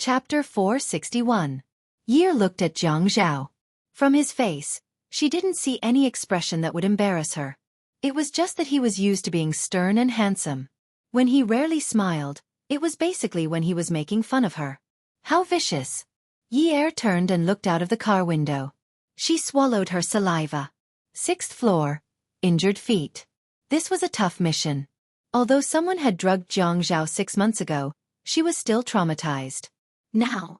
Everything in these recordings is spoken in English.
Chapter 461. Yi looked at Jiang Zhao. From his face, she didn't see any expression that would embarrass her. It was just that he was used to being stern and handsome. When he rarely smiled, it was basically when he was making fun of her. How vicious! Yi turned and looked out of the car window. She swallowed her saliva. 6th floor. Injured feet. This was a tough mission. Although someone had drugged Jiang Zhao 6 months ago, she was still traumatized. Now,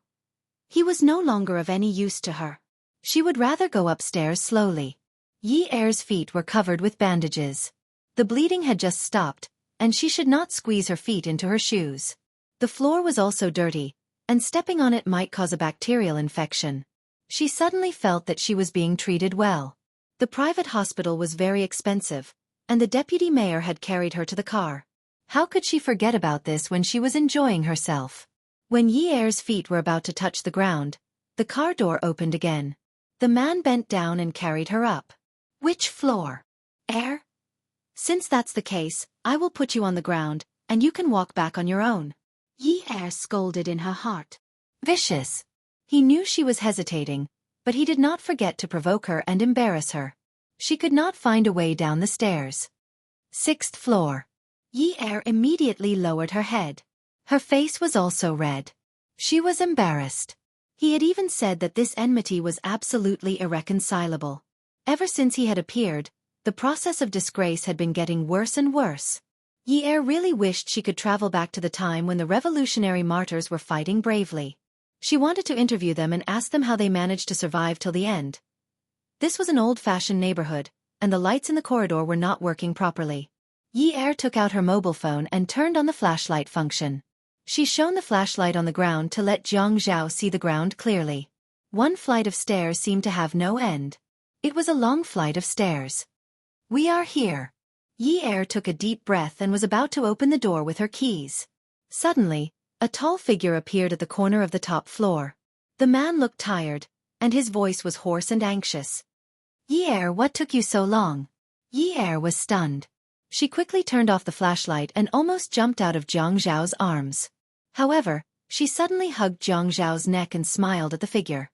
he was no longer of any use to her. She would rather go upstairs slowly. Yi's feet were covered with bandages. The bleeding had just stopped, and she should not squeeze her feet into her shoes. The floor was also dirty, and stepping on it might cause a bacterial infection. She suddenly felt that she was being treated well. The private hospital was very expensive, and the deputy mayor had carried her to the car. How could she forget about this when she was enjoying herself? When Yi's feet were about to touch the ground, the car door opened again. The man bent down and carried her up. Which floor? Air? Since that's the case, I will put you on the ground, and you can walk back on your own. Yi scolded in her heart. Vicious. He knew she was hesitating, but he did not forget to provoke her and embarrass her. She could not find a way down the stairs. 6th floor. Yi immediately lowered her head. Her face was also red. She was embarrassed. He had even said that this enmity was absolutely irreconcilable. Ever since he had appeared, the process of disgrace had been getting worse and worse. Yi really wished she could travel back to the time when the revolutionary martyrs were fighting bravely. She wanted to interview them and ask them how they managed to survive till the end. This was an old-fashioned neighborhood, and the lights in the corridor were not working properly. Yi took out her mobile phone and turned on the flashlight function. She shone the flashlight on the ground to let Jiang Zhao see the ground clearly. One flight of stairs seemed to have no end. It was a long flight of stairs. We are here. Yi took a deep breath and was about to open the door with her keys. Suddenly, a tall figure appeared at the corner of the top floor. The man looked tired, and his voice was hoarse and anxious. Yi, what took you so long? Yi was stunned. She quickly turned off the flashlight and almost jumped out of Jiang Zhao's arms. However, she suddenly hugged Jiang Zhao's neck and smiled at the figure.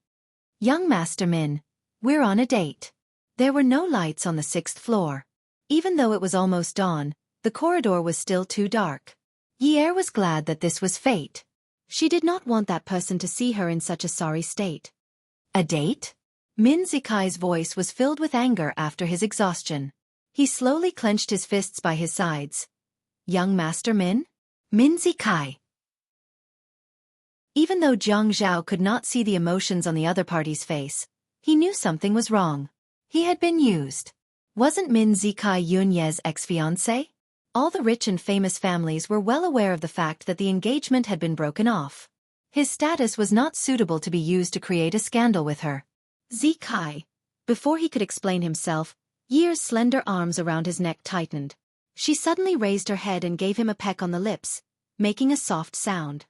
Young Master Min, we're on a date. There were no lights on the 6th floor. Even though it was almost dawn, the corridor was still too dark. Yi was glad that this was fate. She did not want that person to see her in such a sorry state. A date? Min Zikai's voice was filled with anger after his exhaustion. He slowly clenched his fists by his sides. Young Master Min? Min Zikai. Even though Jiang Zhao could not see the emotions on the other party's face, he knew something was wrong. He had been used. Wasn't Min Zikai Yunye's ex-fiancé? All the rich and famous families were well aware of the fact that the engagement had been broken off. His status was not suitable to be used to create a scandal with her. Zikai. Before he could explain himself, Yi's slender arms around his neck tightened. She suddenly raised her head and gave him a peck on the lips, making a soft sound.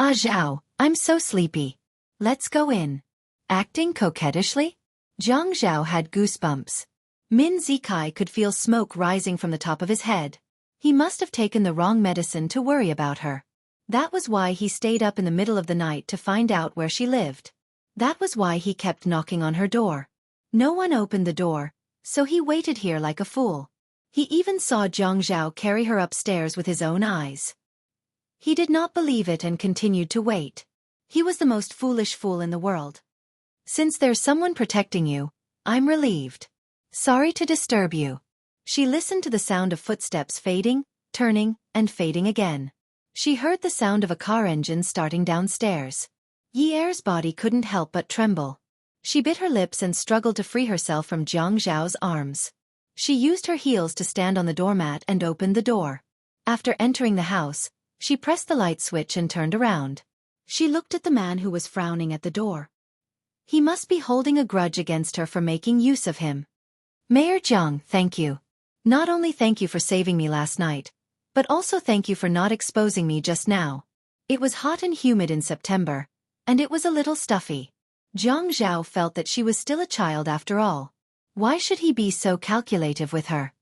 Ah Zhao, I'm so sleepy. Let's go in. Acting coquettishly? Jiang Zhao had goosebumps. Min Zikai could feel smoke rising from the top of his head. He must have taken the wrong medicine to worry about her. That was why he stayed up in the middle of the night to find out where she lived. That was why he kept knocking on her door. No one opened the door, so he waited here like a fool. He even saw Jiang Zhao carry her upstairs with his own eyes. He did not believe it and continued to wait. He was the most foolish fool in the world. Since there's someone protecting you, I'm relieved. Sorry to disturb you. She listened to the sound of footsteps fading, turning, and fading again. She heard the sound of a car engine starting downstairs. Yi's body couldn't help but tremble. She bit her lips and struggled to free herself from Jiang Zhao's arms. She used her heels to stand on the doormat and opened the door. After entering the house, she pressed the light switch and turned around. She looked at the man who was frowning at the door. He must be holding a grudge against her for making use of him. Mayor Jiang, thank you. Not only thank you for saving me last night, but also thank you for not exposing me just now. It was hot and humid in September, and it was a little stuffy. Jiang Zhao felt that she was still a child after all. Why should he be so calculative with her?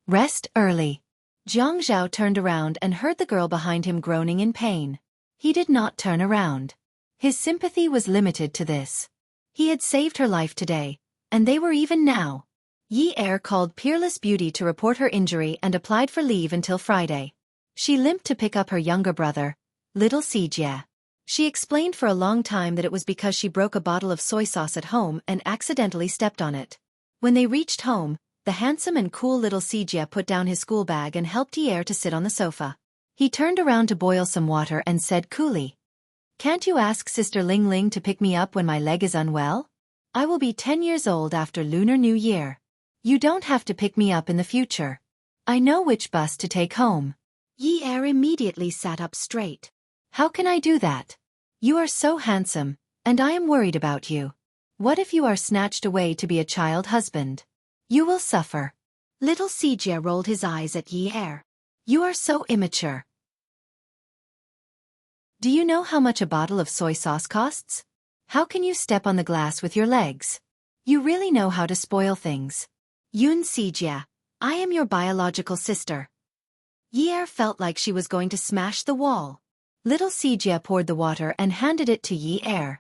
Rest early. Jiang Zhao turned around and heard the girl behind him groaning in pain. He did not turn around. His sympathy was limited to this. He had saved her life today, and they were even now. Yi Er called Peerless Beauty to report her injury and applied for leave until Friday. She limped to pick up her younger brother, little Xijie. She explained for a long time that it was because she broke a bottle of soy sauce at home and accidentally stepped on it. When they reached home, the handsome and cool little Xijie put down his school bag and helped Yi Er to sit on the sofa. He turned around to boil some water and said coolly, "Can't you ask Sister Ling Ling to pick me up when my leg is unwell? I will be 10 years old after Lunar New Year. You don't have to pick me up in the future. I know which bus to take home." Yi Er immediately sat up straight. "How can I do that? You are so handsome, and I am worried about you. What if you are snatched away to be a child husband? You will suffer." Little Xijie rolled his eyes at Yi Er. "You are so immature. Do you know how much a bottle of soy sauce costs? How can you step on the glass with your legs? You really know how to spoil things. Yun Xijie, I am your biological sister." Yi Er felt like she was going to smash the wall. Little Xijie poured the water and handed it to Yi Er.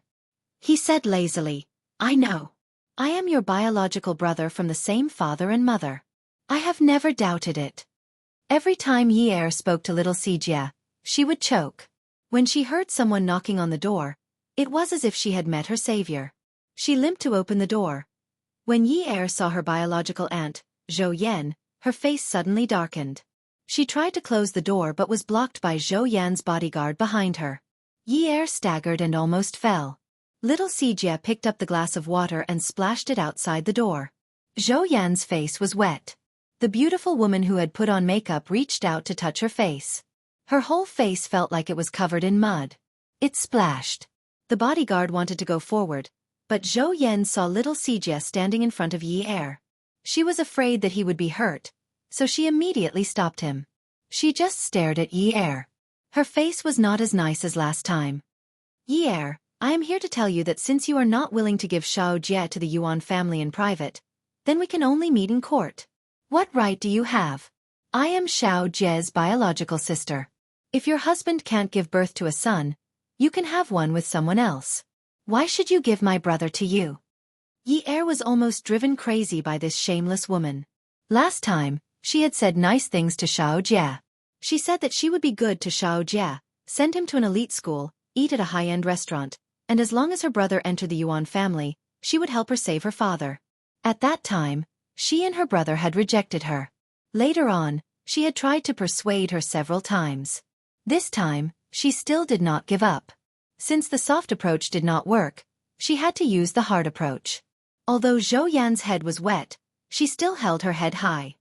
He said lazily, "I know. I am your biological brother from the same father and mother. I have never doubted it." Every time Yi Er spoke to little Xijie, she would choke. When she heard someone knocking on the door, it was as if she had met her savior. She limped to open the door. When Yi Er saw her biological aunt, Zhou Yan, her face suddenly darkened. She tried to close the door but was blocked by Zhou Yan's bodyguard behind her. Yi Er staggered and almost fell. Little Xijie picked up the glass of water and splashed it outside the door. Zhou Yan's face was wet. The beautiful woman who had put on makeup reached out to touch her face. Her whole face felt like it was covered in mud. It splashed. The bodyguard wanted to go forward, but Zhou Yan saw little Xijie standing in front of Yi Er. She was afraid that he would be hurt, so she immediately stopped him. She just stared at Yi Er. Her face was not as nice as last time. "Yi Er, I am here to tell you that since you are not willing to give Xiao Jie to the Yuan family in private, then we can only meet in court. What right do you have? I am Xiao Jie's biological sister. If your husband can't give birth to a son, you can have one with someone else. Why should you give my brother to you?" Yi Er was almost driven crazy by this shameless woman. Last time, she had said nice things to Xiao Jie. She said that she would be good to Xiao Jie, send him to an elite school, eat at a high-end restaurant, and as long as her brother entered the Yuan family, she would help her save her father. At that time, she and her brother had rejected her. Later on, she had tried to persuade her several times. This time, she still did not give up. Since the soft approach did not work, she had to use the hard approach. Although Zhou Yan's head was wet, she still held her head high.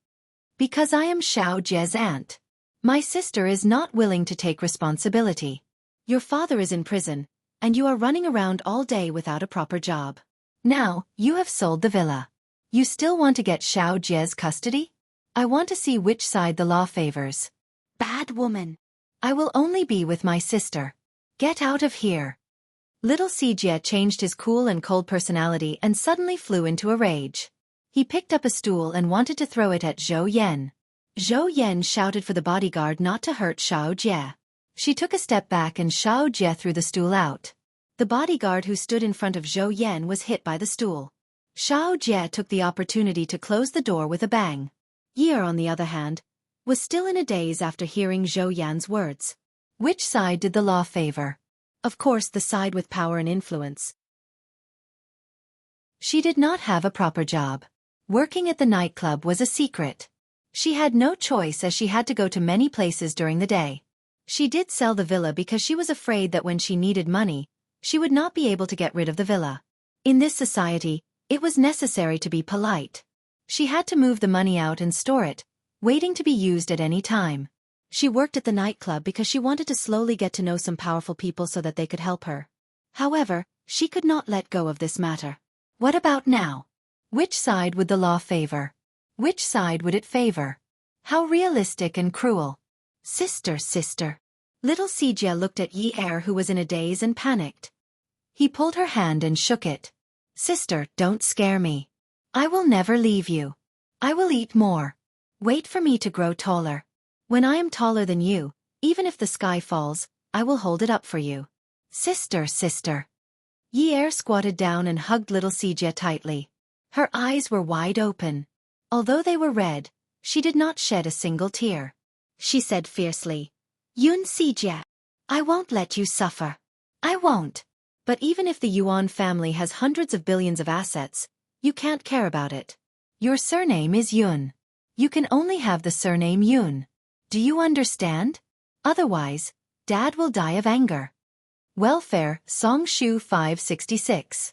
"Because I am Xiao Jie's aunt. My sister is not willing to take responsibility. Your father is in prison, and you are running around all day without a proper job. Now, you have sold the villa. You still want to get Xiao Jie's custody? I want to see which side the law favors." "Bad woman. I will only be with my sister. Get out of here." Little Xijie changed his cool and cold personality and suddenly flew into a rage. He picked up a stool and wanted to throw it at Zhou Yan. Zhou Yan shouted for the bodyguard not to hurt Xiao Jie. She took a step back and Xiao Jie threw the stool out. The bodyguard who stood in front of Zhou Yan was hit by the stool. Xiao Jie took the opportunity to close the door with a bang. Yi Er, on the other hand, was still in a daze after hearing Zhou Yan's words. Which side did the law favor? Of course, the side with power and influence. She did not have a proper job. Working at the nightclub was a secret. She had no choice as she had to go to many places during the day. She did sell the villa because she was afraid that when she needed money, she would not be able to get rid of the villa. In this society, it was necessary to be polite. She had to move the money out and store it, waiting to be used at any time. She worked at the nightclub because she wanted to slowly get to know some powerful people so that they could help her. However, she could not let go of this matter. What about now? Which side would the law favor? Which side would it favor? How realistic and cruel. Sister, sister. Little Xijie looked at Yi Er, who was in a daze and panicked. He pulled her hand and shook it. Sister, don't scare me. I will never leave you. I will eat more. Wait for me to grow taller. When I am taller than you, even if the sky falls, I will hold it up for you. Sister, sister. Yi Er squatted down and hugged little Xijie tightly. Her eyes were wide open. Although they were red, she did not shed a single tear. She said fiercely, Yun Xijie, I won't let you suffer. I won't. But even if the Yuan family has hundreds of billions of assets, you can't care about it. Your surname is Yun. You can only have the surname Yun. Do you understand? Otherwise, Dad will die of anger. Welfare, Song Shu 566.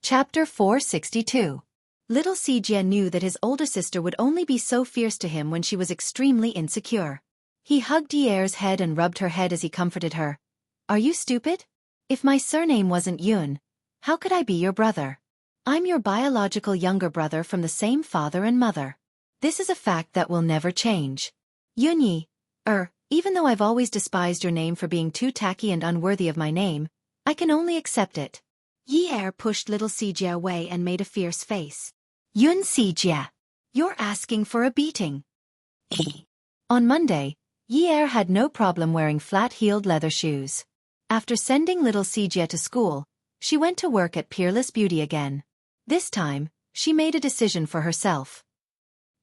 Chapter 462. Little Xijie knew that his older sister would only be so fierce to him when she was extremely insecure. He hugged Yi Er's head and rubbed her head as he comforted her. Are you stupid? If my surname wasn't Yun, how could I be your brother? I'm your biological younger brother from the same father and mother. This is a fact that will never change. Yunyi, even though I've always despised your name for being too tacky and unworthy of my name, I can only accept it. Yi Er pushed little Xijie away and made a fierce face. Yun Xijie, you're asking for a beating. On Monday, Yi Er had no problem wearing flat-heeled leather shoes. After sending little Xijie to school, she went to work at Peerless Beauty again. This time, she made a decision for herself.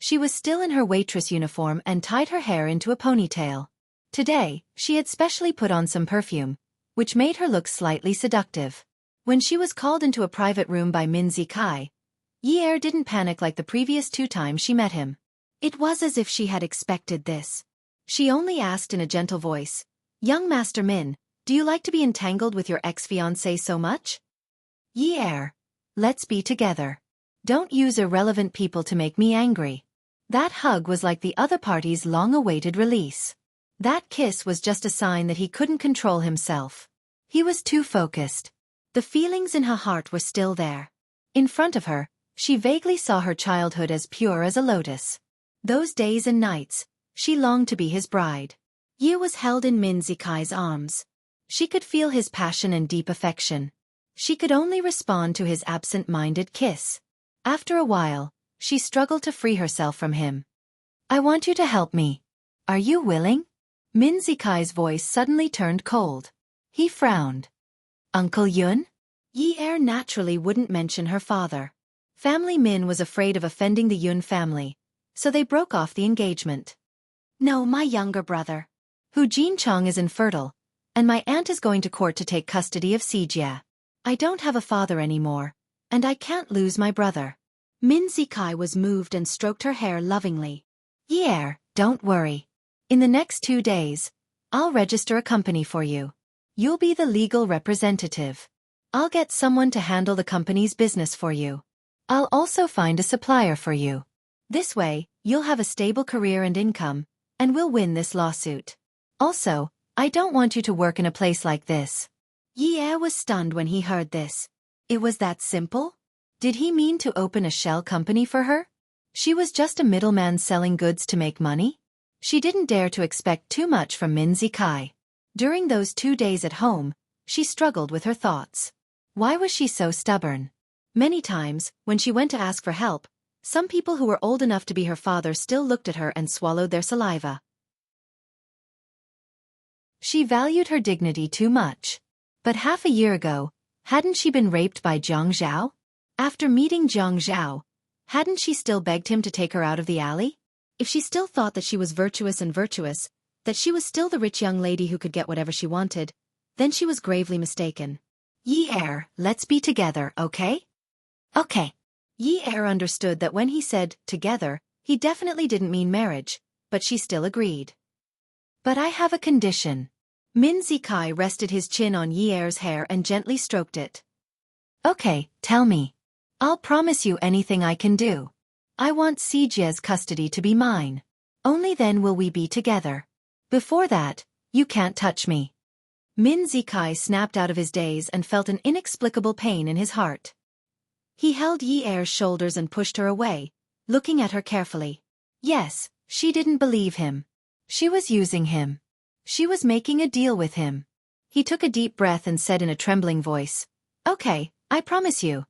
She was still in her waitress uniform and tied her hair into a ponytail. Today, she had specially put on some perfume, which made her look slightly seductive. When she was called into a private room by Min Zikai, Yi Er didn't panic like the previous 2 times she met him. It was as if she had expected this. She only asked in a gentle voice, Young Master Min, do you like to be entangled with your ex-fiancé so much? Yi Er, let's be together. Don't use irrelevant people to make me angry. That hug was like the other party's long-awaited release. That kiss was just a sign that he couldn't control himself. He was too focused. The feelings in her heart were still there. In front of her, she vaguely saw her childhood as pure as a lotus. Those days and nights, she longed to be his bride. Yi was held in Min Zikai's arms. She could feel his passion and deep affection. She could only respond to his absent-minded kiss. After a while, she struggled to free herself from him. I want you to help me. Are you willing? Min Zikai's voice suddenly turned cold. He frowned. Uncle Yun? Yi Er naturally wouldn't mention her father. Family Min was afraid of offending the Yun family, so they broke off the engagement. No, my younger brother. Hu Jinchong is infertile, and my aunt is going to court to take custody of Xijie. I don't have a father anymore, and I can't lose my brother. Min Zikai was moved and stroked her hair lovingly. Yi Er, don't worry. In the next 2 days, I'll register a company for you. You'll be the legal representative. I'll get someone to handle the company's business for you. I'll also find a supplier for you. This way, you'll have a stable career and income, and we'll win this lawsuit. Also, I don't want you to work in a place like this. Yi Er was stunned when he heard this. It was that simple? Did he mean to open a shell company for her? She was just a middleman selling goods to make money? She didn't dare to expect too much from Min Zikai. During those 2 days at home, she struggled with her thoughts. Why was she so stubborn? Many times, when she went to ask for help, some people who were old enough to be her father still looked at her and swallowed their saliva. She valued her dignity too much. But half a year ago, hadn't she been raped by Jiang Zhao? After meeting Jiang Zhao, hadn't she still begged him to take her out of the alley? If she still thought that she was virtuous, that she was still the rich young lady who could get whatever she wanted, then she was gravely mistaken. Yi Er, let's be together, okay? Okay. Yi Er understood that when he said, together, he definitely didn't mean marriage, but she still agreed. But I have a condition. Min Zikai rested his chin on Yi Er's hair and gently stroked it. Okay, tell me. I'll promise you anything I can do. I want Xijie's custody to be mine. Only then will we be together. Before that, you can't touch me. Min Zikai snapped out of his daze and felt an inexplicable pain in his heart. He held Yi Er's shoulders and pushed her away, looking at her carefully. Yes, she didn't believe him. She was using him. She was making a deal with him. He took a deep breath and said in a trembling voice, Okay, I promise you.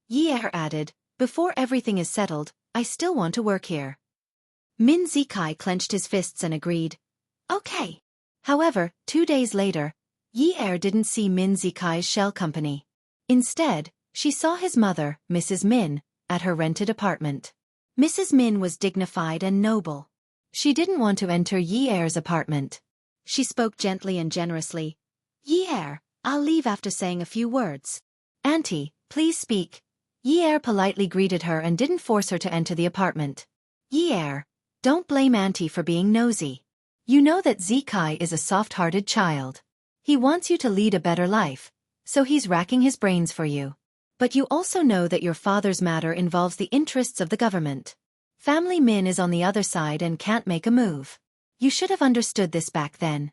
Yi Er added, Before everything is settled, I still want to work here. Min Zikai clenched his fists and agreed, Okay. However, 2 days later, Yi Er didn't see Min Zikai's shell company. Instead, she saw his mother, Mrs. Min, at her rented apartment. Mrs. Min was dignified and noble. She didn't want to enter Yi Er's apartment. She spoke gently and generously. Yi Er, I'll leave after saying a few words. Auntie, please speak. Yi Er politely greeted her and didn't force her to enter the apartment. Yi Er, don't blame Auntie for being nosy. You know that Zikai is a soft-hearted child. He wants you to lead a better life, so he's racking his brains for you. But you also know that your father's matter involves the interests of the government. Family Min is on the other side and can't make a move. You should have understood this back then.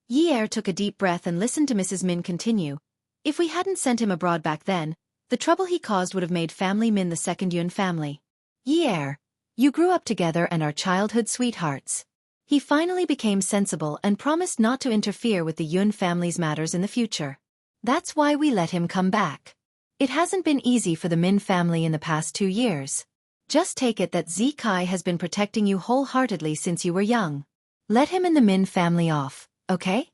Yi Er took a deep breath and listened to Mrs. Min continue. If we hadn't sent him abroad back then, the trouble he caused would have made Family Min the second Yun family. Yi Er, you grew up together and are childhood sweethearts. He finally became sensible and promised not to interfere with the Yun family's matters in the future. That's why we let him come back. It hasn't been easy for the Min family in the past 2 years. Just take it that Zikai has been protecting you wholeheartedly since you were young. Let him and the Min family off, okay?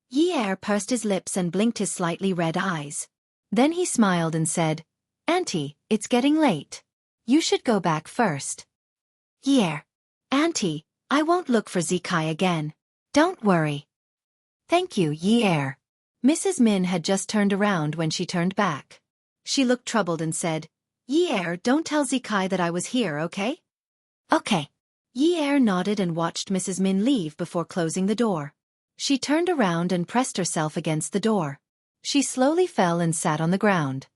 Yi Er pursed his lips and blinked his slightly red eyes. Then he smiled and said, Auntie, it's getting late. You should go back first. Yi Er, Auntie, I won't look for Zikai again. Don't worry. Thank you, Yi Er. Mrs. Min had just turned around when she turned back. She looked troubled and said, Yi Er, don't tell Zikai that I was here, okay? Okay. Yi Er nodded and watched Mrs. Min leave before closing the door. She turned around and pressed herself against the door. She slowly fell and sat on the ground.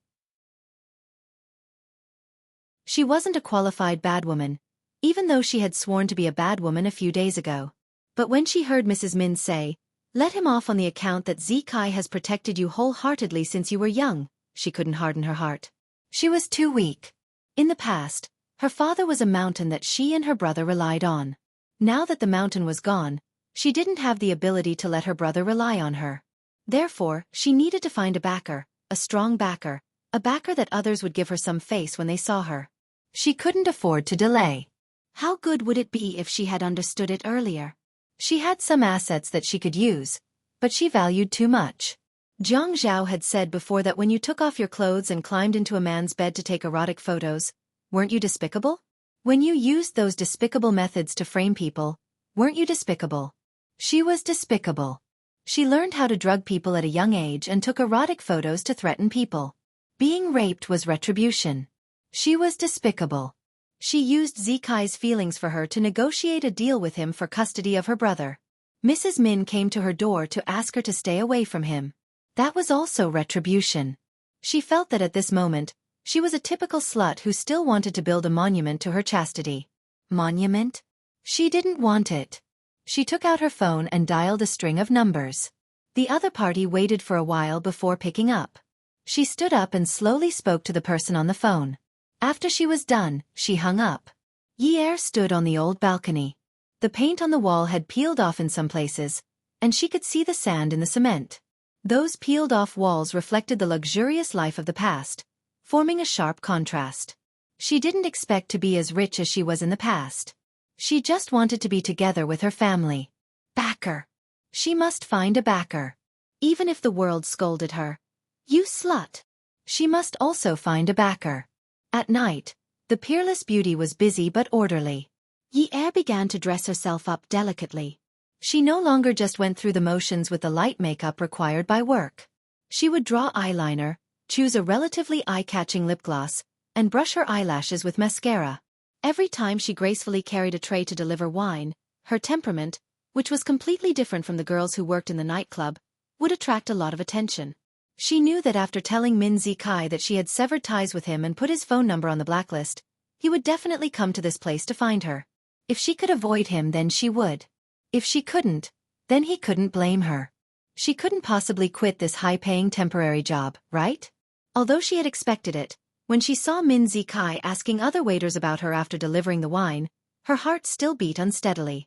She wasn't a qualified bad woman, even though she had sworn to be a bad woman a few days ago. But when she heard Mrs. Min say, let him off on the account that Zikai has protected you wholeheartedly since you were young, she couldn't harden her heart. She was too weak. In the past, her father was a mountain that she and her brother relied on. Now that the mountain was gone, she didn't have the ability to let her brother rely on her. Therefore, she needed to find a backer, a strong backer, a backer that others would give her some face when they saw her. She couldn't afford to delay. How good would it be if she had understood it earlier? She had some assets that she could use, but she valued too much. Jiang Zhao had said before that when you took off your clothes and climbed into a man's bed to take erotic photos, weren't you despicable? When you used those despicable methods to frame people, weren't you despicable? She was despicable. She learned how to drug people at a young age and took erotic photos to threaten people. Being raped was retribution. She was despicable. She used Zikai's feelings for her to negotiate a deal with him for custody of her brother. Mrs. Min came to her door to ask her to stay away from him. That was also retribution. She felt that at this moment, she was a typical slut who still wanted to build a monument to her chastity. Monument? She didn't want it. She took out her phone and dialed a string of numbers. The other party waited for a while before picking up. She stood up and slowly spoke to the person on the phone. After she was done, she hung up. Yi Er stood on the old balcony. The paint on the wall had peeled off in some places, and she could see the sand in the cement. Those peeled-off walls reflected the luxurious life of the past, forming a sharp contrast. She didn't expect to be as rich as she was in the past. She just wanted to be together with her family. Backer. She must find a backer. Even if the world scolded her. You slut. She must also find a backer. At night, the peerless beauty was busy but orderly. Yi Er began to dress herself up delicately. She no longer just went through the motions with the light makeup required by work. She would draw eyeliner, choose a relatively eye-catching lip gloss, and brush her eyelashes with mascara. Every time she gracefully carried a tray to deliver wine, her temperament, which was completely different from the girls who worked in the nightclub, would attract a lot of attention. She knew that after telling Min Zikai that she had severed ties with him and put his phone number on the blacklist, he would definitely come to this place to find her. If she could avoid him, then she would. If she couldn't, then he couldn't blame her. She couldn't possibly quit this high-paying temporary job, right? Although she had expected it, when she saw Min Zikai asking other waiters about her after delivering the wine, her heart still beat unsteadily.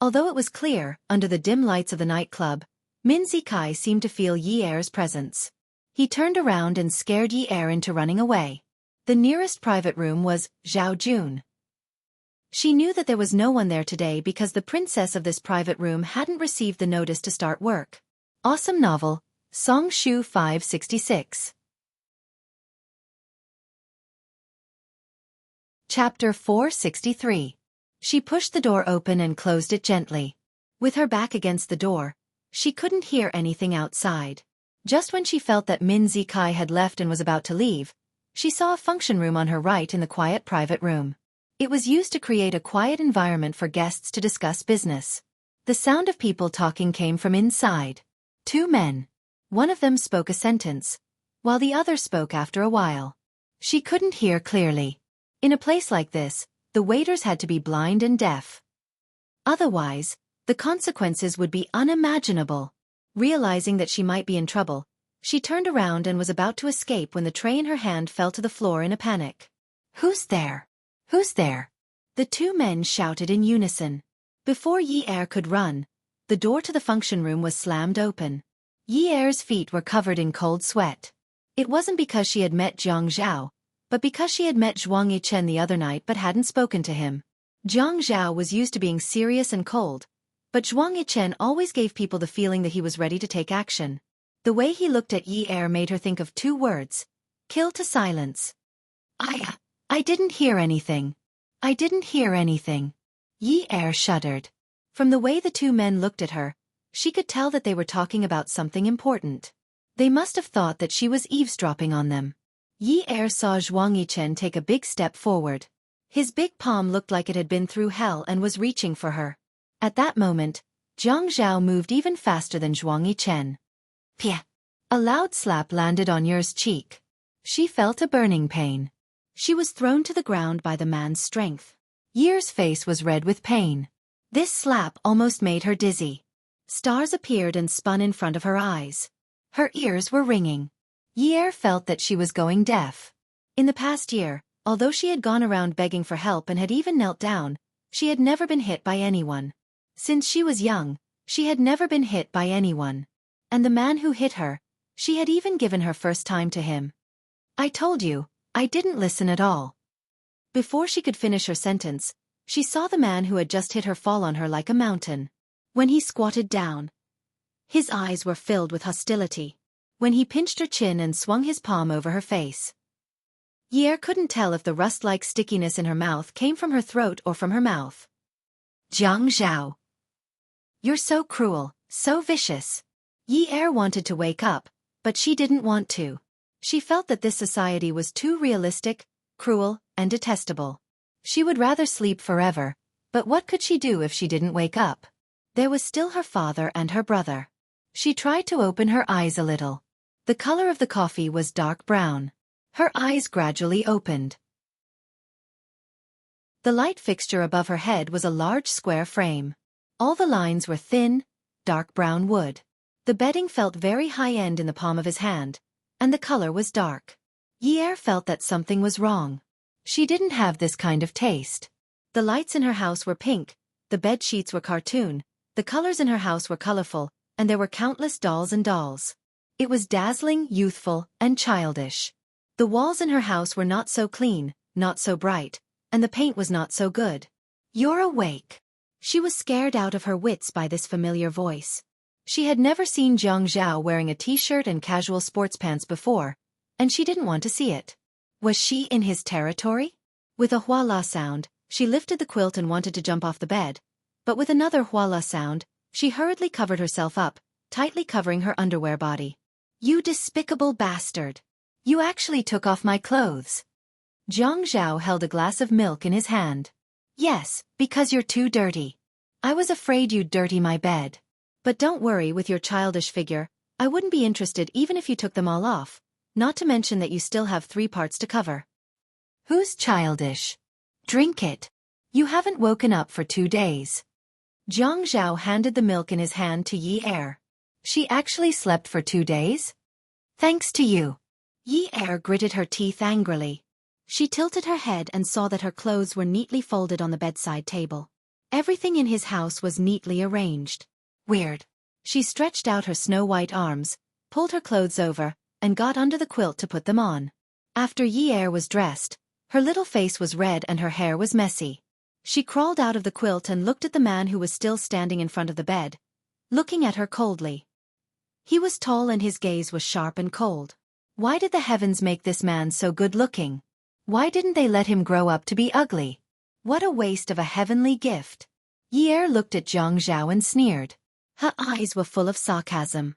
Although it was clear, under the dim lights of the nightclub, Min Zikai seemed to feel Yi Er's presence. He turned around and scared Yi Er into running away. The nearest private room was Zhao Jun. She knew that there was no one there today because the princess of this private room hadn't received the notice to start work. Awesome novel, Song Shu 566. Chapter 463. She pushed the door open and closed it gently. With her back against the door, she couldn't hear anything outside. Just when she felt that Min Zikai had left and was about to leave, she saw a function room on her right in the quiet private room. It was used to create a quiet environment for guests to discuss business. The sound of people talking came from inside. Two men. One of them spoke a sentence, while the other spoke after a while. She couldn't hear clearly. In a place like this, the waiters had to be blind and deaf. Otherwise, the consequences would be unimaginable. Realizing that she might be in trouble, she turned around and was about to escape when the tray in her hand fell to the floor in a panic. "Who's there? Who's there?" The two men shouted in unison. Before Yi Er could run, the door to the function room was slammed open. Yi Er's feet were covered in cold sweat. It wasn't because she had met Jiang Zhao, but because she had met Zhuang Yichen the other night but hadn't spoken to him. Jiang Zhao was used to being serious and cold, but Zhuang Yichen always gave people the feeling that he was ready to take action. The way he looked at Yi Er made her think of two words: kill to silence. I didn't hear anything. I didn't hear anything. Yi Er shuddered. From the way the two men looked at her, she could tell that they were talking about something important. They must have thought that she was eavesdropping on them. Yi Er saw Zhuang Yichen take a big step forward. His big palm looked like it had been through hell and was reaching for her. At that moment, Jiang Zhao moved even faster than Zhuang Yichen. Pia! A loud slap landed on Yi's cheek. She felt a burning pain. She was thrown to the ground by the man's strength. Yi's face was red with pain. This slap almost made her dizzy. Stars appeared and spun in front of her eyes. Her ears were ringing. Yi felt that she was going deaf. In the past year, although she had gone around begging for help and had even knelt down, she had never been hit by anyone. Since she was young, she had never been hit by anyone. And the man who hit her, she had even given her first time to him. "I told you, I didn't listen at all." Before she could finish her sentence, she saw the man who had just hit her fall on her like a mountain. When he squatted down, his eyes were filled with hostility. When he pinched her chin and swung his palm over her face, Yi couldn't tell if the rust-like stickiness in her mouth came from her throat or from her mouth. "Jiang Zhao. You're so cruel, so vicious." Yi wanted to wake up, but she didn't want to. She felt that this society was too realistic, cruel, and detestable. She would rather sleep forever, but what could she do if she didn't wake up? There was still her father and her brother. She tried to open her eyes a little. The color of the coffee was dark brown. Her eyes gradually opened. The light fixture above her head was a large square frame. All the lines were thin, dark brown wood. The bedding felt very high-end in the palm of his hand, and the color was dark. Yi felt that something was wrong. She didn't have this kind of taste. The lights in her house were pink, the bed sheets were cartoon, the colors in her house were colorful, and there were countless dolls and dolls. It was dazzling, youthful, and childish. The walls in her house were not so clean, not so bright, and the paint was not so good. "You're awake." She was scared out of her wits by this familiar voice. She had never seen Jiang Zhao wearing a t-shirt and casual sports pants before, and she didn't want to see it. Was she in his territory? With a hua-la sound, she lifted the quilt and wanted to jump off the bed, but with another hua-la sound, she hurriedly covered herself up, tightly covering her underwear body. "You despicable bastard! You actually took off my clothes." Jiang Zhao held a glass of milk in his hand. "Yes, because you're too dirty. I was afraid you'd dirty my bed. But don't worry with your childish figure, I wouldn't be interested even if you took them all off, not to mention that you still have 3 parts to cover." "Who's childish? Drink it. You haven't woken up for 2 days." Jiang Zhao handed the milk in his hand to Yi Er. "She actually slept for 2 days? Thanks to you." Yi Er gritted her teeth angrily. She tilted her head and saw that her clothes were neatly folded on the bedside table. Everything in his house was neatly arranged. Weird. She stretched out her snow-white arms, pulled her clothes over, and got under the quilt to put them on. After Yi Er was dressed, her little face was red and her hair was messy. She crawled out of the quilt and looked at the man who was still standing in front of the bed, looking at her coldly. He was tall and his gaze was sharp and cold. Why did the heavens make this man so good-looking? Why didn't they let him grow up to be ugly? What a waste of a heavenly gift. Yi looked at Zhang Zhao and sneered. Her eyes were full of sarcasm.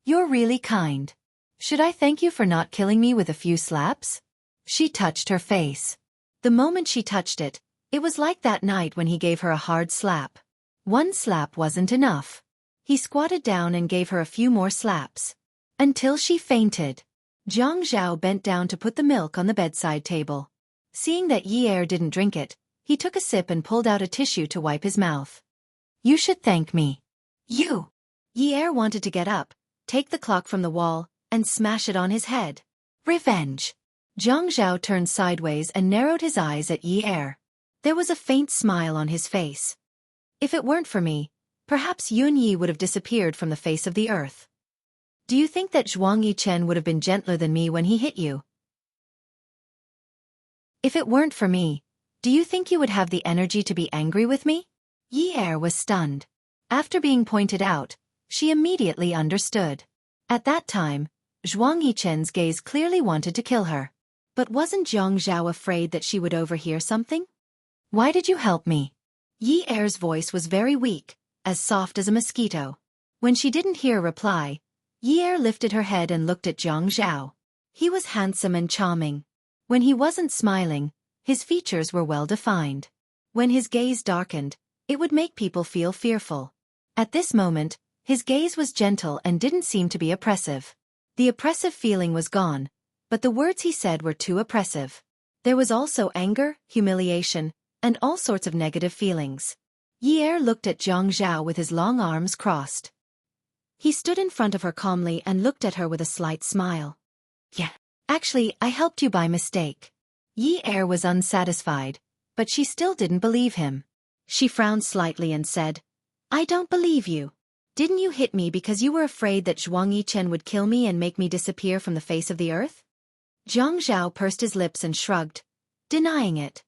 You're really kind. Should I thank you for not killing me with a few slaps? She touched her face. The moment she touched it, it was like that night when he gave her a hard slap. One slap wasn't enough. He squatted down and gave her a few more slaps. Until she fainted. Zhang Zhao bent down to put the milk on the bedside table. Seeing that Yi didn't drink it, he took a sip and pulled out a tissue to wipe his mouth. You should thank me. You! Yi wanted to get up, take the clock from the wall, and smash it on his head. Revenge! Zhang Zhao turned sideways and narrowed his eyes at Yi. There was a faint smile on his face. If it weren't for me, perhaps Yun Yi would have disappeared from the face of the earth. Do you think that Zhuang Yichen would have been gentler than me when he hit you? If it weren't for me, do you think you would have the energy to be angry with me? Yi was stunned. After being pointed out, she immediately understood. At that time, Zhuang Yichen's gaze clearly wanted to kill her. But wasn't Zhang Zhao afraid that she would overhear something? Why did you help me? Yi's voice was very weak, as soft as a mosquito. When she didn't hear a reply, Yi lifted her head and looked at Zhang Zhao. He was handsome and charming. When he wasn't smiling, his features were well defined. When his gaze darkened, it would make people feel fearful. At this moment, his gaze was gentle and didn't seem to be oppressive. The oppressive feeling was gone, but the words he said were too oppressive. There was also anger, humiliation, and all sorts of negative feelings. Yi looked at Zhang Zhao with his long arms crossed. He stood in front of her calmly and looked at her with a slight smile. Yeah, actually, I helped you by mistake. Yi was unsatisfied, but she still didn't believe him. She frowned slightly and said, I don't believe you. Didn't you hit me because you were afraid that Zhuang Yichen would kill me and make me disappear from the face of the earth? Zhang Zhao pursed his lips and shrugged, denying it.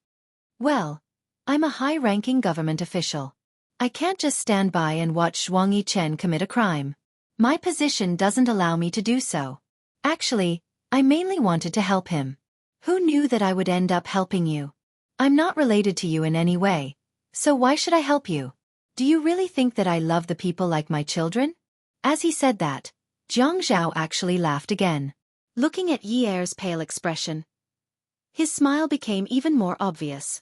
Well, I'm a high-ranking government official. I can't just stand by and watch Zhuang Yichen commit a crime. My position doesn't allow me to do so. Actually, I mainly wanted to help him. Who knew that I would end up helping you? I'm not related to you in any way, so why should I help you? Do you really think that I love the people like my children? As he said that, Zhang Zhao actually laughed again. Looking at Yi's pale expression, his smile became even more obvious.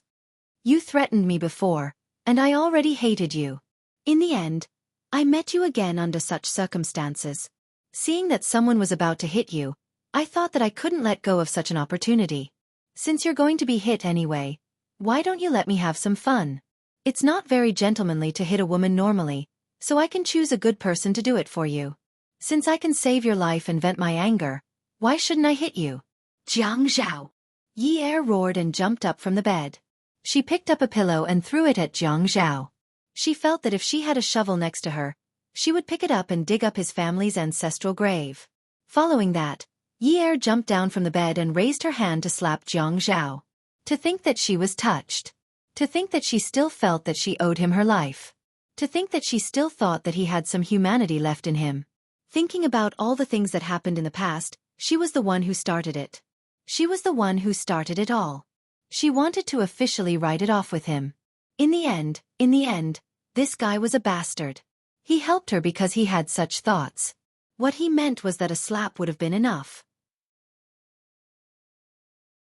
You threatened me before, and I already hated you. In the end, I met you again under such circumstances. Seeing that someone was about to hit you, I thought that I couldn't let go of such an opportunity. Since you're going to be hit anyway, why don't you let me have some fun? It's not very gentlemanly to hit a woman normally, so I can choose a good person to do it for you. Since I can save your life and vent my anger, why shouldn't I hit you? Zhang Zhao! Yi roared and jumped up from the bed. She picked up a pillow and threw it at Zhang Zhao. She felt that if she had a shovel next to her, she would pick it up and dig up his family's ancestral grave. Following that, Yi jumped down from the bed and raised her hand to slap Zhang Zhao. To think that she was touched. To think that she still felt that she owed him her life. To think that she still thought that he had some humanity left in him. Thinking about all the things that happened in the past, she was the one who started it. She was the one who started it all. She wanted to officially write it off with him. In the end, this guy was a bastard. He helped her because he had such thoughts. What he meant was that a slap would have been enough.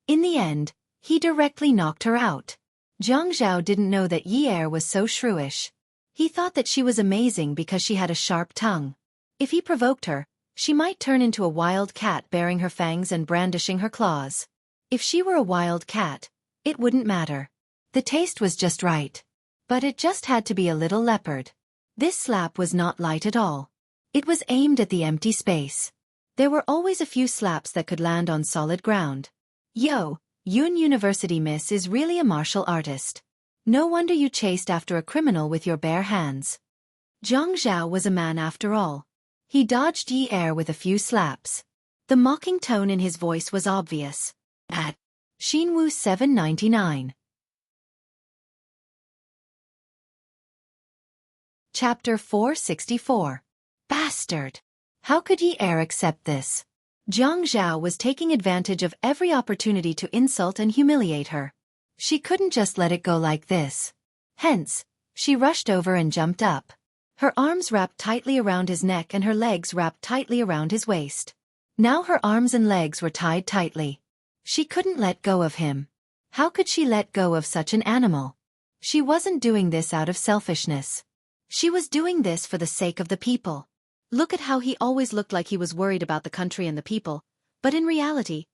In the end, he directly knocked her out. Zhang Zhao didn't know that Yi was so shrewish. He thought that she was amazing because she had a sharp tongue. If he provoked her, she might turn into a wild cat baring her fangs and brandishing her claws. If she were a wild cat, it wouldn't matter. The taste was just right. But it just had to be a little leopard. This slap was not light at all. It was aimed at the empty space. There were always a few slaps that could land on solid ground. Yo, Yun University Miss is really a martial artist. No wonder you chased after a criminal with your bare hands. Zhang Zhao was a man after all. He dodged Yi with a few slaps. The mocking tone in his voice was obvious. At Xinwu 799. Chapter 464. Bastard! How could Yi Er accept this? Jiang Zhao was taking advantage of every opportunity to insult and humiliate her. She couldn't just let it go like this. Hence, she rushed over and jumped up. Her arms wrapped tightly around his neck and her legs wrapped tightly around his waist. Now her arms and legs were tied tightly. She couldn't let go of him. How could she let go of such an animal? She wasn't doing this out of selfishness. She was doing this for the sake of the people. Look at how he always looked like he was worried about the country and the people, but in reality,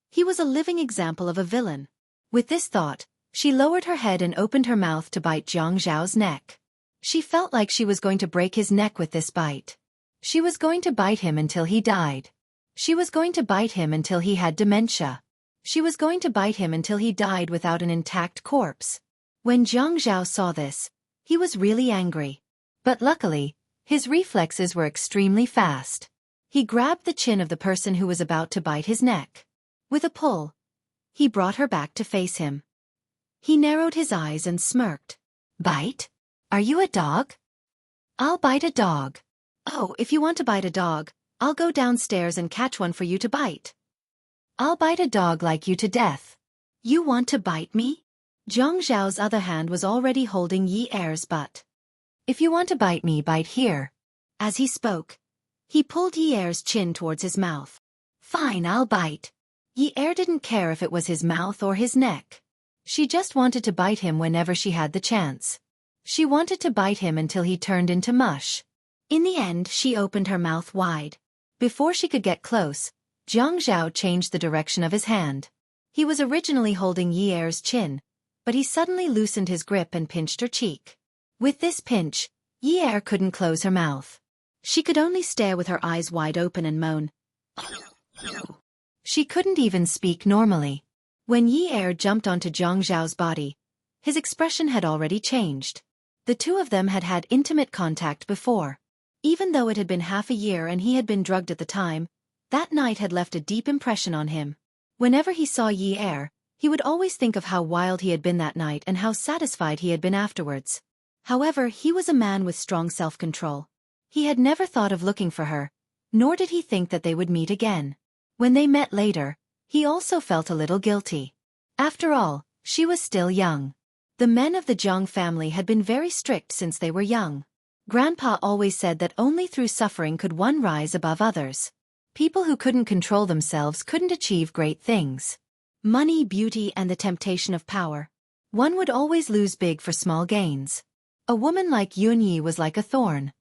he was a living example of a villain. With this thought, she lowered her head and opened her mouth to bite Jiang Zhao's neck. She felt like she was going to break his neck with this bite. She was going to bite him until he died. She was going to bite him until he had dementia. She was going to bite him until he died without an intact corpse. When Jiang Zhao saw this, he was really angry. But luckily, his reflexes were extremely fast. He grabbed the chin of the person who was about to bite his neck. With a pull, he brought her back to face him. He narrowed his eyes and smirked. Bite? Are you a dog? I'll bite a dog. Oh, if you want to bite a dog, I'll go downstairs and catch one for you to bite. I'll bite a dog like you to death. You want to bite me? Jiang Zhao's other hand was already holding Yi Er's butt. If you want to bite me, bite here. As he spoke, he pulled Yi Er's chin towards his mouth. Fine, I'll bite. Yi Er didn't care if it was his mouth or his neck. She just wanted to bite him whenever she had the chance. She wanted to bite him until he turned into mush. In the end, she opened her mouth wide. Before she could get close, Jiang Zhao changed the direction of his hand. He was originally holding Yi Er's chin, but he suddenly loosened his grip and pinched her cheek. With this pinch, Yi Er couldn't close her mouth. She could only stare with her eyes wide open and moan. She couldn't even speak normally. When Yi Er jumped onto Jiang Zhao's body, his expression had already changed. The two of them had had intimate contact before. Even though it had been half a year and he had been drugged at the time, that night had left a deep impression on him. Whenever he saw Yi Er, he would always think of how wild he had been that night and how satisfied he had been afterwards. However, he was a man with strong self-control. He had never thought of looking for her, nor did he think that they would meet again. When they met later, he also felt a little guilty. After all, she was still young. The men of the Zhang family had been very strict since they were young. Grandpa always said that only through suffering could one rise above others. People who couldn't control themselves couldn't achieve great things. Money, beauty, and the temptation of power. One would always lose big for small gains. A woman like Yunyi was like a thorn.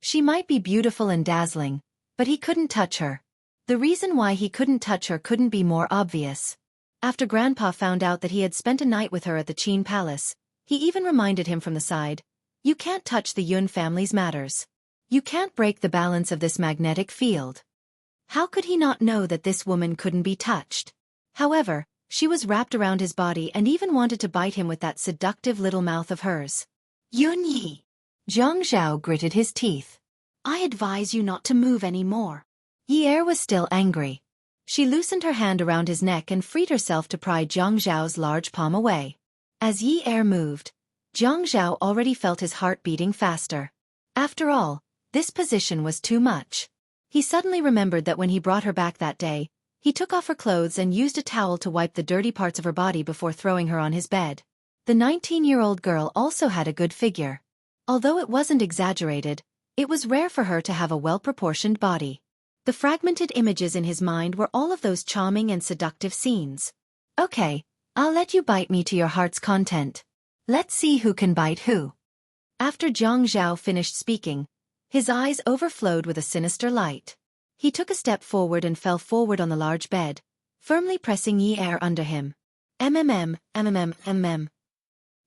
She might be beautiful and dazzling, but he couldn't touch her. The reason why he couldn't touch her couldn't be more obvious. After Grandpa found out that he had spent a night with her at the Qin Palace, he even reminded him from the side, "You can't touch the Yun family's matters. You can't break the balance of this magnetic field." How could he not know that this woman couldn't be touched? However, she was wrapped around his body and even wanted to bite him with that seductive little mouth of hers. Yunyi! Jiang Zhao gritted his teeth. I advise you not to move any more. Yi Er was still angry. She loosened her hand around his neck and freed herself to pry Jiang Zhao's large palm away. As Yi Er moved, Jiang Zhao already felt his heart beating faster. After all, this position was too much. He suddenly remembered that when he brought her back that day, he took off her clothes and used a towel to wipe the dirty parts of her body before throwing her on his bed. The 19-year-old girl also had a good figure. Although it wasn't exaggerated, it was rare for her to have a well-proportioned body. The fragmented images in his mind were all of those charming and seductive scenes. Okay, I'll let you bite me to your heart's content. Let's see who can bite who. After Jiang Zhao finished speaking, his eyes overflowed with a sinister light. He took a step forward and fell forward on the large bed, firmly pressing Yi Er under him. MMM.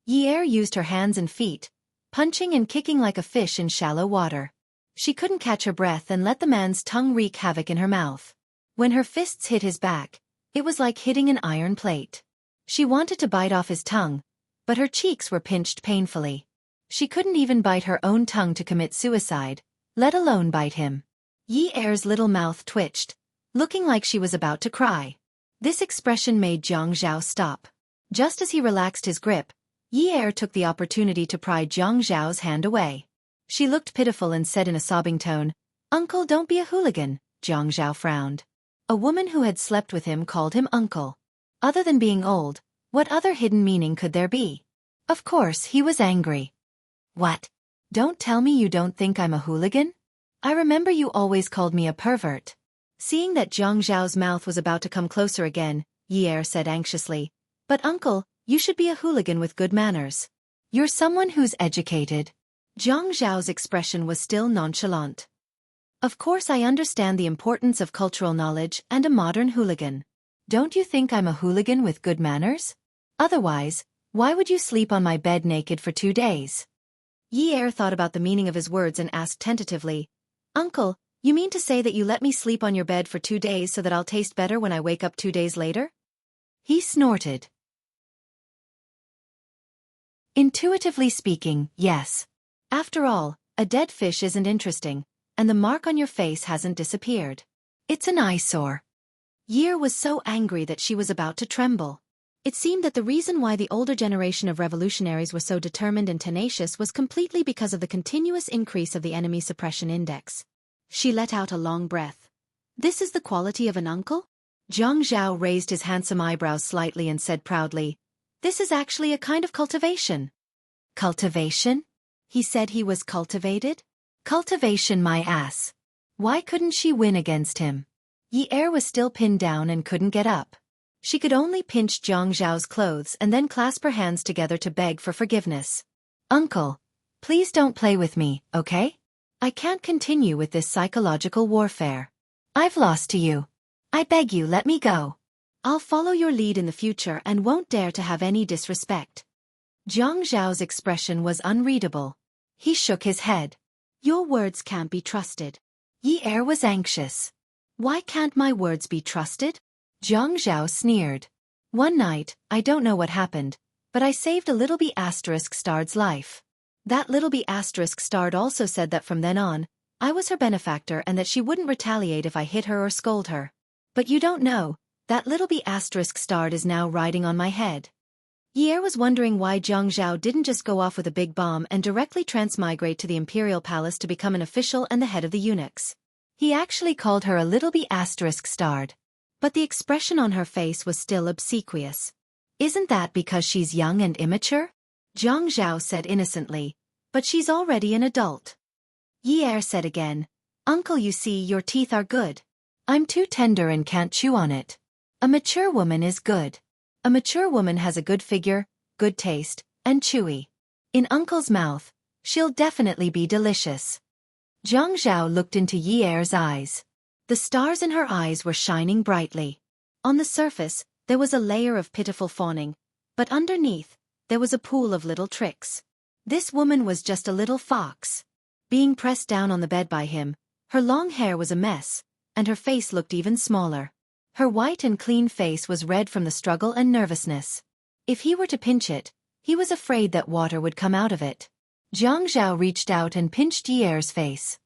Yi Er used her hands and feet, punching and kicking like a fish in shallow water. She couldn't catch her breath and let the man's tongue wreak havoc in her mouth. When her fists hit his back, it was like hitting an iron plate. She wanted to bite off his tongue, but her cheeks were pinched painfully. She couldn't even bite her own tongue to commit suicide, let alone bite him. Yi Er's little mouth twitched, looking like she was about to cry. This expression made Jiang Zhao stop. Just as he relaxed his grip, Yi Er took the opportunity to pry Jiang Zhao's hand away. She looked pitiful and said in a sobbing tone, "Uncle, don't be a hooligan." Jiang Zhao frowned. A woman who had slept with him called him uncle. Other than being old, what other hidden meaning could there be? Of course, he was angry. "What? Don't tell me you don't think I'm a hooligan? I remember you always called me a pervert." Seeing that Jiang Zhao's mouth was about to come closer again, Yi Er said anxiously, "But uncle, you should be a hooligan with good manners. You're someone who's educated." Jiang Zhao's expression was still nonchalant. "Of course I understand the importance of cultural knowledge and a modern hooligan. Don't you think I'm a hooligan with good manners? Otherwise, why would you sleep on my bed naked for 2 days?" Yi Er thought about the meaning of his words and asked tentatively, "Uncle, you mean to say that you let me sleep on your bed for 2 days so that I'll taste better when I wake up 2 days later?" He snorted. Intuitively speaking, yes. After all, a dead fish isn't interesting, and the mark on your face hasn't disappeared. It's an eyesore. Yi Er was so angry that she was about to tremble. It seemed that the reason why the older generation of revolutionaries were so determined and tenacious was completely because of the continuous increase of the enemy suppression index. She let out a long breath. "This is the quality of an uncle?" Jiang Zhao raised his handsome eyebrows slightly and said proudly, "This is actually a kind of cultivation." "Cultivation?" He said he was cultivated? Cultivation my ass. Why couldn't she win against him? Yi Er was still pinned down and couldn't get up. She could only pinch Jiang Zhao's clothes and then clasp her hands together to beg for forgiveness. "Uncle, please don't play with me, okay? I can't continue with this psychological warfare. I've lost to you. I beg you, let me go. I'll follow your lead in the future and won't dare to have any disrespect." Jiang Zhao's expression was unreadable. He shook his head. "Your words can't be trusted." Yi Er was anxious. "Why can't my words be trusted?" Jiang Zhao sneered. "One night, I don't know what happened, but I saved a little B** star's life. That little B** star also said that from then on, I was her benefactor and that she wouldn't retaliate if I hit her or scold her. But you don't know, that little B** star is now riding on my head." Yi Er was wondering why Jiang Zhao didn't just go off with a big bomb and directly transmigrate to the imperial palace to become an official and the head of the eunuchs. He actually called her a little B** starred. But the expression on her face was still obsequious. "Isn't that because she's young and immature?" Jiang Zhao said innocently, "But she's already an adult." Yi Er said again, "Uncle, you see, your teeth are good. I'm too tender and can't chew on it. A mature woman is good. A mature woman has a good figure, good taste, and chewy. In Uncle's mouth, she'll definitely be delicious." Jiang Zhao looked into Yi Er's eyes. The stars in her eyes were shining brightly. On the surface, there was a layer of pitiful fawning, but underneath, there was a pool of little tricks. This woman was just a little fox. Being pressed down on the bed by him, her long hair was a mess, and her face looked even smaller. Her white and clean face was red from the struggle and nervousness. If he were to pinch it, he was afraid that water would come out of it. Jiang Zhao reached out and pinched Yi Er's face.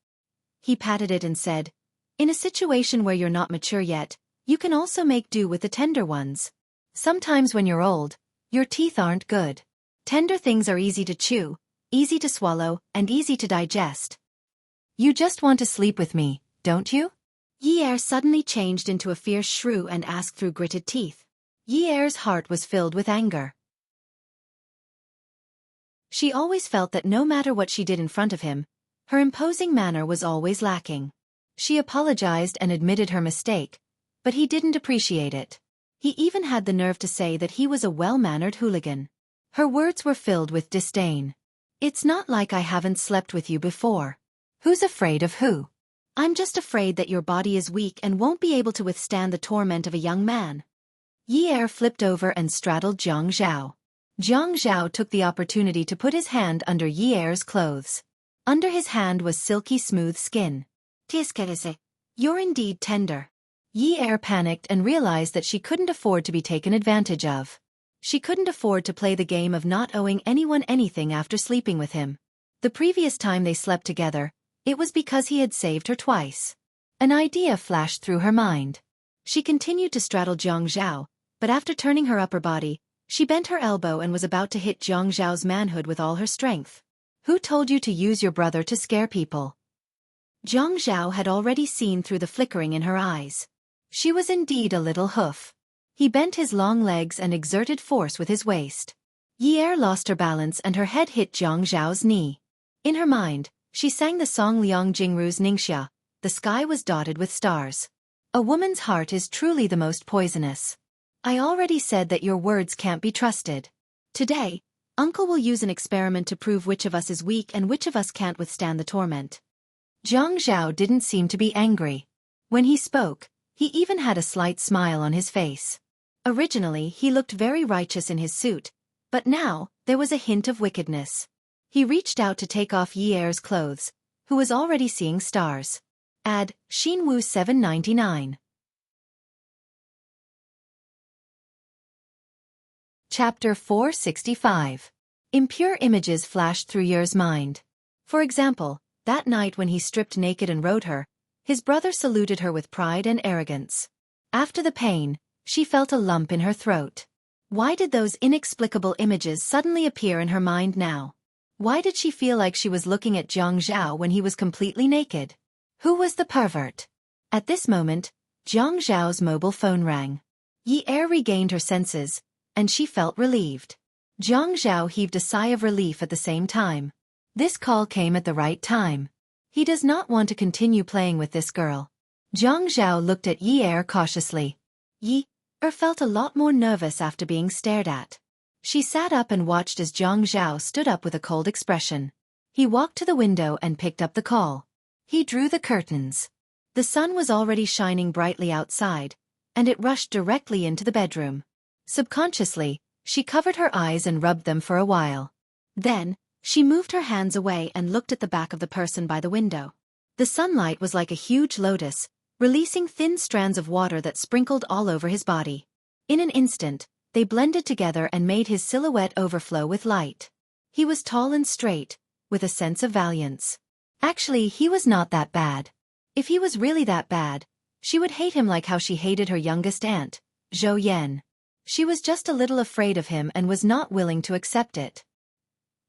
He patted it and said, "In a situation where you're not mature yet, you can also make do with the tender ones. Sometimes when you're old, your teeth aren't good. Tender things are easy to chew, easy to swallow, and easy to digest. You just want to sleep with me, don't you?" Yi Er suddenly changed into a fierce shrew and asked through gritted teeth. Yi Er's heart was filled with anger. She always felt that no matter what she did in front of him, her imposing manner was always lacking. She apologized and admitted her mistake, but he didn't appreciate it. He even had the nerve to say that he was a well-mannered hooligan. Her words were filled with disdain. "It's not like I haven't slept with you before. Who's afraid of who? I'm just afraid that your body is weak and won't be able to withstand the torment of a young man." Yi Er flipped over and straddled Jiang Zhao. Jiang Zhao took the opportunity to put his hand under Yi Er's clothes. Under his hand was silky smooth skin. "You're indeed tender." Yi Er panicked and realized that she couldn't afford to be taken advantage of. She couldn't afford to play the game of not owing anyone anything after sleeping with him. The previous time they slept together, it was because he had saved her twice. An idea flashed through her mind. She continued to straddle Jiang Zhao, but after turning her upper body, She bent her elbow and was about to hit Jiang Zhao's manhood with all her strength. Who told you to use your brother to scare people? Jiang Zhao had already seen through the flickering in her eyes. She was indeed a little hoof. He bent his long legs and exerted force with his waist. Yi Er lost her balance and her head hit Jiang Zhao's knee. In her mind, she sang the song Liang Jingru's Ningxia, the sky was dotted with stars. A woman's heart is truly the most poisonous. I already said that your words can't be trusted. Today, Uncle will use an experiment to prove which of us is weak and which of us can't withstand the torment. Jiang Zhao didn't seem to be angry. When he spoke, he even had a slight smile on his face. Originally, he looked very righteous in his suit, but now, there was a hint of wickedness. He reached out to take off Yi Er's clothes, who was already seeing stars. Add, Xinwu 799. Chapter 465. Impure images flashed through Yer's mind. For example, that night when he stripped naked and rode her, his brother saluted her with pride and arrogance. After the pain, she felt a lump in her throat. Why did those inexplicable images suddenly appear in her mind now? Why did she feel like she was looking at Jiang Zhao when he was completely naked? Who was the pervert? At this moment, Jiang Zhao's mobile phone rang. Yi Er regained her senses, and she felt relieved. Jiang Zhao heaved a sigh of relief at the same time. This call came at the right time. He does not want to continue playing with this girl. Jiang Zhao looked at Yi Er cautiously. Yi Er felt a lot more nervous after being stared at. She sat up and watched as Jiang Zhao stood up with a cold expression. He walked to the window and picked up the call. He drew the curtains. The sun was already shining brightly outside, and it rushed directly into the bedroom. Subconsciously, she covered her eyes and rubbed them for a while. Then, she moved her hands away and looked at the back of the person by the window. The sunlight was like a huge lotus, releasing thin strands of water that sprinkled all over his body. In an instant, they blended together and made his silhouette overflow with light. He was tall and straight, with a sense of valiance. Actually, he was not that bad. If he was really that bad, she would hate him like how she hated her youngest aunt, Zhou Yan. She was just a little afraid of him and was not willing to accept it.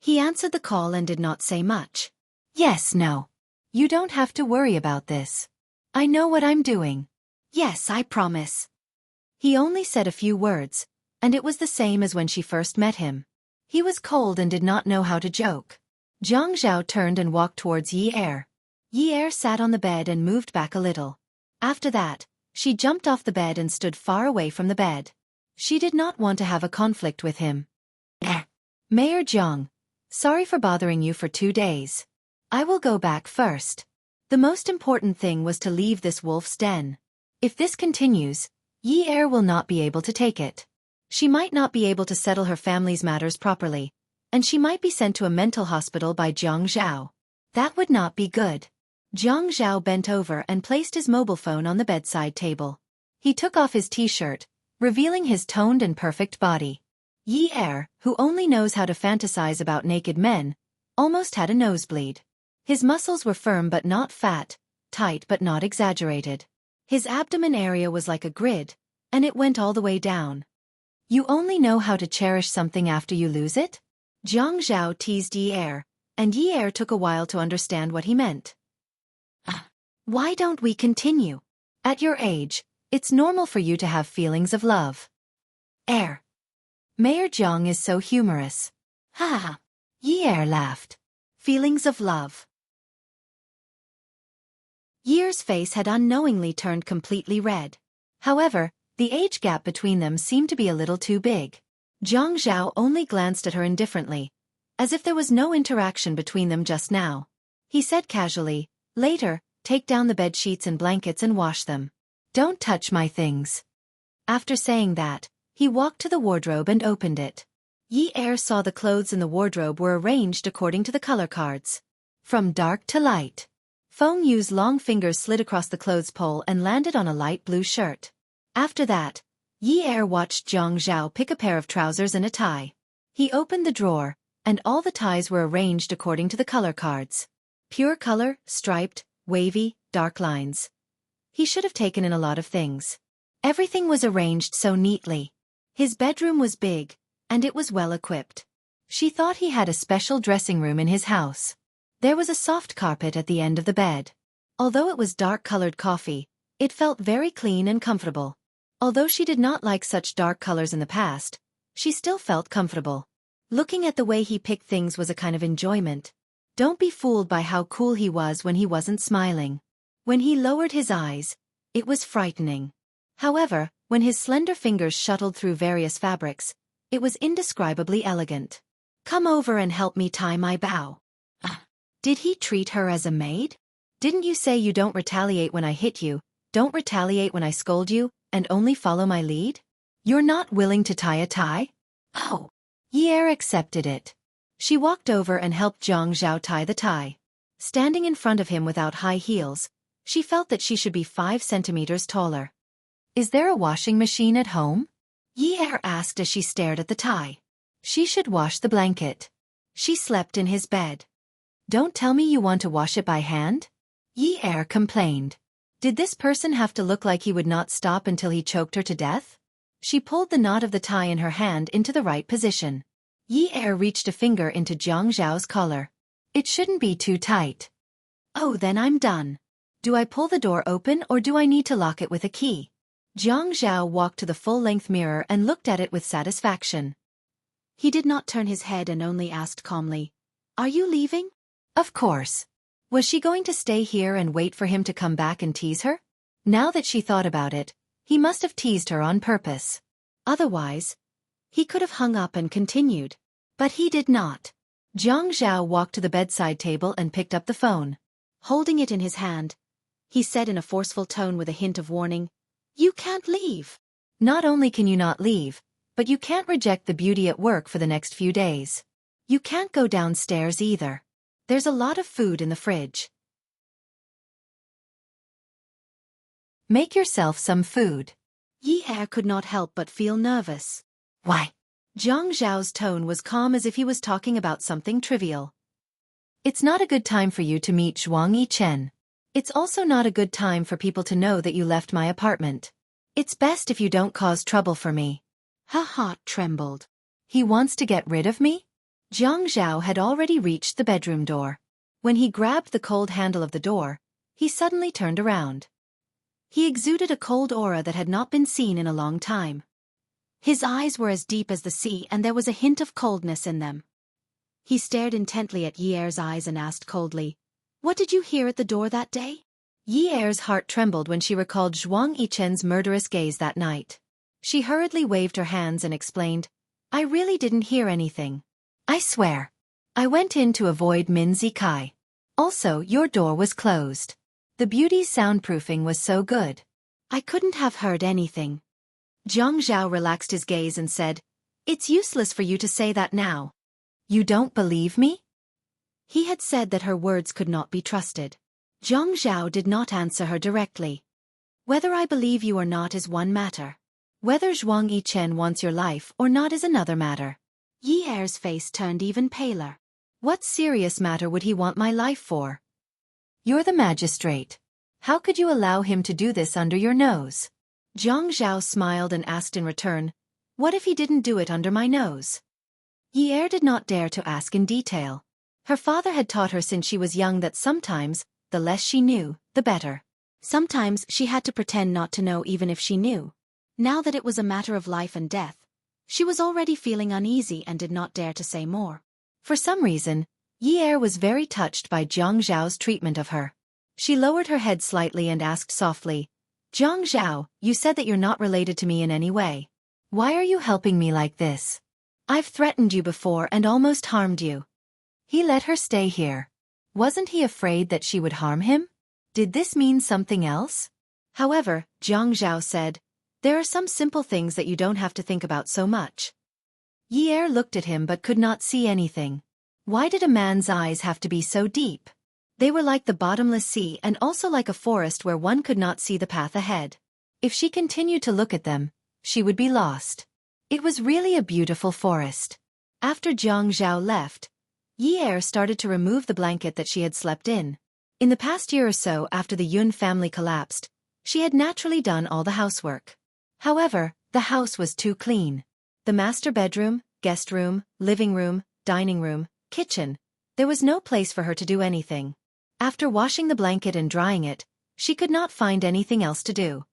He answered the call and did not say much. Yes, no. You don't have to worry about this. I know what I'm doing. Yes, I promise. He only said a few words, and it was the same as when she first met him. He was cold and did not know how to joke. Jiang Zhao turned and walked towards Yi Er. Yi Er sat on the bed and moved back a little. After that, she jumped off the bed and stood far away from the bed. She did not want to have a conflict with him. Mayor Jiang, sorry for bothering you for 2 days. I will go back first. The most important thing was to leave this wolf's den. If this continues, Yi Er will not be able to take it. She might not be able to settle her family's matters properly, and she might be sent to a mental hospital by Jiang Zhao. That would not be good. Jiang Zhao bent over and placed his mobile phone on the bedside table. He took off his t-shirt, revealing his toned and perfect body. Yi Er, who only knows how to fantasize about naked men, almost had a nosebleed. His muscles were firm but not fat, tight but not exaggerated. His abdomen area was like a grid, and it went all the way down. You only know how to cherish something after you lose it? Jiang Zhao teased Yi Er, and Yi Er took a while to understand what he meant. Why don't we continue? At your age, it's normal for you to have feelings of love. Mayor Jiang is so humorous. Ha ha. Yi Er laughed. Feelings of love. Yi Er's face had unknowingly turned completely red. However, the age gap between them seemed to be a little too big. Jiang Zhao only glanced at her indifferently, as if there was no interaction between them just now. He said casually, later, take down the bed sheets and blankets and wash them. Don't touch my things. After saying that, he walked to the wardrobe and opened it. Yi Er saw the clothes in the wardrobe were arranged according to the color cards. From dark to light. Feng Yu's long fingers slid across the clothes pole and landed on a light blue shirt. After that, Yi Er watched Jiang Zhao pick a pair of trousers and a tie. He opened the drawer, and all the ties were arranged according to the color cards. Pure color, striped, wavy, dark lines. He should have taken in a lot of things. Everything was arranged so neatly. His bedroom was big, and it was well equipped. She thought he had a special dressing room in his house. There was a soft carpet at the end of the bed. Although it was dark-colored coffee, it felt very clean and comfortable. Although she did not like such dark colors in the past, she still felt comfortable. Looking at the way he picked things was a kind of enjoyment. Don't be fooled by how cool he was when he wasn't smiling. When he lowered his eyes, it was frightening. However, when his slender fingers shuttled through various fabrics, it was indescribably elegant. Come over and help me tie my bow. Did he treat her as a maid? Didn't you say you don't retaliate when I hit you, don't retaliate when I scold you, and only follow my lead? You're not willing to tie a tie? Oh. Ye accepted it. She walked over and helped Zhang Zhao tie the tie. Standing in front of him without high heels, she felt that she should be 5 centimeters taller. Is there a washing machine at home? Ye asked as she stared at the tie. She should wash the blanket. She slept in his bed. Don't tell me you want to wash it by hand? Ye complained. Did this person have to look like he would not stop until he choked her to death? She pulled the knot of the tie in her hand into the right position. Ye reached a finger into Zhang Zhao's collar. It shouldn't be too tight. Oh, then I'm done. Do I pull the door open or do I need to lock it with a key? Zhang Zhao walked to the full-length mirror and looked at it with satisfaction. He did not turn his head and only asked calmly, "Are you leaving?" Of course. Was she going to stay here and wait for him to come back and tease her? Now that she thought about it, he must have teased her on purpose. Otherwise, he could have hung up and continued. But he did not. Zhang Zhao walked to the bedside table and picked up the phone. Holding it in his hand, he said in a forceful tone with a hint of warning, "You can't leave. Not only can you not leave, but you can't reject the beauty at work for the next few days. You can't go downstairs either. There's a lot of food in the fridge. Make yourself some food." Ye could not help but feel nervous. Why? Zhang Zhao's tone was calm as if he was talking about something trivial. It's not a good time for you to meet Zhuang Yichen. It's also not a good time for people to know that you left my apartment. It's best if you don't cause trouble for me. Her heart trembled. He wants to get rid of me? Zhang Zhao had already reached the bedroom door. When he grabbed the cold handle of the door, he suddenly turned around. He exuded a cold aura that had not been seen in a long time. His eyes were as deep as the sea and there was a hint of coldness in them. He stared intently at Ye's eyes and asked coldly, "What did you hear at the door that day?" Ye's heart trembled when she recalled Zhuang Yichen's murderous gaze that night. She hurriedly waved her hands and explained, "I really didn't hear anything. I swear. I went in to avoid Min Zikai. Also, your door was closed. The beauty's soundproofing was so good. I couldn't have heard anything." Zhang Zhao relaxed his gaze and said, "It's useless for you to say that now. You don't believe me?" He had said that her words could not be trusted. Zhang Zhao did not answer her directly. "Whether I believe you or not is one matter. Whether Zhuang Yichen wants your life or not is another matter." Ye's face turned even paler. What serious matter would he want my life for? You're the magistrate. How could you allow him to do this under your nose? Zhang Zhao smiled and asked in return, "What if he didn't do it under my nose?" Ye did not dare to ask in detail. Her father had taught her since she was young that sometimes, the less she knew, the better. Sometimes she had to pretend not to know even if she knew. Now that it was a matter of life and death, she was already feeling uneasy and did not dare to say more. For some reason, Ye was very touched by Zhang Zhao's treatment of her. She lowered her head slightly and asked softly, "Zhang Zhao, you said that you're not related to me in any way. Why are you helping me like this? I've threatened you before and almost harmed you." He let her stay here. Wasn't he afraid that she would harm him? Did this mean something else? However, Zhang Zhao said, "There are some simple things that you don't have to think about so much." Ye looked at him but could not see anything. Why did a man's eyes have to be so deep? They were like the bottomless sea and also like a forest where one could not see the path ahead. If she continued to look at them, she would be lost. It was really a beautiful forest. After Zhang Zhao left, Ye started to remove the blanket that she had slept in. In the past year or so after the Yun family collapsed, she had naturally done all the housework. However, the house was too clean. The master bedroom, guest room, living room, dining room, kitchen. There was no place for her to do anything. After washing the blanket and drying it, she could not find anything else to do.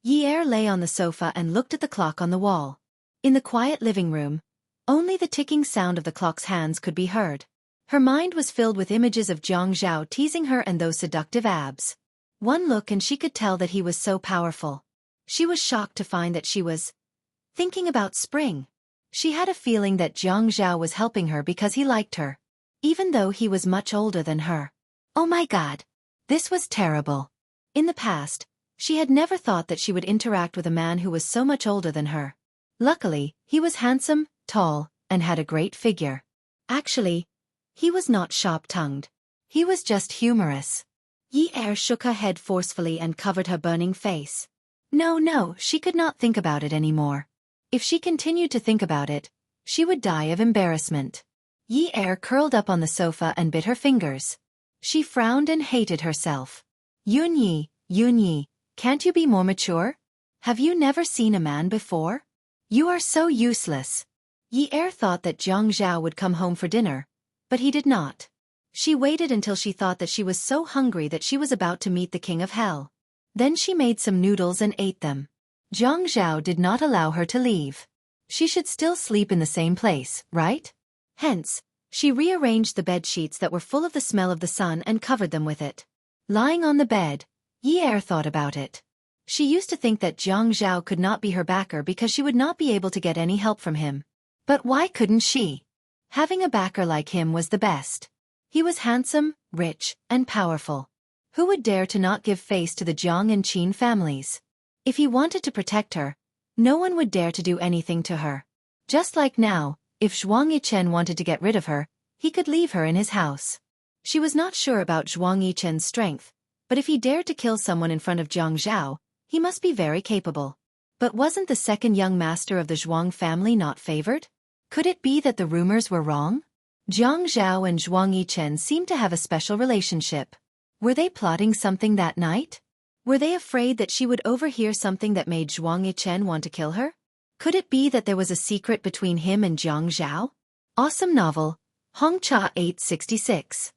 Yi lay on the sofa and looked at the clock on the wall. In the quiet living room, only the ticking sound of the clock's hands could be heard. Her mind was filled with images of Jiang Zhao teasing her and those seductive abs. One look and she could tell that he was so powerful. She was shocked to find that she was thinking about spring. She had a feeling that Jiang Zhao was helping her because he liked her, even though he was much older than her. Oh my God! This was terrible. In the past, she had never thought that she would interact with a man who was so much older than her. Luckily, he was handsome, tall, and had a great figure. Actually, he was not sharp-tongued. He was just humorous. Yi shook her head forcefully and covered her burning face. No, she could not think about it anymore. If she continued to think about it, she would die of embarrassment. Yi curled up on the sofa and bit her fingers. She frowned and hated herself. Yun Yi, can't you be more mature? Have you never seen a man before? You are so useless. Yi thought that Jiang Zhao would come home for dinner, but he did not. She waited until she thought that she was so hungry that she was about to meet the king of hell. Then she made some noodles and ate them. Jiang Zhao did not allow her to leave. She should still sleep in the same place, right? Hence, she rearranged the bed sheets that were full of the smell of the sun and covered them with it. Lying on the bed, Yi thought about it. She used to think that Jiang Zhao could not be her backer because she would not be able to get any help from him. But why couldn't she? Having a backer like him was the best. He was handsome, rich, and powerful. Who would dare to not give face to the Jiang and Qin families? If he wanted to protect her, no one would dare to do anything to her. Just like now, if Zhuang Yichen wanted to get rid of her, he could leave her in his house. She was not sure about Zhuang Yichen's strength, but if he dared to kill someone in front of Jiang Zhao, he must be very capable. But wasn't the second young master of the Zhuang family not favored? Could it be that the rumors were wrong? Jiang Zhao and Zhuang Yichen seemed to have a special relationship. Were they plotting something that night? Were they afraid that she would overhear something that made Zhuang Yichen want to kill her? Could it be that there was a secret between him and Jiang Zhao? Awesome novel, Hongcha 866.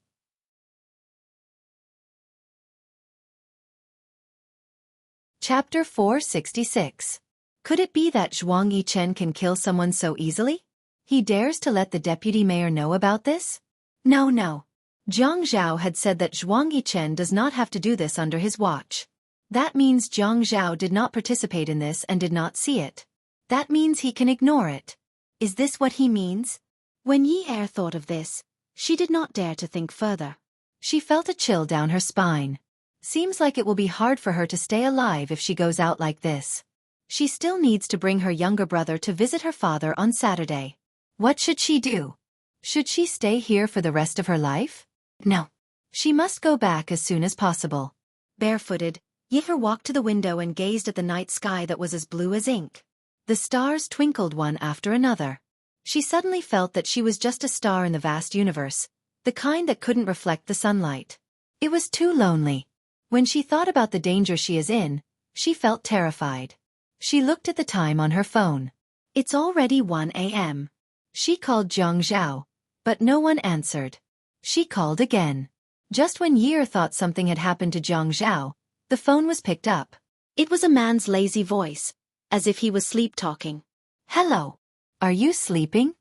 Chapter 466. Could it be that Zhuang Yichen can kill someone so easily? He dares to let the deputy mayor know about this? No. Jiang Zhao had said that Zhuang Yichen does not have to do this under his watch. That means Jiang Zhao did not participate in this and did not see it. That means he can ignore it. Is this what he means? When Yi thought of this, she did not dare to think further. She felt a chill down her spine. Seems like it will be hard for her to stay alive if she goes out like this. She still needs to bring her younger brother to visit her father on Saturday. What should she do? Should she stay here for the rest of her life? No. She must go back as soon as possible. Barefooted, Yi walked to the window and gazed at the night sky that was as blue as ink. The stars twinkled one after another. She suddenly felt that she was just a star in the vast universe, the kind that couldn't reflect the sunlight. It was too lonely. When she thought about the danger she is in, she felt terrified. She looked at the time on her phone. It's already 1 a.m. She called Jiang Zhao, but no one answered. She called again. Just when Yi thought something had happened to Jiang Zhao, the phone was picked up. It was a man's lazy voice, as if he was sleep-talking. Hello. Are you sleeping?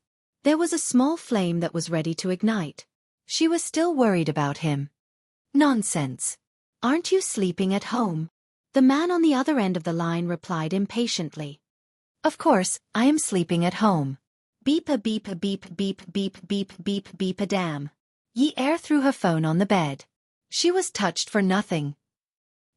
There was a small flame that was ready to ignite. She was still worried about him. Nonsense. Aren't you sleeping at home? The man on the other end of the line replied impatiently. Of course, I am sleeping at home. Beep-a beep-a beep beep beep beep beep beep-a damn. Yi threw her phone on the bed. She was touched for nothing.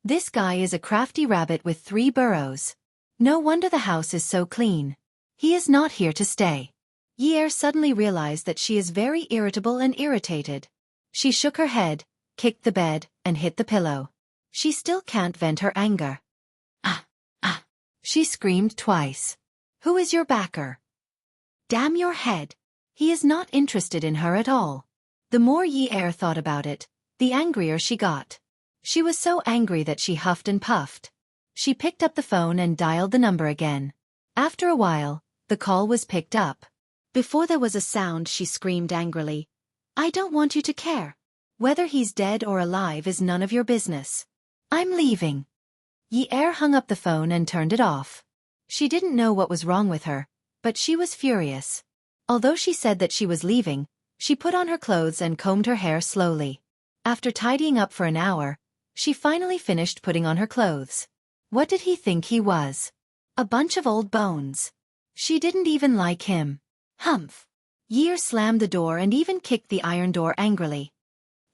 This guy is a crafty rabbit with 3 burrows. No wonder the house is so clean. He is not here to stay. Yi suddenly realized that she is very irritable and irritated. She shook her head, kicked the bed, and hit the pillow. She still can't vent her anger. Ah! She screamed twice. Who is your backer? Damn your head. He is not interested in her at all. The more Yi thought about it, the angrier she got. She was so angry that she huffed and puffed. She picked up the phone and dialed the number again. After a while, the call was picked up. Before there was a sound, she screamed angrily, "I don't want you to care. Whether he's dead or alive is none of your business. I'm leaving." Yi-er hung up the phone and turned it off. She didn't know what was wrong with her, but she was furious. Although she said that she was leaving, she put on her clothes and combed her hair slowly. After tidying up for an hour, she finally finished putting on her clothes. What did he think he was? A bunch of old bones. She didn't even like him. Humph. Yi-er slammed the door and even kicked the iron door angrily.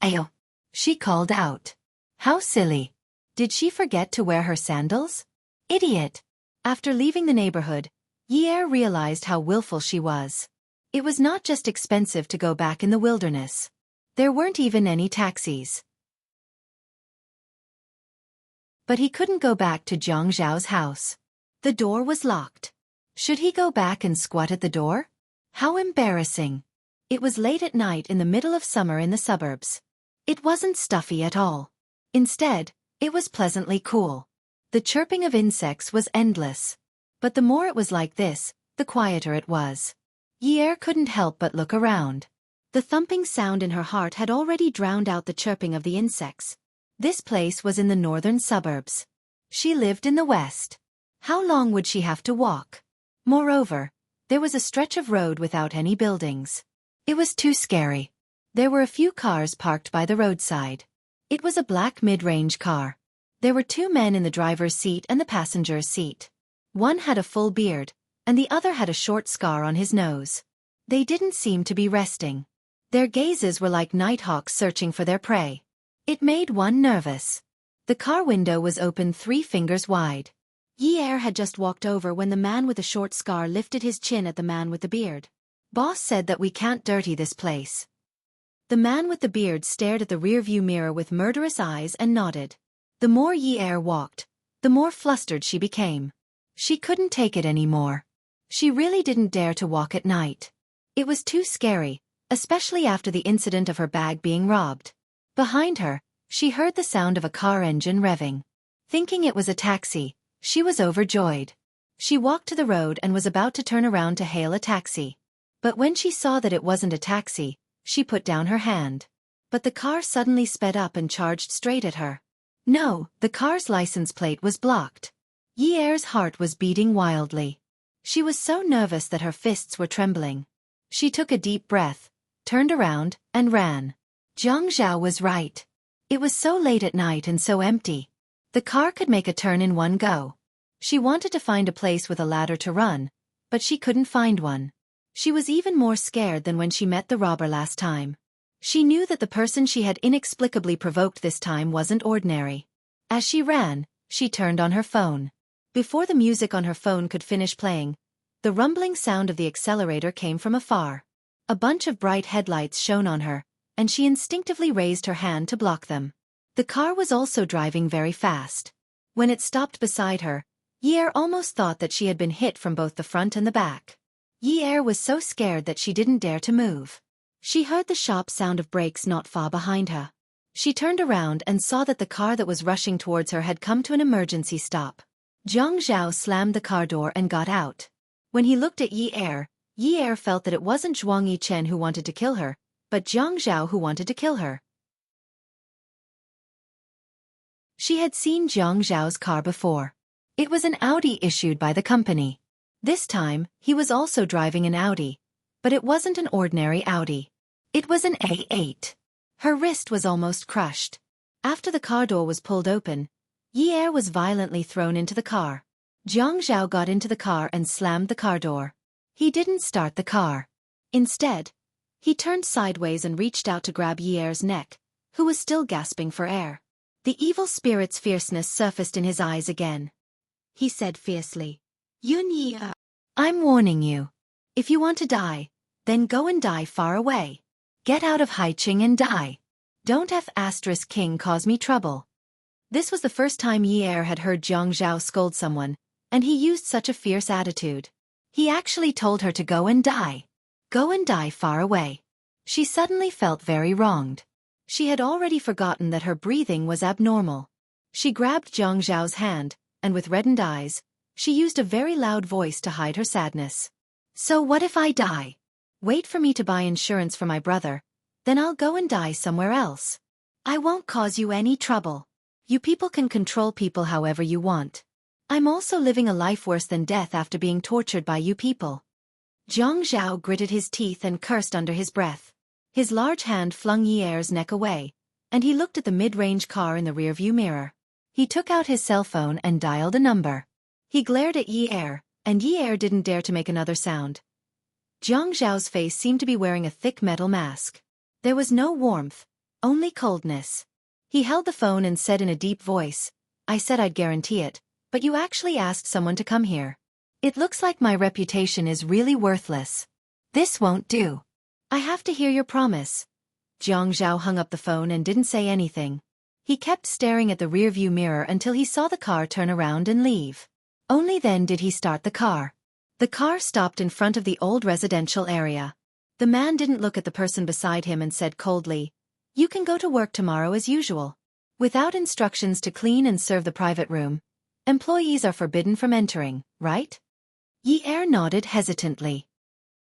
"Ayo!" she called out. How silly. Did she forget to wear her sandals? Idiot. After leaving the neighborhood, Yi-er realized how willful she was. It was not just expensive to go back in the wilderness. There weren't even any taxis. But he couldn't go back to Jiang Zhao's house. The door was locked. Should he go back and squat at the door? How embarrassing. It was late at night in the middle of summer in the suburbs. It wasn't stuffy at all. Instead, it was pleasantly cool. The chirping of insects was endless. But the more it was like this, the quieter it was. Yi-er couldn't help but look around. The thumping sound in her heart had already drowned out the chirping of the insects. This place was in the northern suburbs. She lived in the west. How long would she have to walk? Moreover, there was a stretch of road without any buildings. It was too scary. There were a few cars parked by the roadside. It was a black mid-range car. There were two men in the driver's seat and the passenger's seat. One had a full beard, and the other had a short scar on his nose. They didn't seem to be resting. Their gazes were like nighthawks searching for their prey. It made one nervous. The car window was open 3 fingers wide. Yi-er had just walked over when the man with the short scar lifted his chin at the man with the beard. "Boss said that we can't dirty this place." The man with the beard stared at the rearview mirror with murderous eyes and nodded. The more Yi-er walked, the more flustered she became. She couldn't take it anymore. She really didn't dare to walk at night. It was too scary, especially after the incident of her bag being robbed. Behind her, she heard the sound of a car engine revving. Thinking it was a taxi, she was overjoyed. She walked to the road and was about to turn around to hail a taxi. But when she saw that it wasn't a taxi, she put down her hand. But the car suddenly sped up and charged straight at her. No, the car's license plate was blocked. Yi-er's heart was beating wildly. She was so nervous that her fists were trembling. She took a deep breath, turned around, and ran. Jiang Zhao was right. It was so late at night and so empty. The car could make a turn in one go. She wanted to find a place with a ladder to run, but she couldn't find one. She was even more scared than when she met the robber last time. She knew that the person she had inexplicably provoked this time wasn't ordinary. As she ran, she turned on her phone. Before the music on her phone could finish playing, the rumbling sound of the accelerator came from afar. A bunch of bright headlights shone on her, and she instinctively raised her hand to block them. The car was also driving very fast. When it stopped beside her, Yi-er almost thought that she had been hit from both the front and the back. Yi-er was so scared that she didn't dare to move. She heard the sharp sound of brakes not far behind her. She turned around and saw that the car that was rushing towards her had come to an emergency stop. Jiang Zhao slammed the car door and got out. When he looked at Yi-er, Yi-er felt that it wasn't Zhuang Yichen who wanted to kill her, but Jiang Zhao who wanted to kill her. She had seen Jiang Zhao's car before. It was an Audi issued by the company. This time, he was also driving an Audi, but it wasn't an ordinary Audi. It was an A8. Her wrist was almost crushed. After the car door was pulled open, Yi-er was violently thrown into the car. Jiang Zhao got into the car and slammed the car door. He didn't start the car. Instead, he turned sideways and reached out to grab Yi-er's neck, who was still gasping for air. The evil spirit's fierceness surfaced in his eyes again. He said fiercely, "Yun Yi-er, I'm warning you. If you want to die, then go and die far away. Get out of Haiqing and die. Don't F*King cause me trouble." This was the first time Yi-er had heard Jiang Zhao scold someone, and he used such a fierce attitude. He actually told her to go and die. Go and die far away. She suddenly felt very wronged. She had already forgotten that her breathing was abnormal. She grabbed Jiang Zhao's hand, and with reddened eyes, She used a very loud voice to hide her sadness. So what if I die? Wait for me to buy insurance for my brother, then I'll go and die somewhere else. I won't cause you any trouble. You people can control people however you want. I'm also living a life worse than death after being tortured by you people. Zhang Zhao gritted his teeth and cursed under his breath. His large hand flung Yi Er's neck away, and he looked at the mid-range car in the rearview mirror. He took out his cell phone and dialed a number. He glared at Yi Er, and Yi Er didn't dare to make another sound. Zhang Zhao's face seemed to be wearing a thick metal mask. There was no warmth, only coldness. He held the phone and said in a deep voice, I said I'd guarantee it, but you actually asked someone to come here. It looks like my reputation is really worthless. This won't do. I have to hear your promise. Zhang Zhao hung up the phone and didn't say anything. He kept staring at the rearview mirror until he saw the car turn around and leave. Only then did he start the car. The car stopped in front of the old residential area. The man didn't look at the person beside him and said coldly, You can go to work tomorrow as usual. Without instructions to clean and serve the private room, employees are forbidden from entering, right? Yi Er nodded hesitantly.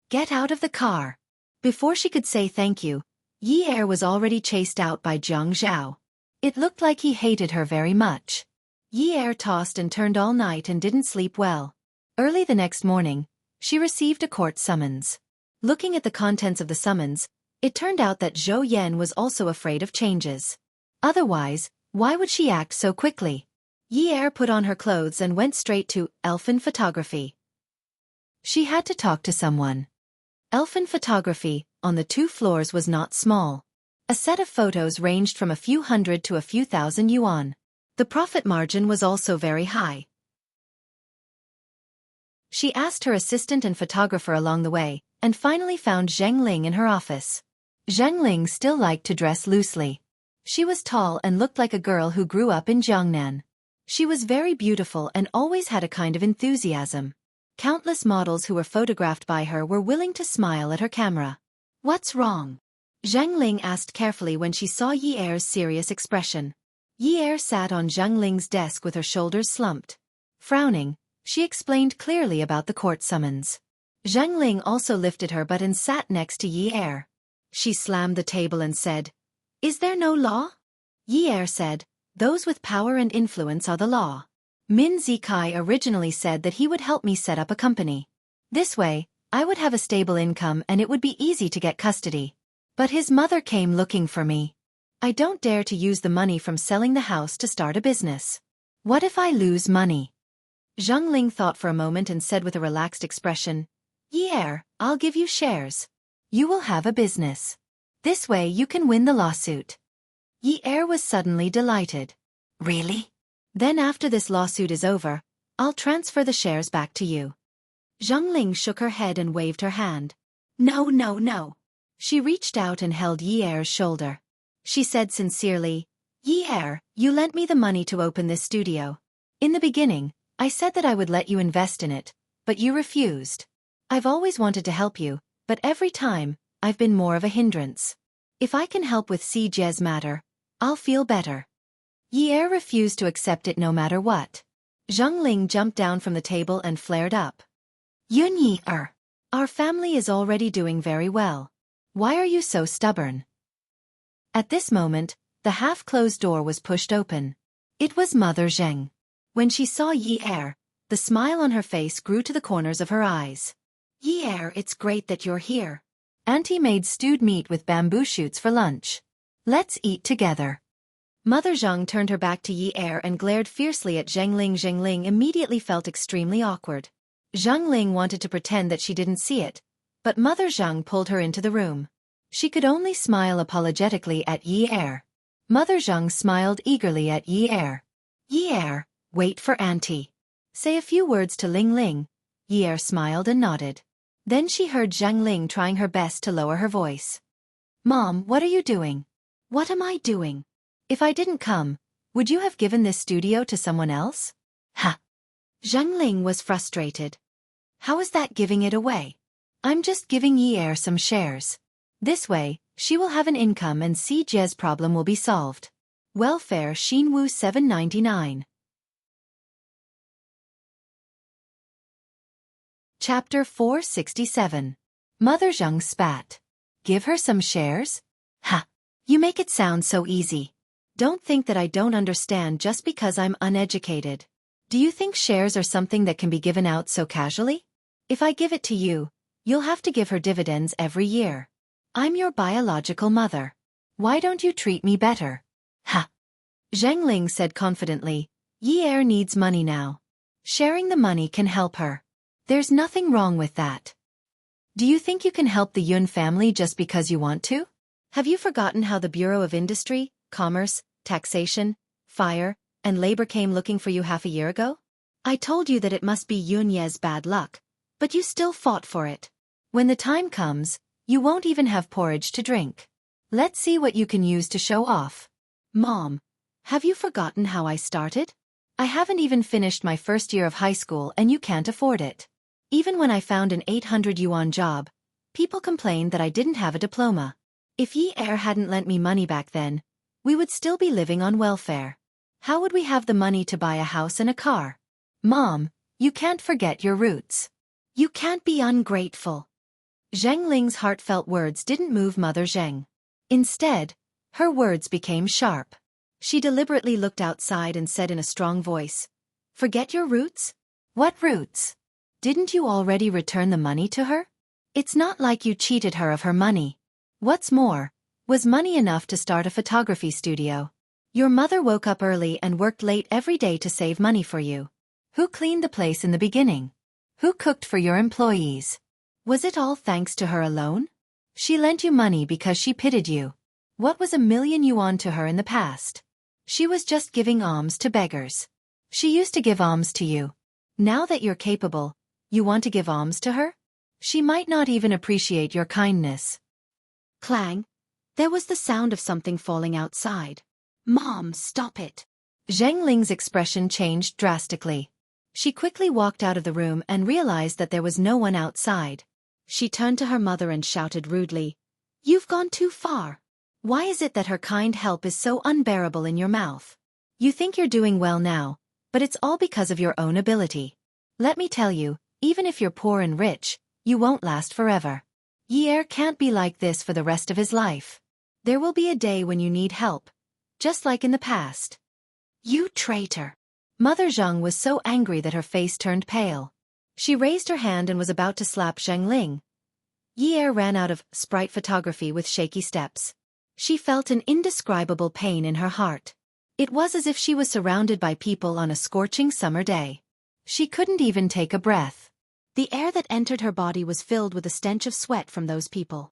Get out of the car. Before she could say thank you, Yi Er was already chased out by Zhang Zhao. It looked like he hated her very much. Yi Er tossed and turned all night and didn't sleep well. Early the next morning, she received a court summons. Looking at the contents of the summons, it turned out that Zhou Yan was also afraid of changes. Otherwise, why would she act so quickly? Yi Er put on her clothes and went straight to Elfin Photography. She had to talk to someone. Elfin Photography, on the 2 floors, was not small. A set of photos ranged from a few hundred to a few thousand yuan. The profit margin was also very high. She asked her assistant and photographer along the way, and finally found Zheng Ling in her office. Zheng Ling still liked to dress loosely. She was tall and looked like a girl who grew up in Jiangnan. She was very beautiful and always had a kind of enthusiasm. Countless models who were photographed by her were willing to smile at her camera. What's wrong? Zheng Ling asked carefully when she saw Yi Er's serious expression. Yi Er sat on Zheng Ling's desk with her shoulders slumped. Frowning, she explained clearly about the court summons. Zheng Ling also lifted her butt and sat next to Yi Er. She slammed the table and said, Is there no law? Yi Er said, Those with power and influence are the law. Min Zikai originally said that he would help me set up a company. This way, I would have a stable income and it would be easy to get custody. But his mother came looking for me. I don't dare to use the money from selling the house to start a business. What if I lose money? Zheng Ling thought for a moment and said with a relaxed expression, Yi Er, I'll give you shares. You will have a business. This way you can win the lawsuit. Yi Er was suddenly delighted. Really? Then after this lawsuit is over, I'll transfer the shares back to you. Zheng Ling shook her head and waved her hand. No, no, no. She reached out and held Yi Er's shoulder. She said sincerely, Yi Er, you lent me the money to open this studio. In the beginning, I said that I would let you invest in it, but you refused. I've always wanted to help you, but every time, I've been more of a hindrance. If I can help with Si Jie's matter, I'll feel better. Yi Er refused to accept it no matter what. Zheng Ling jumped down from the table and flared up. Yun Yi Er, our family is already doing very well. Why are you so stubborn? At this moment, the half-closed door was pushed open. It was Mother Zheng. When she saw Yi Er, the smile on her face grew to the corners of her eyes. Yi Er, it's great that you're here. Auntie made stewed meat with bamboo shoots for lunch. Let's eat together. Mother Zheng turned her back to Yi Er and glared fiercely at Zheng Ling. Zheng Ling immediately felt extremely awkward. Zheng Ling wanted to pretend that she didn't see it, but Mother Zheng pulled her into the room. She could only smile apologetically at Yi Er. Mother Zheng smiled eagerly at Yi Er. Yi Er, wait for Auntie. Say a few words to Ling Ling. Yi Er smiled and nodded. Then she heard Zheng Ling trying her best to lower her voice. Mom, what are you doing? What am I doing? If I didn't come, would you have given this studio to someone else? Ha! Zheng Ling was frustrated. How is that giving it away? I'm just giving Yi Er some shares. This way, she will have an income and Si Jie's problem will be solved. Welfare Xinwu 799 Chapter 467. Mother Zheng spat. Give her some shares? Ha! You make it sound so easy. Don't think that I don't understand just because I'm uneducated. Do you think shares are something that can be given out so casually? If I give it to you, you'll have to give her dividends every year. I'm your biological mother. Why don't you treat me better? Ha! Zheng Ling said confidently, Yi Er needs money now. Sharing the money can help her. There's nothing wrong with that. Do you think you can help the Yun family just because you want to? Have you forgotten how the Bureau of Industry, Commerce, Taxation, Fire, and Labor came looking for you half a year ago? I told you that it must be Yun Ye's bad luck, but you still fought for it. When the time comes, you won't even have porridge to drink. Let's see what you can use to show off. Mom, have you forgotten how I started? I haven't even finished my first year of high school and you can't afford it. Even when I found an 800 yuan job, people complained that I didn't have a diploma. If Yi Er hadn't lent me money back then, we would still be living on welfare. How would we have the money to buy a house and a car? Mom, you can't forget your roots. You can't be ungrateful. Zheng Ling's heartfelt words didn't move Mother Zheng. Instead, her words became sharp. She deliberately looked outside and said in a strong voice, Forget your roots? What roots? Didn't you already return the money to her? It's not like you cheated her of her money. What's more, was money enough to start a photography studio? Your mother woke up early and worked late every day to save money for you. Who cleaned the place in the beginning? Who cooked for your employees? Was it all thanks to her alone? She lent you money because she pitied you. What was 1,000,000 yuan to her in the past? She was just giving alms to beggars. She used to give alms to you. Now that you're capable, you want to give alms to her? She might not even appreciate your kindness. Clang! There was the sound of something falling outside. Mom, stop it! Zheng Ling's expression changed drastically. She quickly walked out of the room and realized that there was no one outside. She turned to her mother and shouted rudely, You've gone too far. Why is it that her kind help is so unbearable in your mouth? You think you're doing well now, but it's all because of your own ability. Let me tell you, even if you're poor and rich, you won't last forever. Yi Er can't be like this for the rest of his life. There will be a day when you need help, just like in the past. You traitor! Mother Zheng was so angry that her face turned pale. She raised her hand and was about to slap Zheng Ling. Yi Er ran out of sprite photography with shaky steps. She felt an indescribable pain in her heart. It was as if she was surrounded by people on a scorching summer day. She couldn't even take a breath. The air that entered her body was filled with a stench of sweat from those people.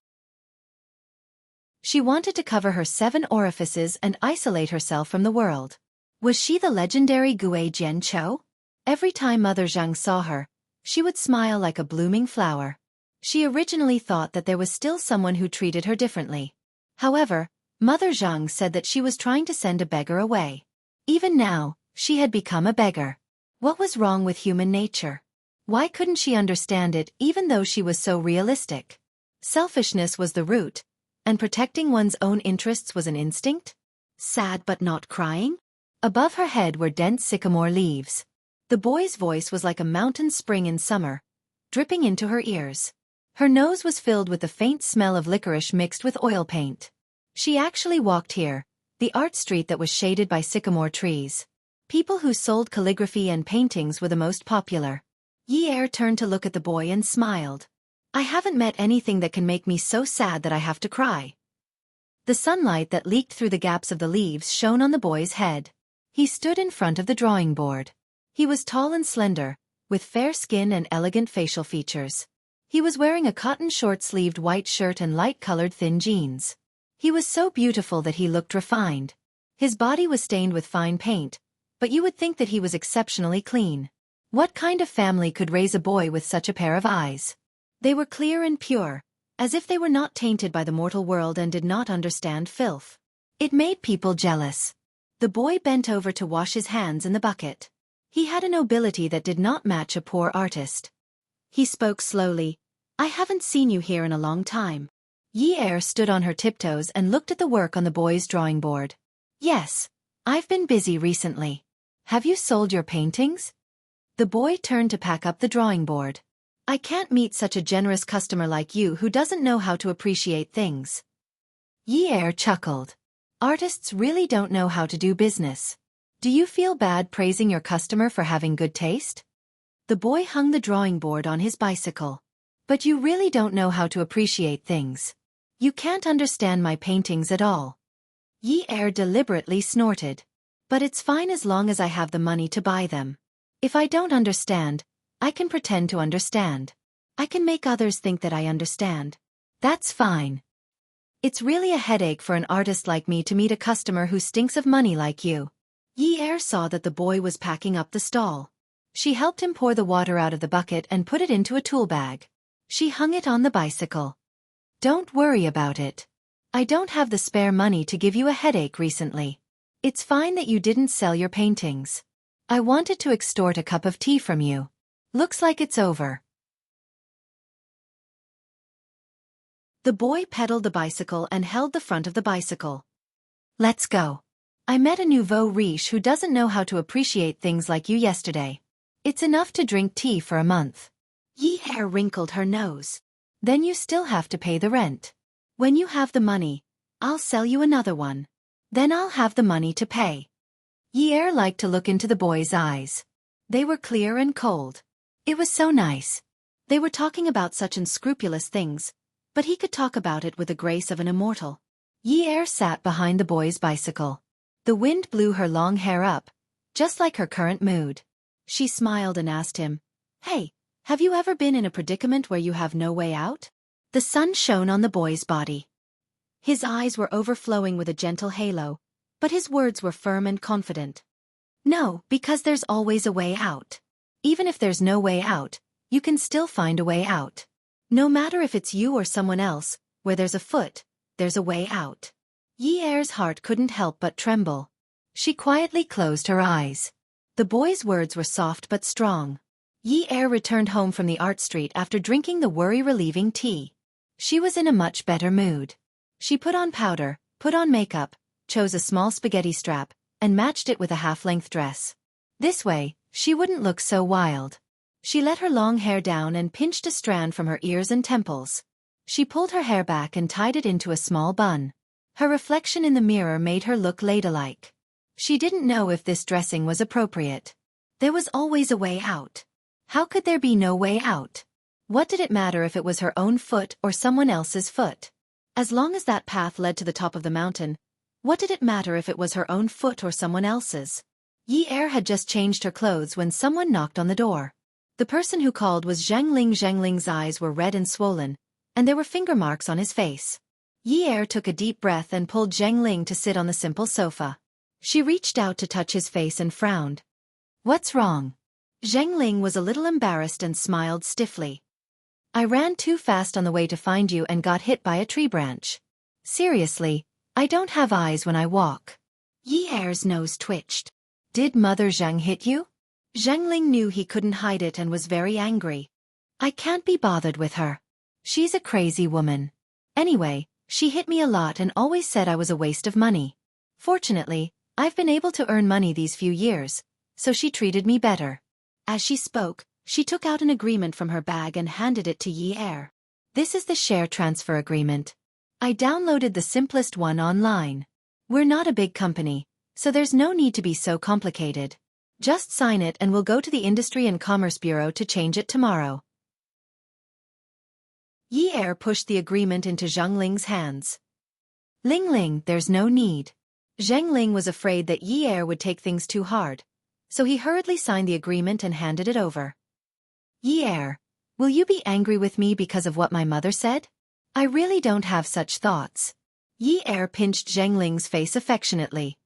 She wanted to cover her 7 orifices and isolate herself from the world. Was she the legendary Gue Jianqiu? Every time Mother Zheng saw her, she would smile like a blooming flower. She originally thought that there was still someone who treated her differently. However, Mother Zheng said that she was trying to send a beggar away. Even now, she had become a beggar. What was wrong with human nature? Why couldn't she understand it even though she was so realistic? Selfishness was the root, and protecting one's own interests was an instinct? Sad but not crying? Above her head were dense sycamore leaves. The boy's voice was like a mountain spring in summer, dripping into her ears. Her nose was filled with the faint smell of licorice mixed with oil paint. She actually walked here, the art street that was shaded by sycamore trees. People who sold calligraphy and paintings were the most popular. Yi Er turned to look at the boy and smiled. I haven't met anything that can make me so sad that I have to cry. The sunlight that leaked through the gaps of the leaves shone on the boy's head. He stood in front of the drawing board. He was tall and slender, with fair skin and elegant facial features. He was wearing a cotton short-sleeved white shirt and light-colored thin jeans. He was so beautiful that he looked refined. His body was stained with fine paint, but you would think that he was exceptionally clean. What kind of family could raise a boy with such a pair of eyes? They were clear and pure, as if they were not tainted by the mortal world and did not understand filth. It made people jealous. The boy bent over to wash his hands in the bucket. He had a nobility that did not match a poor artist. He spoke slowly. I haven't seen you here in a long time. Yi Er stood on her tiptoes and looked at the work on the boy's drawing board. Yes, I've been busy recently. Have you sold your paintings? The boy turned to pack up the drawing board. I can't meet such a generous customer like you who doesn't know how to appreciate things. Yi Er chuckled. Artists really don't know how to do business. Do you feel bad praising your customer for having good taste? The boy hung the drawing board on his bicycle. But you really don't know how to appreciate things. You can't understand my paintings at all. Yi Er deliberately snorted. But it's fine as long as I have the money to buy them. If I don't understand, I can pretend to understand. I can make others think that I understand. That's fine. It's really a headache for an artist like me to meet a customer who stinks of money like you. Yi Er saw that the boy was packing up the stall. She helped him pour the water out of the bucket and put it into a tool bag. She hung it on the bicycle. Don't worry about it. I don't have the spare money to give you a headache recently. It's fine that you didn't sell your paintings. I wanted to extort a cup of tea from you. Looks like it's over. The boy pedaled the bicycle and held the front of the bicycle. Let's go. I met a nouveau riche who doesn't know how to appreciate things like you yesterday. It's enough to drink tea for a month. Yi Er wrinkled her nose. Then you still have to pay the rent. When you have the money, I'll sell you another one. Then I'll have the money to pay. Yi Er liked to look into the boy's eyes. They were clear and cold. It was so nice. They were talking about such unscrupulous things, but he could talk about it with the grace of an immortal. Yi Er sat behind the boy's bicycle. The wind blew her long hair up, just like her current mood. She smiled and asked him, "Hey, have you ever been in a predicament where you have no way out?" The sun shone on the boy's body. His eyes were overflowing with a gentle halo, but his words were firm and confident. No, because there's always a way out. Even if there's no way out, you can still find a way out. No matter if it's you or someone else, where there's a foot, there's a way out. Yi Er's heart couldn't help but tremble. She quietly closed her eyes. The boy's words were soft but strong. Yi Er returned home from the art street after drinking the worry-relieving tea. She was in a much better mood. She put on powder, put on makeup, chose a small spaghetti strap, and matched it with a half-length dress. This way, she wouldn't look so wild. She let her long hair down and pinched a strand from her ears and temples. She pulled her hair back and tied it into a small bun. Her reflection in the mirror made her look ladylike. She didn't know if this dressing was appropriate. There was always a way out. How could there be no way out? What did it matter if it was her own foot or someone else's foot? As long as that path led to the top of the mountain, what did it matter if it was her own foot or someone else's? Yi Er had just changed her clothes when someone knocked on the door. The person who called was Zhang Ling. Zhang Ling's eyes were red and swollen, and there were finger marks on his face. Yi Er took a deep breath and pulled Zhang Ling to sit on the simple sofa. She reached out to touch his face and frowned. "What's wrong?" Zhang Ling was a little embarrassed and smiled stiffly. "I ran too fast on the way to find you and got hit by a tree branch. Seriously, I don't have eyes when I walk." Yi Er's nose twitched. "Did Mother Zhang hit you?" Zhang Ling knew he couldn't hide it and was very angry. "I can't be bothered with her. She's a crazy woman. Anyway, she hit me a lot and always said I was a waste of money. Fortunately, I've been able to earn money these few years, so she treated me better." As she spoke, she took out an agreement from her bag and handed it to Yi Er. "This is the share transfer agreement. I downloaded the simplest one online. We're not a big company, so there's no need to be so complicated. Just sign it and we'll go to the Industry and Commerce Bureau to change it tomorrow." Yi Er pushed the agreement into Zhang Ling's hands. "Ling Ling, there's no need." Zhang Ling was afraid that Yi Er would take things too hard, so he hurriedly signed the agreement and handed it over. "Yi Er, will you be angry with me because of what my mother said? I really don't have such thoughts." Yi Er pinched Zhang Ling's face affectionately.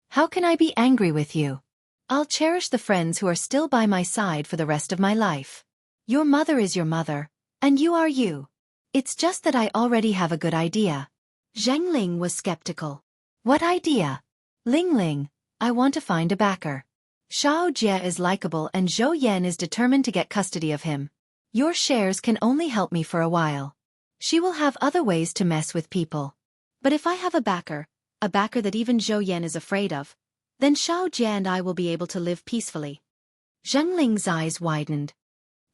"How can I be angry with you? I'll cherish the friends who are still by my side for the rest of my life. Your mother is your mother, and you are you. It's just that I already have a good idea." Zhang Ling was skeptical. "What idea?" "Ling Ling, I want to find a backer. Xiao Jie is likable and Zhou Yan is determined to get custody of him. Your shares can only help me for a while. She will have other ways to mess with people. But if I have a backer that even Zhou Yan is afraid of, then Xiao Jie and I will be able to live peacefully." Zhang Ling's eyes widened.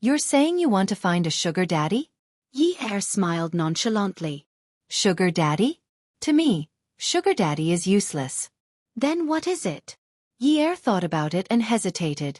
You're saying you want to find a sugar daddy? Yi Er smiled nonchalantly. Sugar daddy? To me, sugar daddy is useless. Then what is it? Yi Er thought about it and hesitated.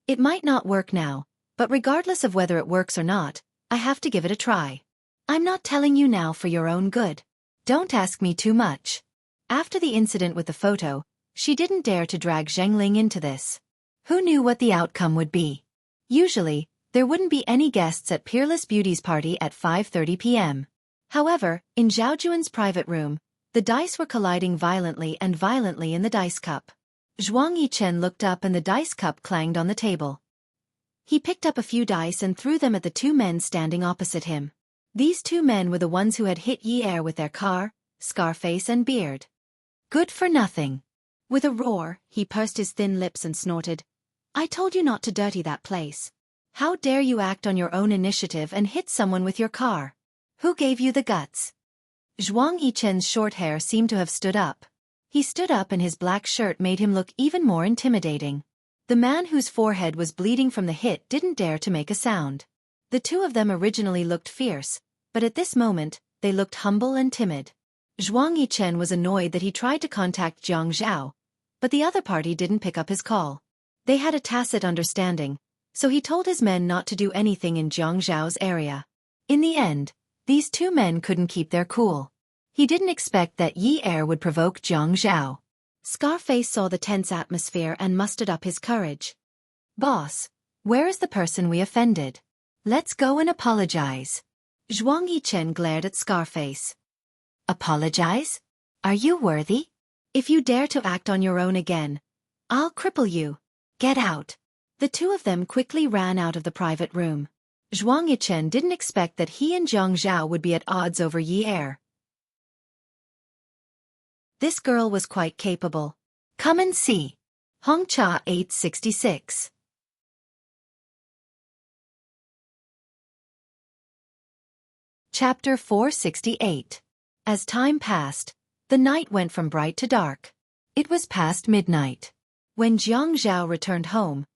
It might not work now, but regardless of whether it works or not, I have to give it a try. I'm not telling you now for your own good. Don't ask me too much. After the incident with the photo, she didn't dare to drag Zhengling into this. Who knew what the outcome would be? Usually, there wouldn't be any guests at Peerless Beauty's party at 5:30 p.m. However, in Zhao Juan's private room, the dice were colliding violently in the dice cup. Zhuang Yichen looked up and the dice cup clanged on the table. He picked up a few dice and threw them at the two men standing opposite him. These two men were the ones who had hit Yi Er with their car, Scarface and beard. Good for nothing. With a roar, he pursed his thin lips and snorted, I told you not to dirty that place. How dare you act on your own initiative and hit someone with your car? Who gave you the guts? Zhuang Yichen's short hair seemed to have stood up. He stood up and his black shirt made him look even more intimidating. The man whose forehead was bleeding from the hit didn't dare to make a sound. The two of them originally looked fierce, but at this moment, they looked humble and timid. Zhuang Yichen was annoyed that he tried to contact Jiang Zhao, but the other party didn't pick up his call. They had a tacit understanding, so he told his men not to do anything in Jiang Zhao's area. In the end, these two men couldn't keep their cool. He didn't expect that Yi Er would provoke Jiang Zhao. Scarface saw the tense atmosphere and mustered up his courage. Boss, where is the person we offended? Let's go and apologize. Zhuang Yichen glared at Scarface. Apologize? Are you worthy? If you dare to act on your own again, I'll cripple you. Get out. The two of them quickly ran out of the private room. Zhuang Yichen didn't expect that he and Jiang Zhao would be at odds over Yi Er. This girl was quite capable. Come and see. Hongcha 866. Chapter 468. As time passed, the night went from bright to dark. It was past midnight. When Jiang Zhao returned home,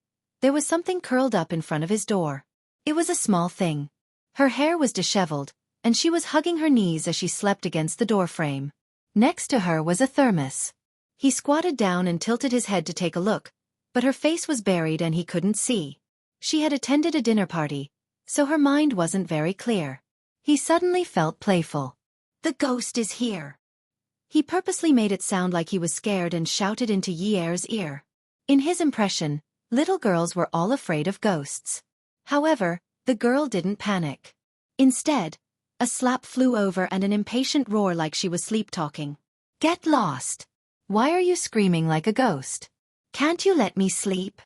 there was something curled up in front of his door. It was a small thing. Her hair was disheveled, and she was hugging her knees as she slept against the doorframe. Next to her was a thermos. He squatted down and tilted his head to take a look, but her face was buried and he couldn't see. She had attended a dinner party, so her mind wasn't very clear. He suddenly felt playful. The ghost is here. He purposely made it sound like he was scared and shouted into Yi Er's ear. In his impression, little girls were all afraid of ghosts. However, the girl didn't panic. Instead, a slap flew over and an impatient roar like she was sleep-talking. Get lost! Why are you screaming like a ghost? Can't you let me sleep?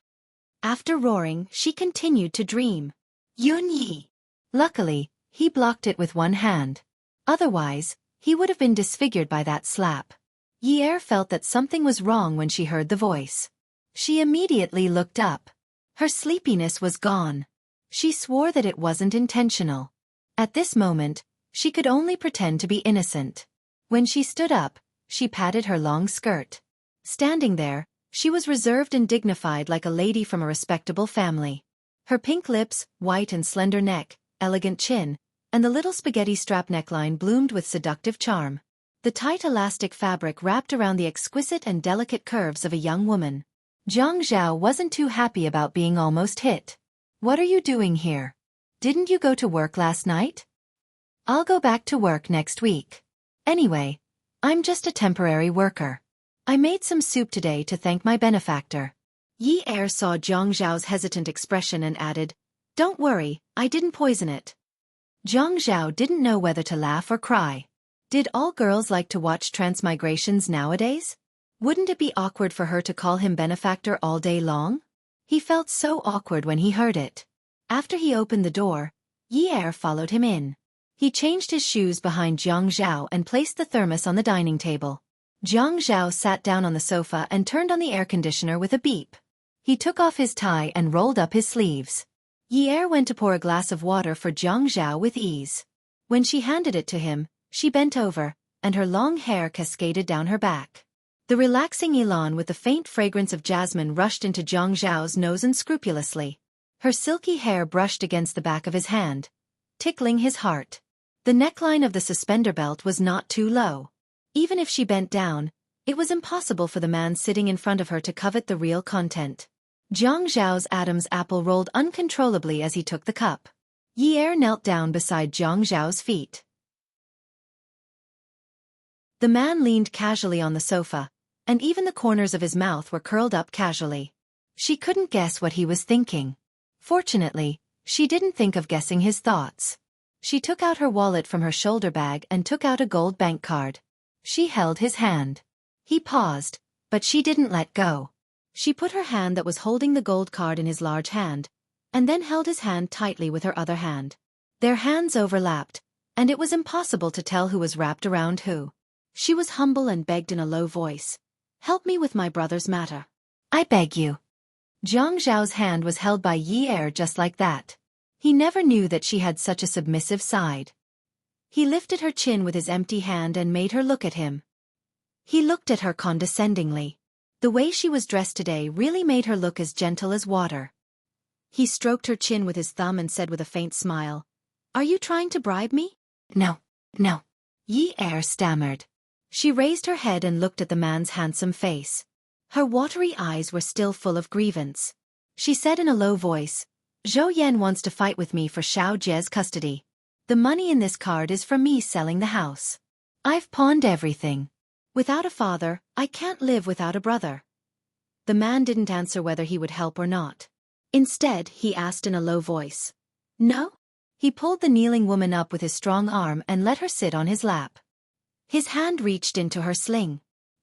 After roaring, she continued to dream. Yun Yi. Luckily, he blocked it with one hand. Otherwise, he would have been disfigured by that slap. Yi Er felt that something was wrong when she heard the voice. She immediately looked up. Her sleepiness was gone. She swore that it wasn't intentional. At this moment, she could only pretend to be innocent. When she stood up, she patted her long skirt. Standing there, she was reserved and dignified like a lady from a respectable family. Her pink lips, white and slender neck, elegant chin, and the little spaghetti strap neckline bloomed with seductive charm. The tight elastic fabric wrapped around the exquisite and delicate curves of a young woman. Jiang Zhao wasn't too happy about being almost hit. What are you doing here? Didn't you go to work last night? I'll go back to work next week. Anyway, I'm just a temporary worker. I made some soup today to thank my benefactor. Yi Er saw Jiang Zhao's hesitant expression and added, Don't worry, I didn't poison it. Jiang Zhao didn't know whether to laugh or cry. Did all girls like to watch transmigrations nowadays? Wouldn't it be awkward for her to call him benefactor all day long? He felt so awkward when he heard it. After he opened the door, Yi Er followed him in. He changed his shoes behind Jiang Zhao and placed the thermos on the dining table. Jiang Zhao sat down on the sofa and turned on the air conditioner with a beep. He took off his tie and rolled up his sleeves. Yi Er went to pour a glass of water for Jiang Zhao with ease. When she handed it to him, she bent over, and her long hair cascaded down her back. The relaxing elan with the faint fragrance of jasmine rushed into Jiang Zhao's nose unscrupulously. Her silky hair brushed against the back of his hand, tickling his heart. The neckline of the suspender belt was not too low. Even if she bent down, it was impossible for the man sitting in front of her to covet the real content. Jiang Zhao's Adam's apple rolled uncontrollably as he took the cup. Yi Er knelt down beside Jiang Zhao's feet. The man leaned casually on the sofa, and even the corners of his mouth were curled up casually. She couldn't guess what he was thinking. Fortunately, she didn't think of guessing his thoughts. She took out her wallet from her shoulder bag and took out a gold bank card. She held his hand. He paused, but she didn't let go. She put her hand that was holding the gold card in his large hand, and then held his hand tightly with her other hand. Their hands overlapped, and it was impossible to tell who was wrapped around who. She was humble and begged in a low voice, "Help me with my brother's matter. I beg you." Jiang Zhao's hand was held by Yi Er just like that. He never knew that she had such a submissive side. He lifted her chin with his empty hand and made her look at him. He looked at her condescendingly. The way she was dressed today really made her look as gentle as water. He stroked her chin with his thumb and said with a faint smile, "Are you trying to bribe me?" "No, no," Yi Er stammered. She raised her head and looked at the man's handsome face. Her watery eyes were still full of grievance. She said in a low voice, "Zhou Yan wants to fight with me for Xiao Jie's custody. The money in this card is from me selling the house. I've pawned everything. Without a father, I can't live without a brother." The man didn't answer whether he would help or not. Instead, he asked in a low voice, "No?" He pulled the kneeling woman up with his strong arm and let her sit on his lap. His hand reached into her sling.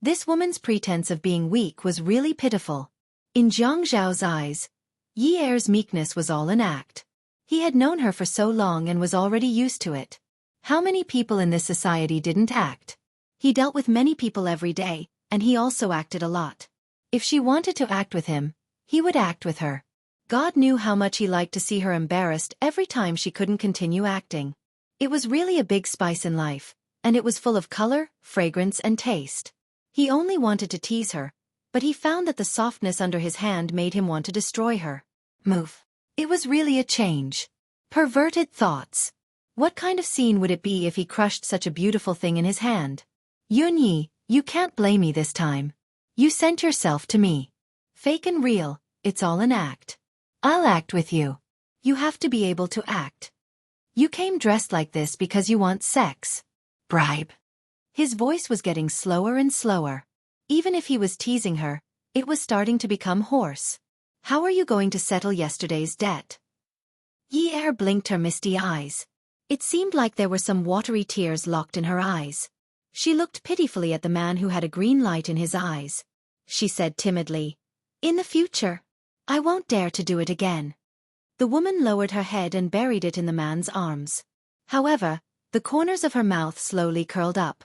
This woman's pretense of being weak was really pitiful. In Jiang Zhao's eyes, Yi Er's meekness was all an act. He had known her for so long and was already used to it. How many people in this society didn't act? He dealt with many people every day, and he also acted a lot. If she wanted to act with him, he would act with her. God knew how much he liked to see her embarrassed every time she couldn't continue acting. It was really a big spice in life, and it was full of color, fragrance, and taste. He only wanted to tease her, but he found that the softness under his hand made him want to destroy her. Move. It was really a change. Perverted thoughts. What kind of scene would it be if he crushed such a beautiful thing in his hand? Yunyi, you can't blame me this time. You sent yourself to me. Fake and real, it's all an act. I'll act with you. You have to be able to act. You came dressed like this because you want sex. Bribe. His voice was getting slower and slower. Even if he was teasing her, it was starting to become hoarse. How are you going to settle yesterday's debt? Yi Er blinked her misty eyes. It seemed like there were some watery tears locked in her eyes. She looked pitifully at the man who had a green light in his eyes. She said timidly, "In the future, I won't dare to do it again." The woman lowered her head and buried it in the man's arms. However, the corners of her mouth slowly curled up.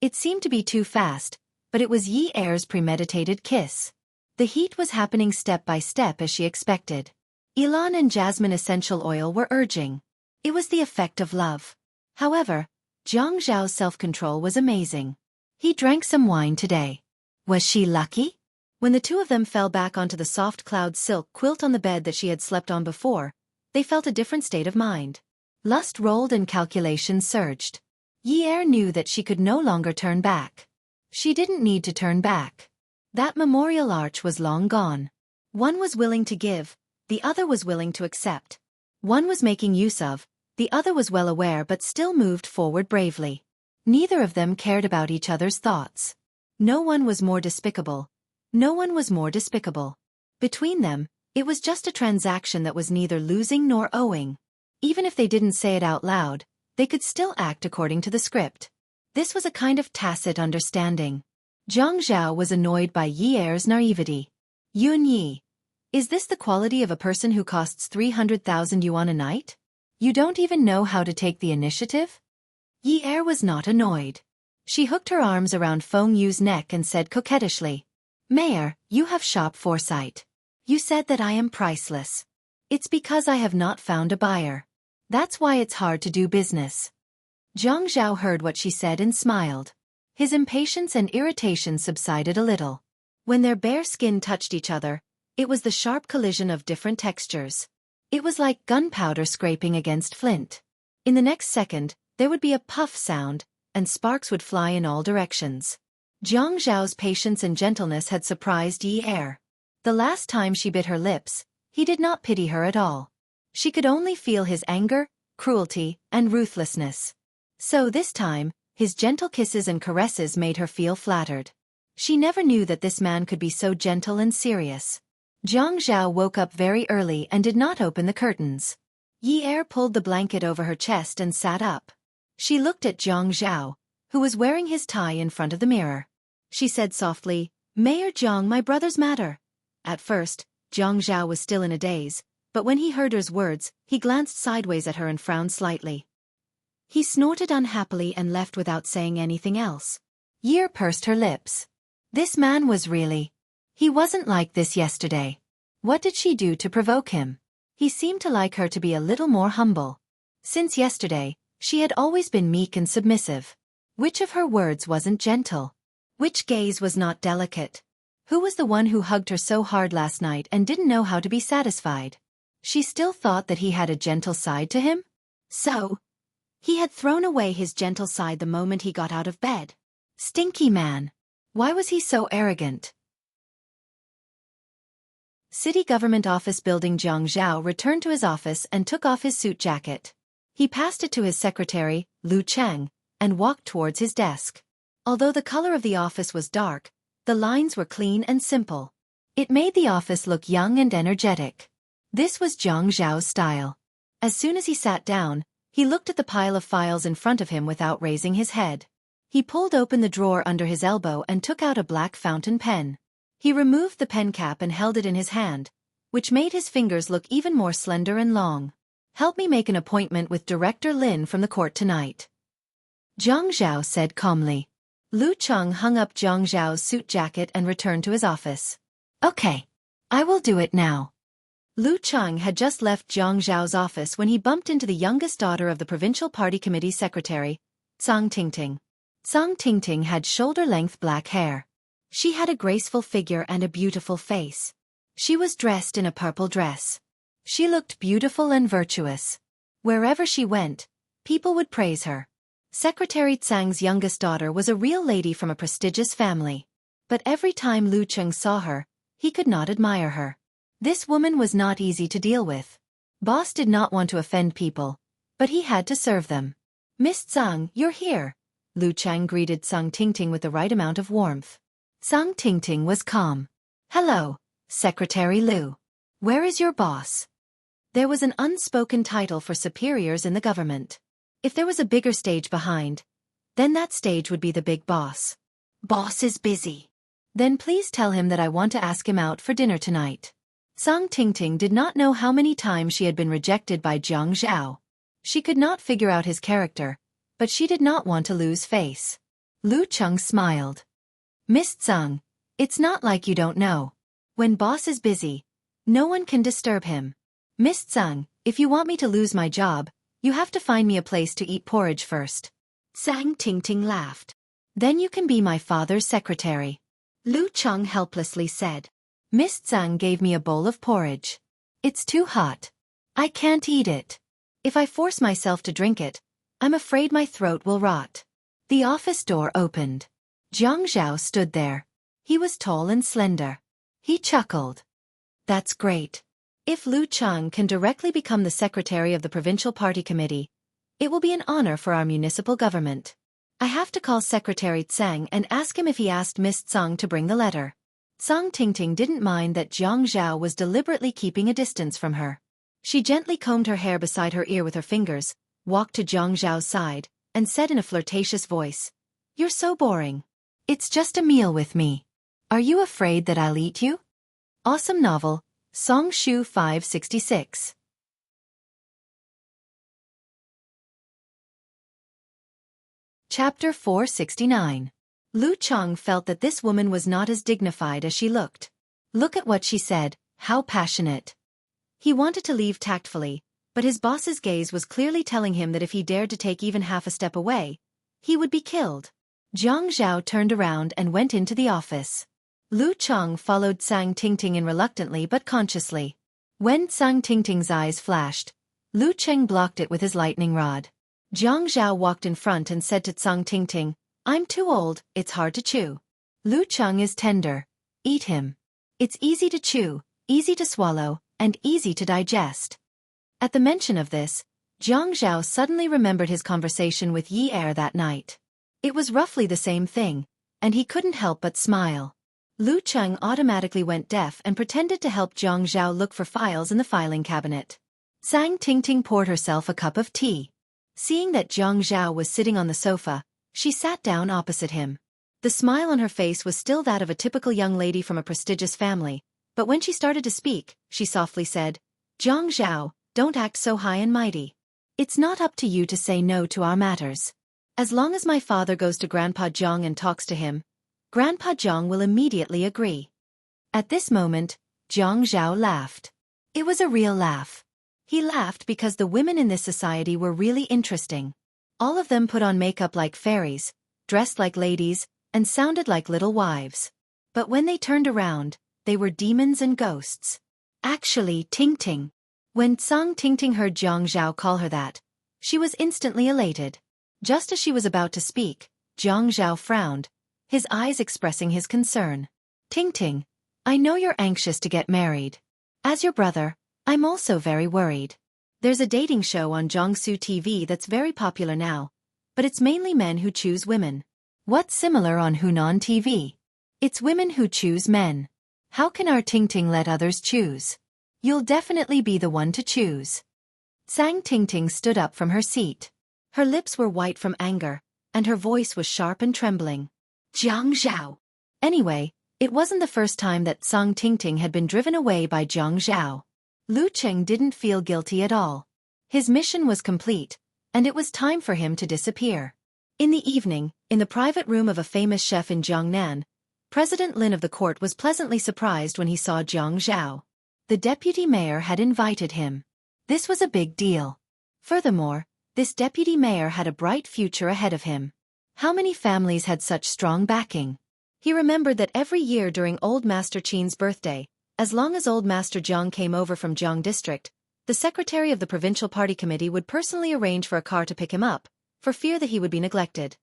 It seemed to be too fast, but it was Yi Er's premeditated kiss. The heat was happening step by step as she expected. Ylang and jasmine essential oil were urging. It was the effect of love. However, Jiang Zhao's self-control was amazing. He drank some wine today. Was she lucky? When the two of them fell back onto the soft cloud silk quilt on the bed that she had slept on before, they felt a different state of mind. Lust rolled and calculation surged. Yi Er knew that she could no longer turn back. She didn't need to turn back. That memorial arch was long gone. One was willing to give, the other was willing to accept. One was making use of, the other was well aware but still moved forward bravely. Neither of them cared about each other's thoughts. No one was more despicable. No one was more despicable. Between them, it was just a transaction that was neither losing nor owing. Even if they didn't say it out loud, they could still act according to the script. This was a kind of tacit understanding. Jiang Zhao was annoyed by Yi Er's naivety. Yunyi, is this the quality of a person who costs 300,000 yuan a night? You don't even know how to take the initiative? Yi Er was not annoyed. She hooked her arms around Feng Yu's neck and said coquettishly, "Mayor, you have sharp foresight. You said that I am priceless. It's because I have not found a buyer. That's why it's hard to do business." Jiang Zhao heard what she said and smiled. His impatience and irritation subsided a little. When their bare skin touched each other, It was the sharp collision of different textures. It was like gunpowder scraping against flint. In the next second, there would be a puff sound, and sparks would fly in all directions. Jiang Zhao's patience and gentleness had surprised Yi Er. The last time she bit her lips, he did not pity her at all. She could only feel his anger, cruelty, and ruthlessness. So this time, his gentle kisses and caresses made her feel flattered. She never knew that this man could be so gentle and serious. Jiang Zhao woke up very early and did not open the curtains. Yi Er pulled the blanket over her chest and sat up. She looked at Jiang Zhao, who was wearing his tie in front of the mirror. She said softly, "Mayor Jiang, my brother's matter." At first, Jiang Zhao was still in a daze, but when he heard her words, he glanced sideways at her and frowned slightly. He snorted unhappily and left without saying anything else. Yi Er pursed her lips. This man was really... He wasn't like this yesterday. What did she do to provoke him? He seemed to like her to be a little more humble. Since yesterday, she had always been meek and submissive. Which of her words wasn't gentle? Which gaze was not delicate? Who was the one who hugged her so hard last night and didn't know how to be satisfied? She still thought that he had a gentle side to him? So, he had thrown away his gentle side the moment he got out of bed. Stinky man. Why was he so arrogant? City Government Office Building. Jiang Zhao returned to his office and took off his suit jacket. He passed it to his secretary, Lu Cheng, and walked towards his desk. Although the color of the office was dark, the lines were clean and simple. It made the office look young and energetic. This was Jiang Zhao's style. As soon as he sat down, he looked at the pile of files in front of him without raising his head. He pulled open the drawer under his elbow and took out a black fountain pen. He removed the pen cap and held it in his hand, which made his fingers look even more slender and long. "Help me make an appointment with Director Lin from the court tonight," Jiang Zhao said calmly. Lu Cheng hung up Jiang Zhao's suit jacket and returned to his office. "Okay. I will do it now." Lu Cheng had just left Jiang Zhao's office when he bumped into the youngest daughter of the Provincial Party Committee Secretary, Zhang Tingting. Zhang Tingting had shoulder-length black hair. She had a graceful figure and a beautiful face. She was dressed in a purple dress. She looked beautiful and virtuous. Wherever she went, people would praise her. Secretary Zhang's youngest daughter was a real lady from a prestigious family. But every time Lu Cheng saw her, he could not admire her. This woman was not easy to deal with. Boss did not want to offend people, but he had to serve them. "Miss Zhang, you're here." Lu Cheng greeted Zhang Tingting with the right amount of warmth. Zhang Tingting was calm. "Hello, Secretary Lu. Where is your boss?" There was an unspoken title for superiors in the government. If there was a bigger stage behind, then that stage would be the big boss. "Boss is busy." "Then please tell him that I want to ask him out for dinner tonight." Zhang Tingting did not know how many times she had been rejected by Jiang Zhao. She could not figure out his character, but she did not want to lose face. Lu Cheng smiled. "Miss Zhang, it's not like you don't know. When boss is busy, no one can disturb him. Miss Zhang, if you want me to lose my job, you have to find me a place to eat porridge first." Zhang Tingting laughed. "Then you can be my father's secretary," Lu Cheng helplessly said. "Miss Zhang gave me a bowl of porridge. It's too hot. I can't eat it. If I force myself to drink it, I'm afraid my throat will rot." The office door opened. Jiang Zhao stood there. He was tall and slender. He chuckled. "That's great. If Lu Cheng can directly become the secretary of the Provincial Party Committee, it will be an honor for our municipal government. I have to call Secretary Tsang and ask him if he asked Miss Zhang to bring the letter." Zhang Tingting didn't mind that Jiang Zhao was deliberately keeping a distance from her. She gently combed her hair beside her ear with her fingers, walked to Jiang Zhao's side, and said in a flirtatious voice, "You're so boring. It's just a meal with me. Are you afraid that I'll eat you?" Awesome novel, Song Shu 566. Chapter 469. Lu Cheng felt that this woman was not as dignified as she looked. Look at what she said, how passionate. He wanted to leave tactfully, but his boss's gaze was clearly telling him that if he dared to take even half a step away, he would be killed. Jiang Zhao turned around and went into the office. Lu Cheng followed Sang Tingting in reluctantly but consciously. When Sang Tingting's eyes flashed, Lu Cheng blocked it with his lightning rod. Jiang Zhao walked in front and said to Sang Tingting, "I'm too old, it's hard to chew. Lu Cheng is tender. Eat him. It's easy to chew, easy to swallow, and easy to digest." At the mention of this, Jiang Zhao suddenly remembered his conversation with Yi Er that night. It was roughly the same thing, and he couldn't help but smile. Lu Cheng automatically went deaf and pretended to help Jiang Zhao look for files in the filing cabinet. Sang Tingting poured herself a cup of tea. Seeing that Jiang Zhao was sitting on the sofa, she sat down opposite him. The smile on her face was still that of a typical young lady from a prestigious family, but when she started to speak, she softly said, "Jiang Zhao, don't act so high and mighty. It's not up to you to say no to our matters. As long as my father goes to Grandpa Jiang and talks to him, Grandpa Jiang will immediately agree." At this moment, Jiang Zhao laughed. It was a real laugh. He laughed because the women in this society were really interesting. All of them put on makeup like fairies, dressed like ladies, and sounded like little wives. But when they turned around, they were demons and ghosts. Actually, Tingting. When Sang Tingting heard Jiang Zhao call her that, she was instantly elated. Just as she was about to speak, Jiang Zhao frowned, his eyes expressing his concern. "Tingting, I know you're anxious to get married. As your brother, I'm also very worried. There's a dating show on Jiangsu TV that's very popular now, but it's mainly men who choose women. What's similar on Hunan TV? It's women who choose men. How can our Tingting let others choose? You'll definitely be the one to choose." Sang Tingting stood up from her seat. Her lips were white from anger, and her voice was sharp and trembling. "Jiang Zhao." Anyway, it wasn't the first time that Sang Tingting had been driven away by Jiang Zhao. Lu Cheng didn't feel guilty at all. His mission was complete, and it was time for him to disappear. In the evening, in the private room of a famous chef in Jiangnan, President Lin of the court was pleasantly surprised when he saw Jiang Zhao. The deputy mayor had invited him. This was a big deal. Furthermore, this deputy mayor had a bright future ahead of him. How many families had such strong backing? He remembered that every year during Old Master Qin's birthday, as long as Old Master Jiang came over from Jiang District, the secretary of the provincial party committee would personally arrange for a car to pick him up, for fear that he would be neglected.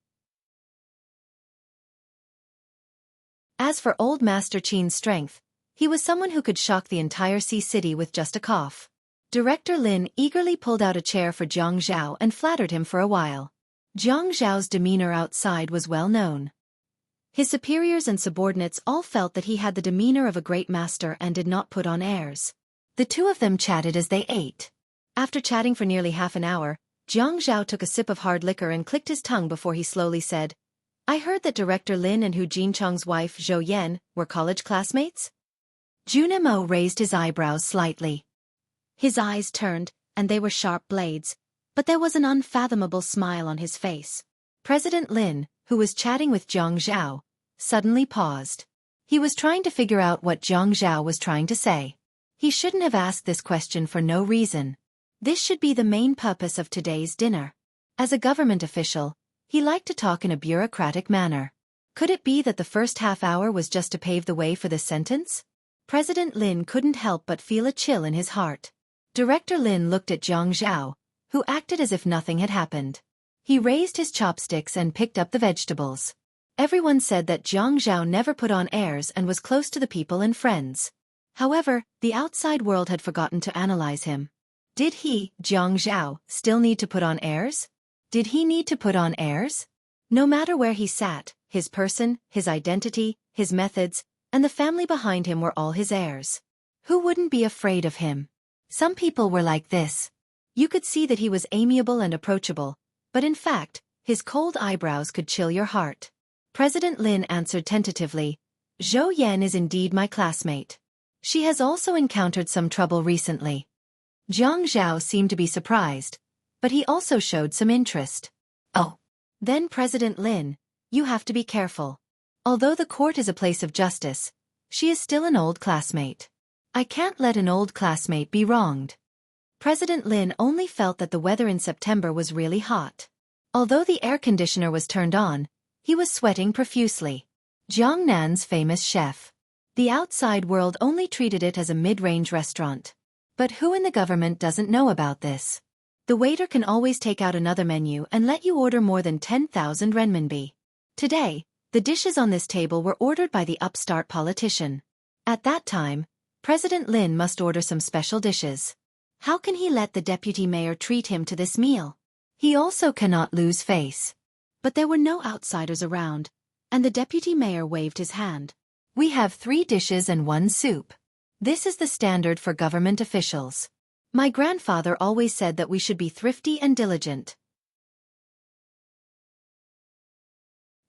As for Old Master Qin's strength, he was someone who could shock the entire Sea City with just a cough. Director Lin eagerly pulled out a chair for Jiang Zhao and flattered him for a while. Jiang Zhao's demeanor outside was well known. His superiors and subordinates all felt that he had the demeanor of a great master and did not put on airs. The two of them chatted as they ate. After chatting for nearly half an hour, Jiang Zhao took a sip of hard liquor and clicked his tongue before he slowly said, "I heard that Director Lin and Hu Jincheng's wife Zhou Yan were college classmates?" Junimo raised his eyebrows slightly. His eyes turned, and they were sharp blades, but there was an unfathomable smile on his face. President Lin, who was chatting with Jiang Zhao, suddenly paused. He was trying to figure out what Jiang Zhao was trying to say. He shouldn't have asked this question for no reason. This should be the main purpose of today's dinner. As a government official, he liked to talk in a bureaucratic manner. Could it be that the first half hour was just to pave the way for this sentence? President Lin couldn't help but feel a chill in his heart. Director Lin looked at Jiang Zhao, who acted as if nothing had happened. He raised his chopsticks and picked up the vegetables. Everyone said that Jiang Zhao never put on airs and was close to the people and friends. However, the outside world had forgotten to analyze him. Did he, Jiang Zhao, still need to put on airs? Did he need to put on airs? No matter where he sat, his person, his identity, his methods, and the family behind him were all his heirs. Who wouldn't be afraid of him? Some people were like this. You could see that he was amiable and approachable, but in fact, his cold eyebrows could chill your heart. President Lin answered tentatively, "Zhou Yan is indeed my classmate. She has also encountered some trouble recently." Jiang Zhao seemed to be surprised, but he also showed some interest. "Oh. Then President Lin, you have to be careful. Although the court is a place of justice, she is still an old classmate. I can't let an old classmate be wronged." President Lin only felt that the weather in September was really hot. Although the air conditioner was turned on, he was sweating profusely. Jiangnan's famous chef. The outside world only treated it as a mid-range restaurant. But who in the government doesn't know about this? The waiter can always take out another menu and let you order more than 10,000 renminbi. Today, the dishes on this table were ordered by the upstart politician. At that time, President Lin must order some special dishes. How can he let the deputy mayor treat him to this meal? He also cannot lose face. But there were no outsiders around, and the deputy mayor waved his hand. We have 3 dishes and 1 soup. This is the standard for government officials. My grandfather always said that we should be thrifty and diligent.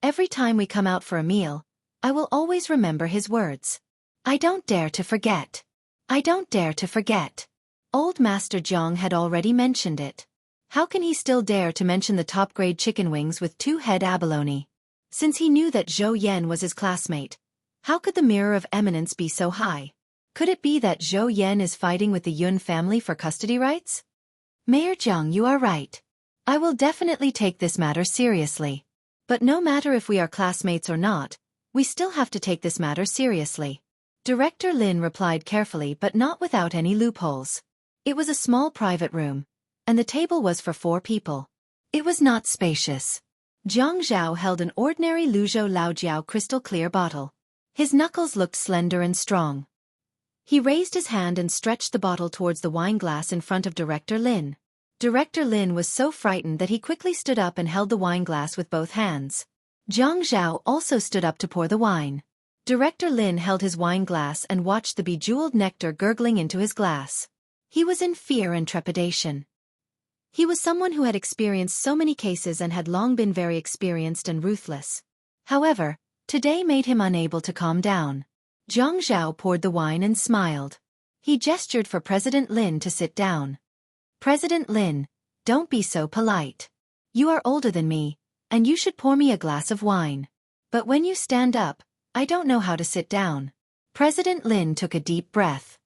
Every time we come out for a meal, I will always remember his words. I don't dare to forget. I don't dare to forget. Old Master Jiang had already mentioned it. How can he still dare to mention the top-grade chicken wings with 2-head abalone? Since he knew that Zhou Yan was his classmate, how could the mirror of eminence be so high? Could it be that Zhou Yan is fighting with the Yun family for custody rights? Mayor Jiang, you are right. I will definitely take this matter seriously. But no matter if we are classmates or not, we still have to take this matter seriously. Director Lin replied carefully but not without any loopholes. It was a small private room, and the table was for 4 people. It was not spacious. Jiang Zhao held an ordinary Luzhou Laojiao crystal-clear bottle. His knuckles looked slender and strong. He raised his hand and stretched the bottle towards the wine glass in front of Director Lin. Director Lin was so frightened that he quickly stood up and held the wine glass with both hands. Jiang Zhao also stood up to pour the wine. Director Lin held his wine glass and watched the bejeweled nectar gurgling into his glass. He was in fear and trepidation. He was someone who had experienced so many cases and had long been very experienced and ruthless. However, today made him unable to calm down. Jiang Zhao poured the wine and smiled. He gestured for President Lin to sit down. President Lin, don't be so polite. You are older than me, and you should pour me a glass of wine. But when you stand up, I don't know how to sit down. President Lin took a deep breath.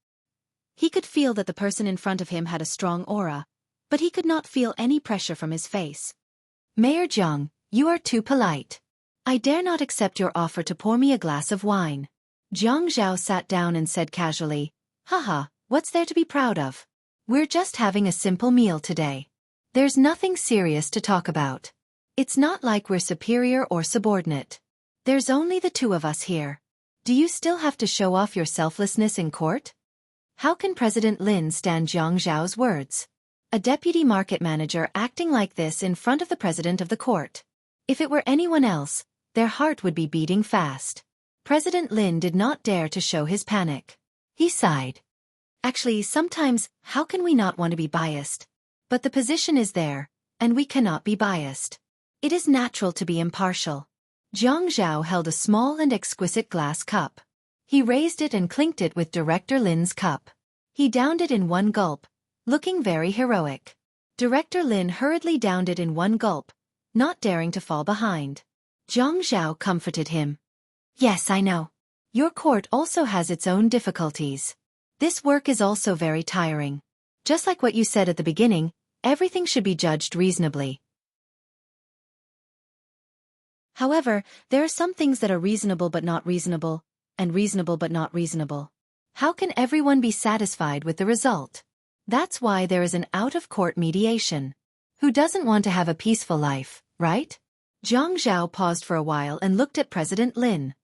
He could feel that the person in front of him had a strong aura, but he could not feel any pressure from his face. Mayor Jiang, you are too polite. I dare not accept your offer to pour me a glass of wine. Jiang Zhao sat down and said casually, Haha, what's there to be proud of? We're just having a simple meal today. There's nothing serious to talk about. It's not like we're superior or subordinate. There's only the 2 of us here. Do you still have to show off your selflessness in court? How can President Lin stand Jiang Zhao's words? A deputy market manager acting like this in front of the president of the court. If it were anyone else, their heart would be beating fast. President Lin did not dare to show his panic. He sighed. Actually, sometimes, how can we not want to be biased? But the position is there, and we cannot be biased. It is natural to be impartial. Jiang Zhao held a small and exquisite glass cup. He raised it and clinked it with Director Lin's cup. He downed it in 1 gulp, looking very heroic. Director Lin hurriedly downed it in 1 gulp, not daring to fall behind. Jiang Zhao comforted him. Yes, I know. Your court also has its own difficulties. This work is also very tiring. Just like what you said at the beginning, everything should be judged reasonably. However, there are some things that are reasonable but not reasonable, and reasonable but not reasonable. How can everyone be satisfied with the result? That's why there is an out-of-court mediation. Who doesn't want to have a peaceful life, right? Jiang Zhao paused for a while and looked at President Lin.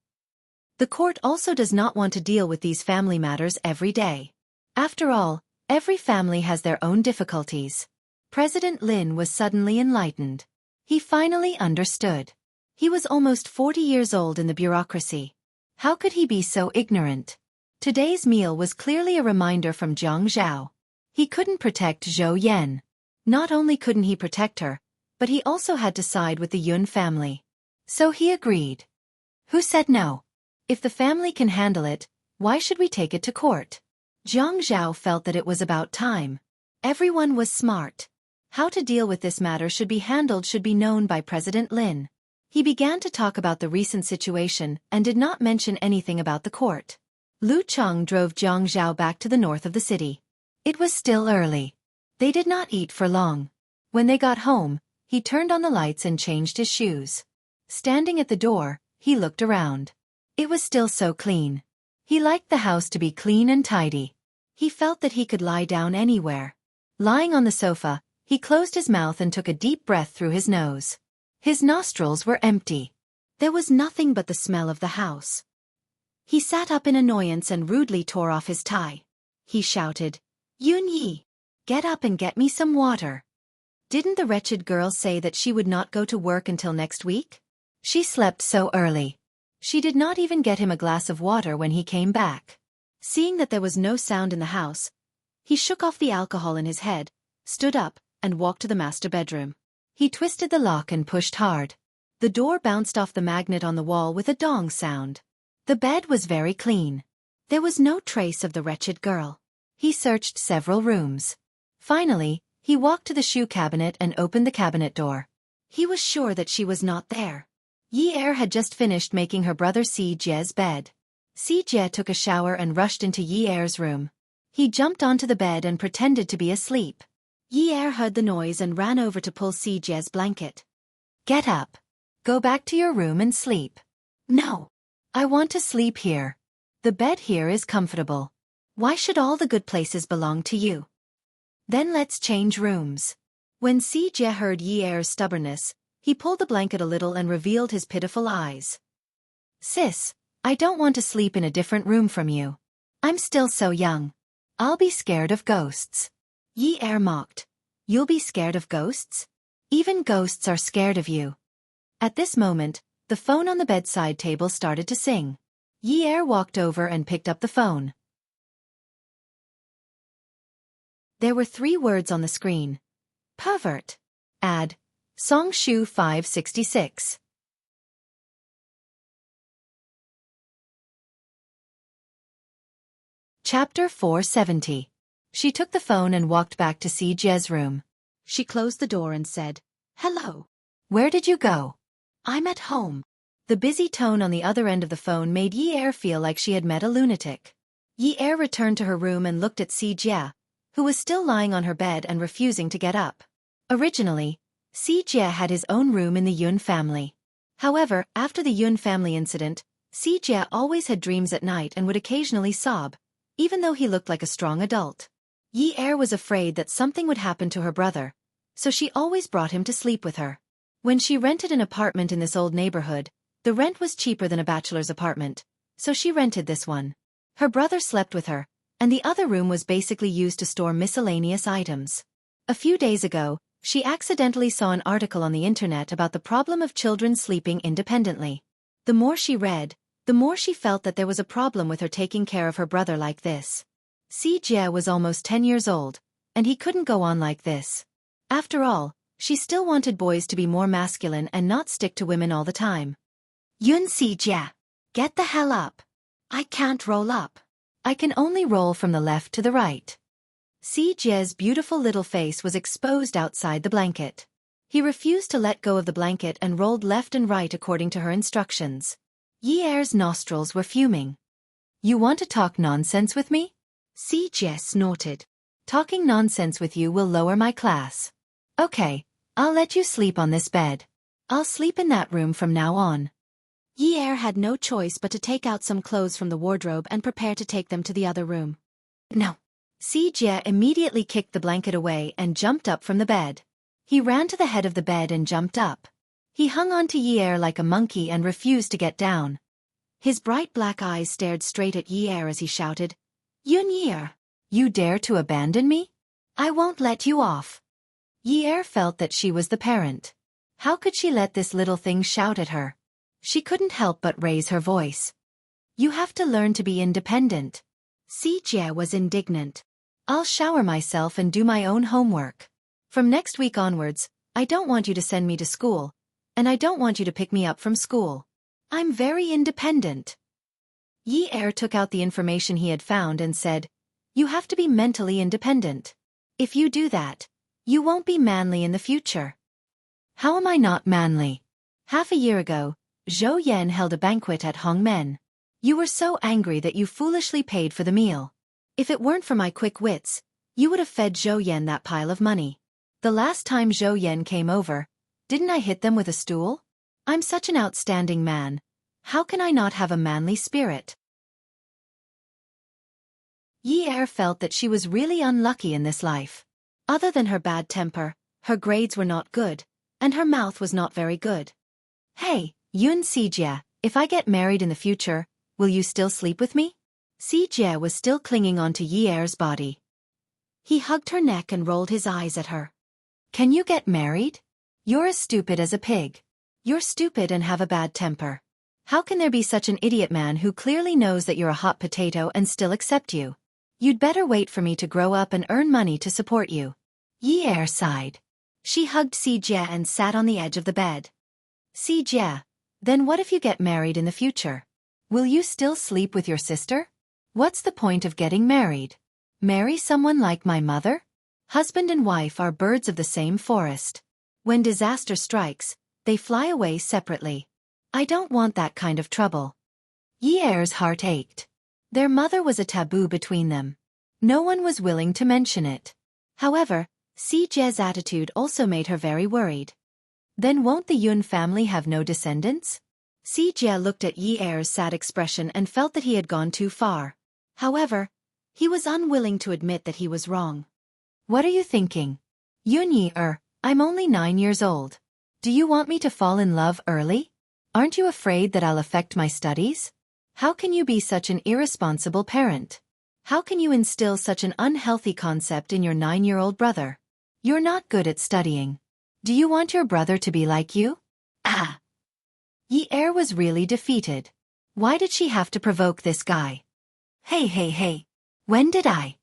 The court also does not want to deal with these family matters every day. After all, every family has their own difficulties. President Lin was suddenly enlightened. He finally understood. He was almost 40 years old in the bureaucracy. How could he be so ignorant? Today's meal was clearly a reminder from Jiang Zhao. He couldn't protect Zhou Yan. Not only couldn't he protect her, but he also had to side with the Yun family. So he agreed. Who said no? If the family can handle it, why should we take it to court? Jiang Zhao felt that it was about time. Everyone was smart. How to deal with this matter should be known by President Lin. He began to talk about the recent situation and did not mention anything about the court. Lu Cheng drove Jiang Zhao back to the north of the city. It was still early. They did not eat for long. When they got home, he turned on the lights and changed his shoes. Standing at the door, he looked around. It was still so clean. He liked the house to be clean and tidy. He felt that he could lie down anywhere. Lying on the sofa, he closed his mouth and took a deep breath through his nose. His nostrils were empty. There was nothing but the smell of the house. He sat up in annoyance and rudely tore off his tie. He shouted, "Yun Yi, get up and get me some water." Didn't the wretched girl say that she would not go to work until next week? She slept so early. She did not even get him a glass of water when he came back. Seeing that there was no sound in the house, he shook off the alcohol in his head, stood up, and walked to the master bedroom. He twisted the lock and pushed hard. The door bounced off the magnet on the wall with a dong sound. The bed was very clean. There was no trace of the wretched girl. He searched several rooms. Finally, he walked to the shoe cabinet and opened the cabinet door. He was sure that she was not there. Yi Er had just finished making her brother Si Jie's bed. Si Jie took a shower and rushed into Yi Er's room. He jumped onto the bed and pretended to be asleep. Yi Er heard the noise and ran over to pull Si Jie's blanket. "Get up. Go back to your room and sleep." "No. I want to sleep here. The bed here is comfortable. Why should all the good places belong to you?" "Then let's change rooms." When Si Jie heard Yi Er's stubbornness, he pulled the blanket a little and revealed his pitiful eyes. "Sis, I don't want to sleep in a different room from you. I'm still so young. I'll be scared of ghosts." Yi Er mocked. "You'll be scared of ghosts? Even ghosts are scared of you." At this moment, the phone on the bedside table started to sing. Yi Er walked over and picked up the phone. There were 3 words on the screen. Pervert. Ad. Song Shu 566. Chapter 470. She took the phone and walked back to Si Jie's room. She closed the door and said, "Hello. Where did you go?" "I'm at home." The busy tone on the other end of the phone made Yi Er feel like she had met a lunatic. Yi Er returned to her room and looked at Si Jie, who was still lying on her bed and refusing to get up. Originally, Si Jie had his own room in the Yun family. However, after the Yun family incident, Si Jie always had dreams at night and would occasionally sob, even though he looked like a strong adult. Yi Er was afraid that something would happen to her brother, so she always brought him to sleep with her. When she rented an apartment in this old neighborhood, the rent was cheaper than a bachelor's apartment, so she rented this one. Her brother slept with her, and the other room was basically used to store miscellaneous items. A few days ago, she accidentally saw an article on the internet about the problem of children sleeping independently. The more she read, the more she felt that there was a problem with her taking care of her brother like this. Si Jie was almost 10 years old, and he couldn't go on like this. After all, she still wanted boys to be more masculine and not stick to women all the time. "Yun Si Jie, get the hell up." "I can't roll up. I can only roll from the left to the right." Si Jie's beautiful little face was exposed outside the blanket. He refused to let go of the blanket and rolled left and right according to her instructions. Yi Er's nostrils were fuming. "You want to talk nonsense with me?" Si Jie snorted. "Talking nonsense with you will lower my class. Okay, I'll let you sleep on this bed. I'll sleep in that room from now on." Yi Er had no choice but to take out some clothes from the wardrobe and prepare to take them to the other room. "No." Si Jie immediately kicked the blanket away and jumped up from the bed. He ran to the head of the bed and jumped up. He hung on to Yi Er like a monkey and refused to get down. His bright black eyes stared straight at Yi Er as he shouted, "Yun Yi Er, you dare to abandon me? I won't let you off." Yi Er felt that she was the parent. How could she let this little thing shout at her? She couldn't help but raise her voice. "You have to learn to be independent." Si Jie was indignant. "I'll shower myself and do my own homework. From next week onwards, I don't want you to send me to school, and I don't want you to pick me up from school. I'm very independent." Yi Er took out the information he had found and said, "You have to be mentally independent. If you do that, you won't be manly in the future." "How am I not manly? Half a year ago, Zhou Yan held a banquet at Hongmen. You were so angry that you foolishly paid for the meal. If it weren't for my quick wits, you would have fed Zhou Yan that pile of money. The last time Zhou Yan came over, didn't I hit them with a stool? I'm such an outstanding man. How can I not have a manly spirit?" Yi Er felt that she was really unlucky in this life. Other than her bad temper, her grades were not good, and her mouth was not very good. Hey, Yun Sijie, if I get married in the future, will you still sleep with me? Sijie was still clinging onto Yi Er's body. He hugged her neck and rolled his eyes at her. Can you get married? You're as stupid as a pig. You're stupid and have a bad temper. How can there be such an idiot man who clearly knows that you're a hot potato and still accept you? You'd better wait for me to grow up and earn money to support you. Yi Er sighed. She hugged Sijie and sat on the edge of the bed. Sijie, then what if you get married in the future? Will you still sleep with your sister? What's the point of getting married? Marry someone like my mother? Husband and wife are birds of the same forest. When disaster strikes, they fly away separately. I don't want that kind of trouble. Yi Er's heart ached. Their mother was a taboo between them. No one was willing to mention it. However, Sijie's attitude also made her very worried. Then won't the Yun family have no descendants? Sijie looked at Yi Er's sad expression and felt that he had gone too far. However, he was unwilling to admit that he was wrong. What are you thinking? Yun Yi Er, I'm only 9 years old. Do you want me to fall in love early? Aren't you afraid that I'll affect my studies? How can you be such an irresponsible parent? How can you instill such an unhealthy concept in your 9-year-old brother? You're not good at studying. Do you want your brother to be like you? Ah! Yi Er was really defeated. Why did she have to provoke this guy? Hey. When did I?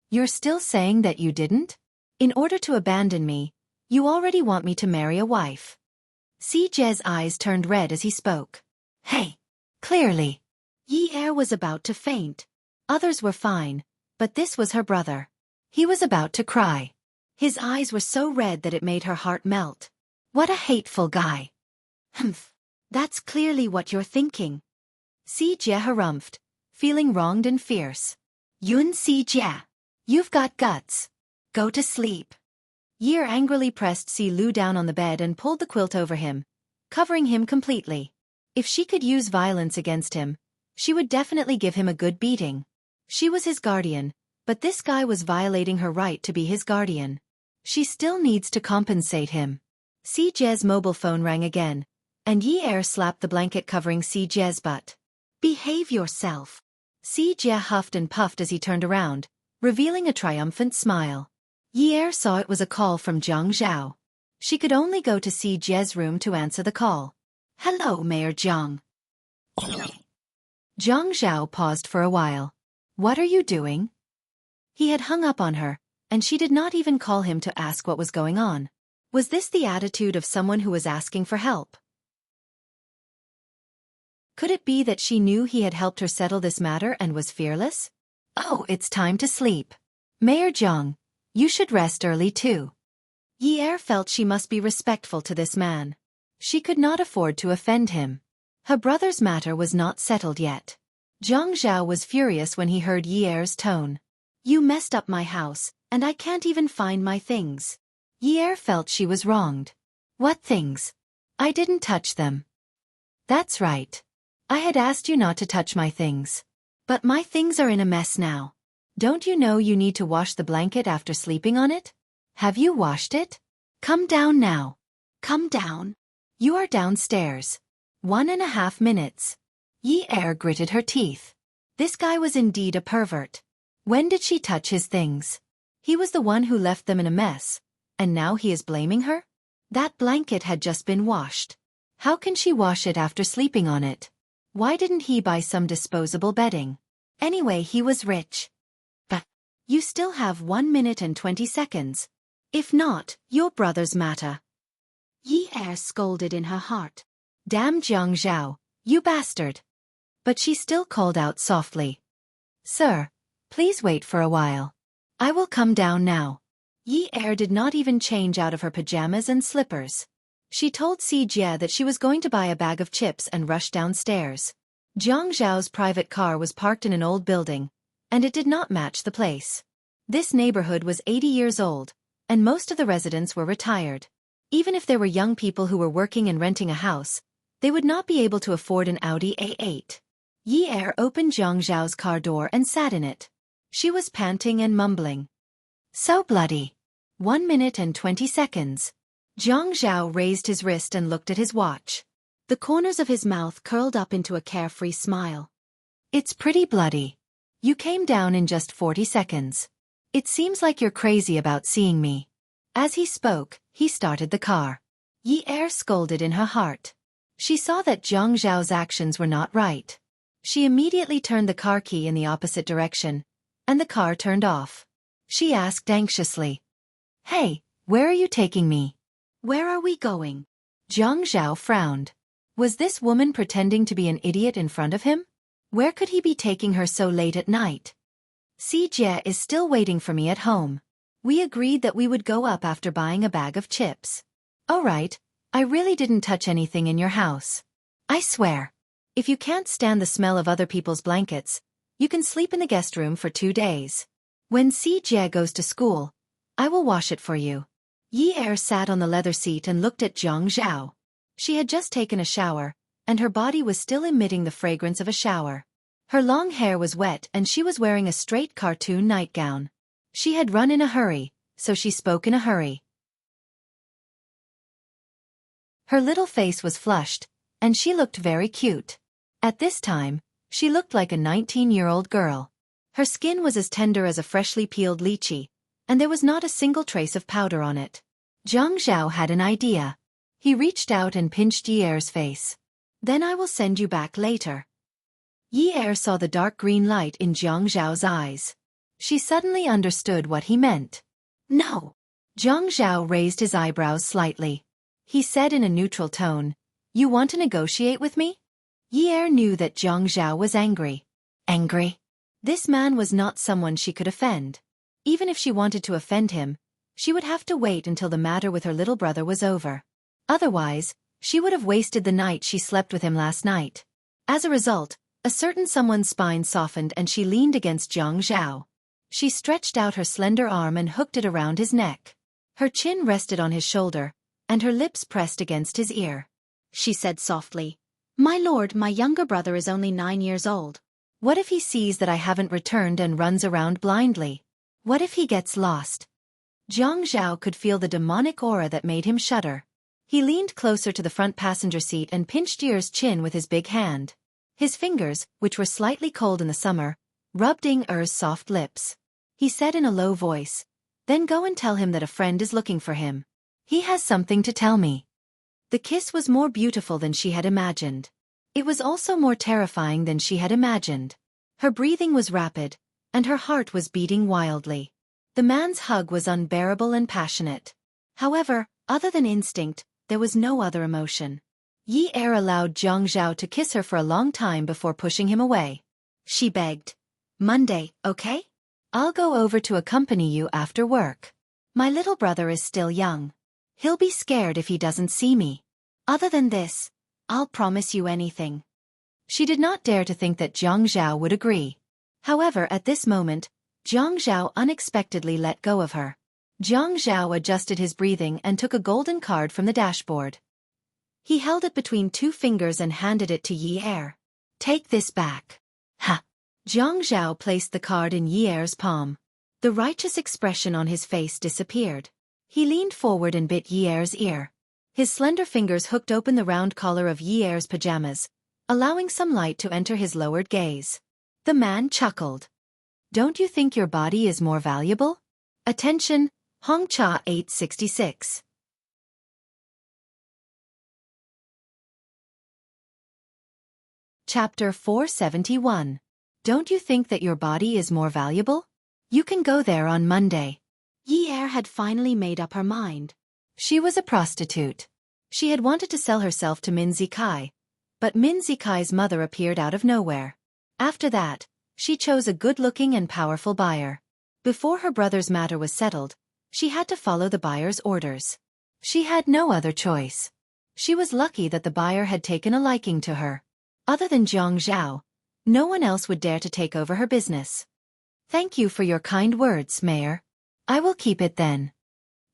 You're still saying that you didn't? In order to abandon me, you already want me to marry a wife. Sijie's eyes turned red as he spoke. Hey! Clearly. Yi Er was about to faint. Others were fine, but this was her brother. He was about to cry. His eyes were so red that it made her heart melt. What a hateful guy. Humph. That's clearly what you're thinking. Sijie harumphed, feeling wronged and fierce. Yun Sijie. You've got guts. Go to sleep. Yi Er angrily pressed Si Lu down on the bed and pulled the quilt over him, covering him completely. If she could use violence against him, she would definitely give him a good beating. She was his guardian, but this guy was violating her right to be his guardian. She still needs to compensate him. Sijie's mobile phone rang again, and Yi Er slapped the blanket covering Sijie's butt. Behave yourself. Sijie huffed and puffed as he turned around, revealing a triumphant smile. Yi Er saw it was a call from Zhang Zhao. She could only go to Sijie's room to answer the call. Hello, Mayor Zhang. Zhang Zhao paused for a while. What are you doing? He had hung up on her, and she did not even call him to ask what was going on. Was this the attitude of someone who was asking for help? Could it be that she knew he had helped her settle this matter and was fearless? Oh, it's time to sleep. Mayor Zhang, you should rest early too. Yi Er felt she must be respectful to this man. She could not afford to offend him. Her brother's matter was not settled yet. Zhang Zhao was furious when he heard Yi Er's tone. You messed up my house, and I can't even find my things. Yi Er felt she was wronged. What things? I didn't touch them. That's right. I had asked you not to touch my things. But my things are in a mess now. Don't you know you need to wash the blanket after sleeping on it? Have you washed it? Come down now. Come down. You are downstairs. 1.5 minutes. Yi Er gritted her teeth. This guy was indeed a pervert. When did she touch his things? He was the one who left them in a mess, and now he is blaming her? That blanket had just been washed. How can she wash it after sleeping on it? Why didn't he buy some disposable bedding? Anyway, he was rich. But you still have 1 minute and 20 seconds. If not, your brother's matter. Yi Er scolded in her heart. Damn Zhang Zhao, you bastard. But she still called out softly. Sir, please wait for a while. I will come down now. Yi Er did not even change out of her pajamas and slippers. She told Sijie that she was going to buy a bag of chips and rushed downstairs. Zhang Zhao's private car was parked in an old building, and it did not match the place. This neighborhood was 80 years old, and most of the residents were retired. Even if there were young people who were working and renting a house, they would not be able to afford an Audi A8. Yi Er opened Zhang Zhao's car door and sat in it. She was panting and mumbling. So bloody. 1 minute and 20 seconds. Jiang Zhao raised his wrist and looked at his watch. The corners of his mouth curled up into a carefree smile. It's pretty bloody. You came down in just 40 seconds. It seems like you're crazy about seeing me. As he spoke, he started the car. Yi Er scolded in her heart. She saw that Jiang Zhao's actions were not right. She immediately turned the car key in the opposite direction, and the car turned off. She asked anxiously, "Hey, where are you taking me? Where are we going?" Jiang Zhao frowned. Was this woman pretending to be an idiot in front of him? Where could he be taking her so late at night? Si Jie is still waiting for me at home. We agreed that we would go up after buying a bag of chips. All right, I really didn't touch anything in your house. I swear. If you can't stand the smell of other people's blankets, you can sleep in the guest room for 2 days. When Si Jie goes to school, I will wash it for you. Yi Er sat on the leather seat and looked at Jiang Zhao. She had just taken a shower, and her body was still emitting the fragrance of a shower. Her long hair was wet and she was wearing a straight cartoon nightgown. She had run in a hurry, so she spoke in a hurry. Her little face was flushed, and she looked very cute. At this time, she looked like a 19-year-old girl. Her skin was as tender as a freshly peeled lychee, and there was not a single trace of powder on it. Jiang Zhao had an idea. He reached out and pinched Yi Er's face. Then I will send you back later. Yi Er saw the dark green light in Jiang Zhao's eyes. She suddenly understood what he meant. No. Jiang Zhao raised his eyebrows slightly. He said in a neutral tone, "You want to negotiate with me?" Yi Er knew that Jiang Zhao was angry. Angry? This man was not someone she could offend. Even if she wanted to offend him, she would have to wait until the matter with her little brother was over. Otherwise, she would have wasted the night she slept with him last night. As a result, a certain someone's spine softened and she leaned against Jiang Zhao. She stretched out her slender arm and hooked it around his neck. Her chin rested on his shoulder, and her lips pressed against his ear. She said softly, "My lord, my younger brother is only 9 years old. What if he sees that I haven't returned and runs around blindly? What if he gets lost?" Jiang Zhao could feel the demonic aura that made him shudder. He leaned closer to the front passenger seat and pinched Yi Er's chin with his big hand. His fingers, which were slightly cold in the summer, rubbed Yi Er's soft lips. He said in a low voice, "Then go and tell him that a friend is looking for him. He has something to tell me." The kiss was more beautiful than she had imagined. It was also more terrifying than she had imagined. Her breathing was rapid, and her heart was beating wildly. The man's hug was unbearable and passionate. However, other than instinct, there was no other emotion. Yi Er allowed Jiang Zhao to kiss her for a long time before pushing him away. She begged, "Monday, okay? I'll go over to accompany you after work. My little brother is still young. He'll be scared if he doesn't see me. Other than this, I'll promise you anything." She did not dare to think that Jiang Zhao would agree. However, at this moment, Jiang Zhao unexpectedly let go of her. Jiang Zhao adjusted his breathing and took a golden card from the dashboard. He held it between 2 fingers and handed it to Yi Er. "Take this back." Ha! Jiang Zhao placed the card in Yi Er's palm. The righteous expression on his face disappeared. He leaned forward and bit Yi Er's ear. His slender fingers hooked open the round collar of Yi Er's pajamas, allowing some light to enter his lowered gaze. The man chuckled. "Don't you think your body is more valuable?" Attention, Hongcha 866. Chapter 471. Don't you think that your body is more valuable? You can go there on Monday. Yi Er had finally made up her mind. She was a prostitute. She had wanted to sell herself to Min Zikai, but Min Zikai's mother appeared out of nowhere. After that, she chose a good-looking and powerful buyer. Before her brother's matter was settled, she had to follow the buyer's orders. She had no other choice. She was lucky that the buyer had taken a liking to her. Other than Jiang Zhao, no one else would dare to take over her business. "Thank you for your kind words, Mayor. I will keep it then."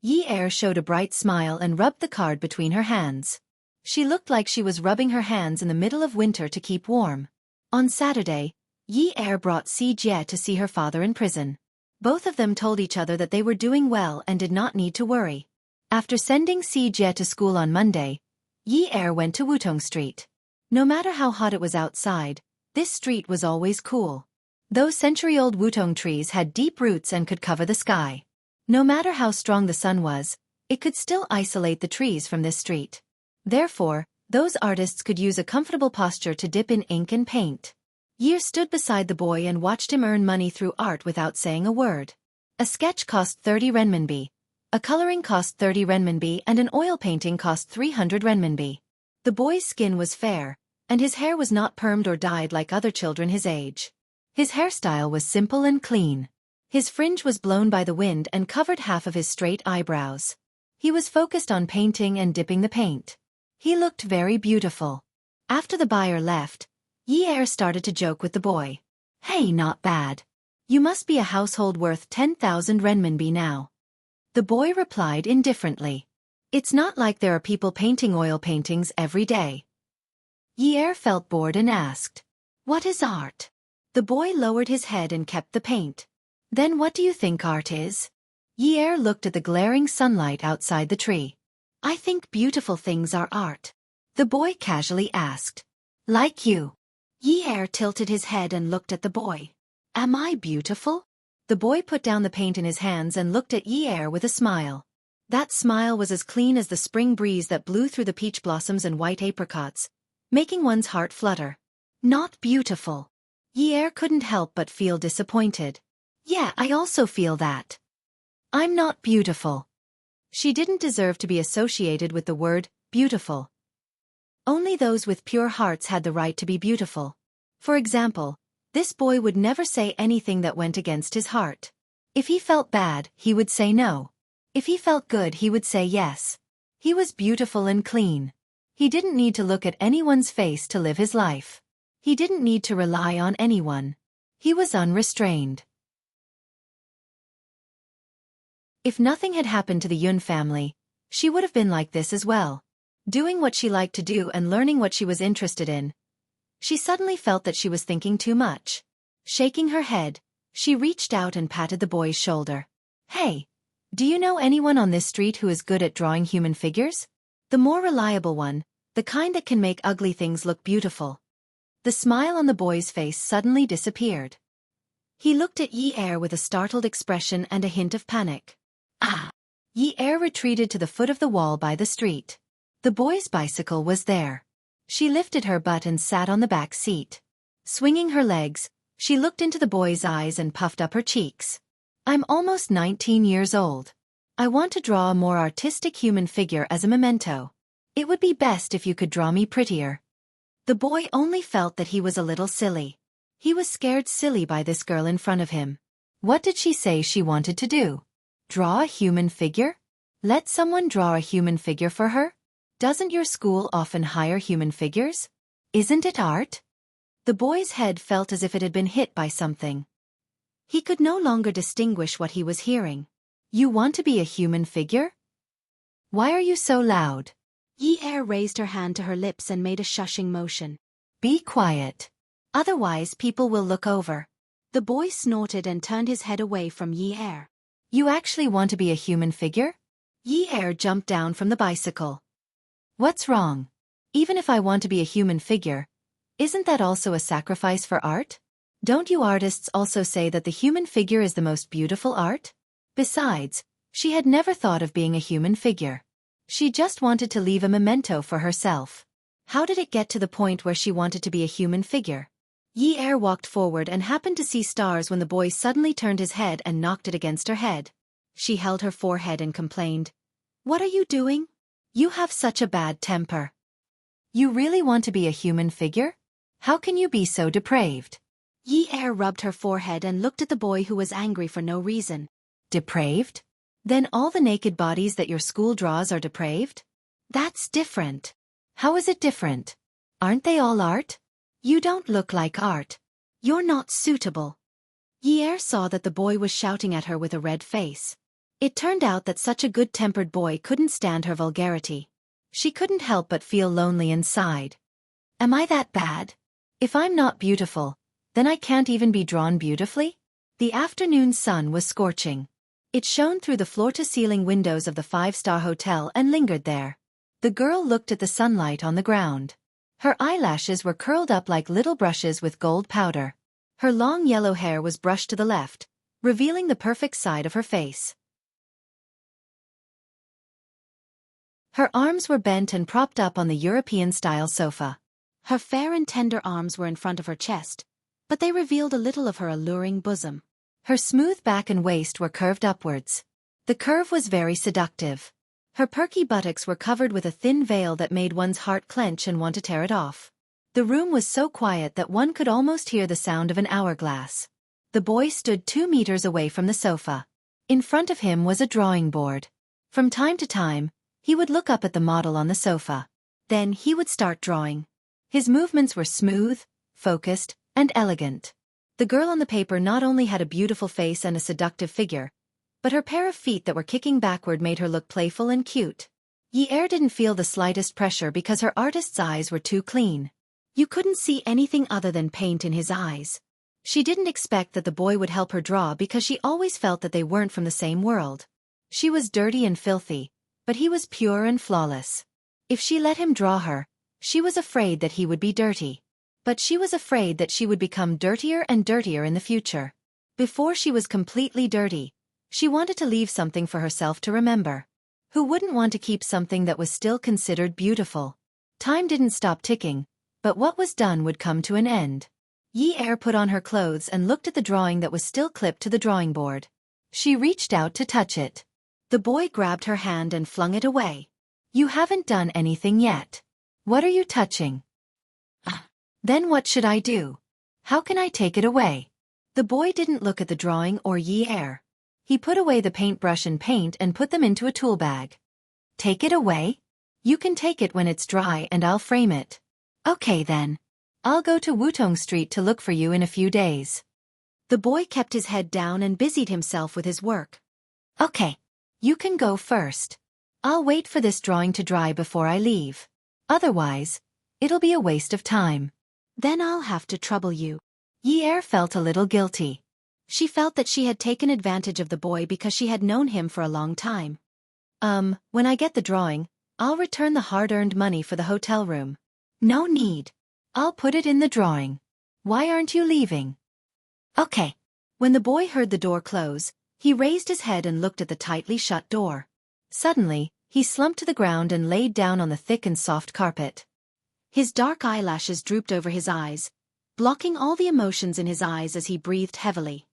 Yi Er showed a bright smile and rubbed the card between her hands. She looked like she was rubbing her hands in the middle of winter to keep warm. On Saturday, Yi Er brought Si Jie to see her father in prison. Both of them told each other that they were doing well and did not need to worry. After sending Si Jie to school on Monday, Yi Er went to Wutong Street. No matter how hot it was outside, this street was always cool. Those century-old Wutong trees had deep roots and could cover the sky. No matter how strong the sun was, it could still isolate the trees from this street. Therefore, those artists could use a comfortable posture to dip in ink and paint. Yi stood beside the boy and watched him earn money through art without saying a word. A sketch cost 30 renminbi. A coloring cost 30 renminbi and an oil painting cost 300 renminbi. The boy's skin was fair, and his hair was not permed or dyed like other children his age. His hairstyle was simple and clean. His fringe was blown by the wind and covered half of his straight eyebrows. He was focused on painting and dipping the paint. He looked very beautiful. After the buyer left, Yi Er started to joke with the boy. "Hey, not bad. You must be a household worth 10,000 renminbi now." The boy replied indifferently. "It's not like there are people painting oil paintings every day." Yi Er felt bored and asked, "What is art?" The boy lowered his head and kept the paint. "Then what do you think art is?" Yi Er looked at the glaring sunlight outside the tree. "I think beautiful things are art." The boy casually asked. "Like you?" Yi Er tilted his head and looked at the boy. "Am I beautiful?" The boy put down the paint in his hands and looked at Yi Er with a smile. That smile was as clean as the spring breeze that blew through the peach blossoms and white apricots, making one's heart flutter. "Not beautiful." Yi Er couldn't help but feel disappointed. "Yeah, I also feel that. I'm not beautiful." She didn't deserve to be associated with the word beautiful. Only those with pure hearts had the right to be beautiful. For example, this boy would never say anything that went against his heart. If he felt bad, he would say no. If he felt good, he would say yes. He was beautiful and clean. He didn't need to look at anyone's face to live his life. He didn't need to rely on anyone. He was unrestrained. If nothing had happened to the Yun family, she would have been like this as well. Doing what she liked to do and learning what she was interested in. She suddenly felt that she was thinking too much. Shaking her head, she reached out and patted the boy's shoulder. "Hey, do you know anyone on this street who is good at drawing human figures? The more reliable one, the kind that can make ugly things look beautiful." The smile on the boy's face suddenly disappeared. He looked at Yi Er with a startled expression and a hint of panic. "Ah!" Yi Er retreated to the foot of the wall by the street. The boy's bicycle was there. She lifted her butt and sat on the back seat. Swinging her legs, she looked into the boy's eyes and puffed up her cheeks. "I'm almost 19 years old. I want to draw a more artistic human figure as a memento. It would be best if you could draw me prettier." The boy only felt that he was a little silly. He was scared silly by this girl in front of him. What did she say she wanted to do? Draw a human figure? Let someone draw a human figure for her? Doesn't your school often hire human figures? Isn't it art? The boy's head felt as if it had been hit by something. He could no longer distinguish what he was hearing. "You want to be a human figure? Why are you so loud?" Yi Er raised her hand to her lips and made a shushing motion. "Be quiet. Otherwise people will look over." The boy snorted and turned his head away from Yi Er. "You actually want to be a human figure?" Yi Er jumped down from the bicycle. "What's wrong? Even if I want to be a human figure, isn't that also a sacrifice for art? Don't you artists also say that the human figure is the most beautiful art?" Besides, she had never thought of being a human figure. She just wanted to leave a memento for herself. How did it get to the point where she wanted to be a human figure? Yi Er walked forward and happened to see stars when the boy suddenly turned his head and knocked it against her head. She held her forehead and complained. "What are you doing? You have such a bad temper. You really want to be a human figure? How can you be so depraved?" Yi Er rubbed her forehead and looked at the boy who was angry for no reason. "Depraved? Then all the naked bodies that your school draws are depraved? That's different." "How is it different? Aren't they all art? You don't look like art. You're not suitable." Yi Er saw that the boy was shouting at her with a red face. It turned out that such a good-tempered boy couldn't stand her vulgarity. She couldn't help but feel lonely inside. Am I that bad? If I'm not beautiful, Then I can't even be drawn beautifully? The afternoon sun was scorching. It shone through the floor-to-ceiling windows of the five-star hotel and lingered there. The girl looked at the sunlight on the ground. Her eyelashes were curled up like little brushes with gold powder. Her long yellow hair was brushed to the left, revealing the perfect side of her face. Her arms were bent and propped up on the European-style sofa. Her fair and tender arms were in front of her chest, but they revealed a little of her alluring bosom. Her smooth back and waist were curved upwards. The curve was very seductive. Her perky buttocks were covered with a thin veil that made one's heart clench and want to tear it off. The room was so quiet that one could almost hear the sound of an hourglass. The boy stood 2 meters away from the sofa. In front of him was a drawing board. From time to time, he would look up at the model on the sofa. Then he would start drawing. His movements were smooth, focused, and elegant. The girl on the paper not only had a beautiful face and a seductive figure, but her pair of feet that were kicking backward made her look playful and cute. Yi-er didn't feel the slightest pressure because her artist's eyes were too clean. You couldn't see anything other than paint in his eyes. She didn't expect that the boy would help her draw because she always felt that they weren't from the same world. She was dirty and filthy, but he was pure and flawless. If she let him draw her, she was afraid that he would be dirty. But she was afraid that she would become dirtier and dirtier in the future. Before she was completely dirty, she wanted to leave something for herself to remember. Who wouldn't want to keep something that was still considered beautiful? Time didn't stop ticking, but what was done would come to an end. Yi-er put on her clothes and looked at the drawing that was still clipped to the drawing board. She reached out to touch it. The boy grabbed her hand and flung it away. You haven't done anything yet. What are you touching? Then what should I do? How can I take it away? The boy didn't look at the drawing or Yi-er. He put away the paintbrush and paint and put them into a tool bag. Take it away? You can take it when it's dry and I'll frame it. Okay then. I'll go to Wutong Street to look for you in a few days. The boy kept his head down and busied himself with his work. Okay. You can go first. I'll wait for this drawing to dry before I leave. Otherwise, it'll be a waste of time. Then I'll have to trouble you. Yi-er felt a little guilty. She felt that she had taken advantage of the boy because she had known him for a long time. When I get the drawing, I'll return the hard-earned money for the hotel room. No need. I'll put it in the drawing. Why aren't you leaving? Okay. When the boy heard the door close, he raised his head and looked at the tightly shut door. Suddenly, he slumped to the ground and laid down on the thick and soft carpet. His dark eyelashes drooped over his eyes, blocking all the emotions in his eyes as he breathed heavily.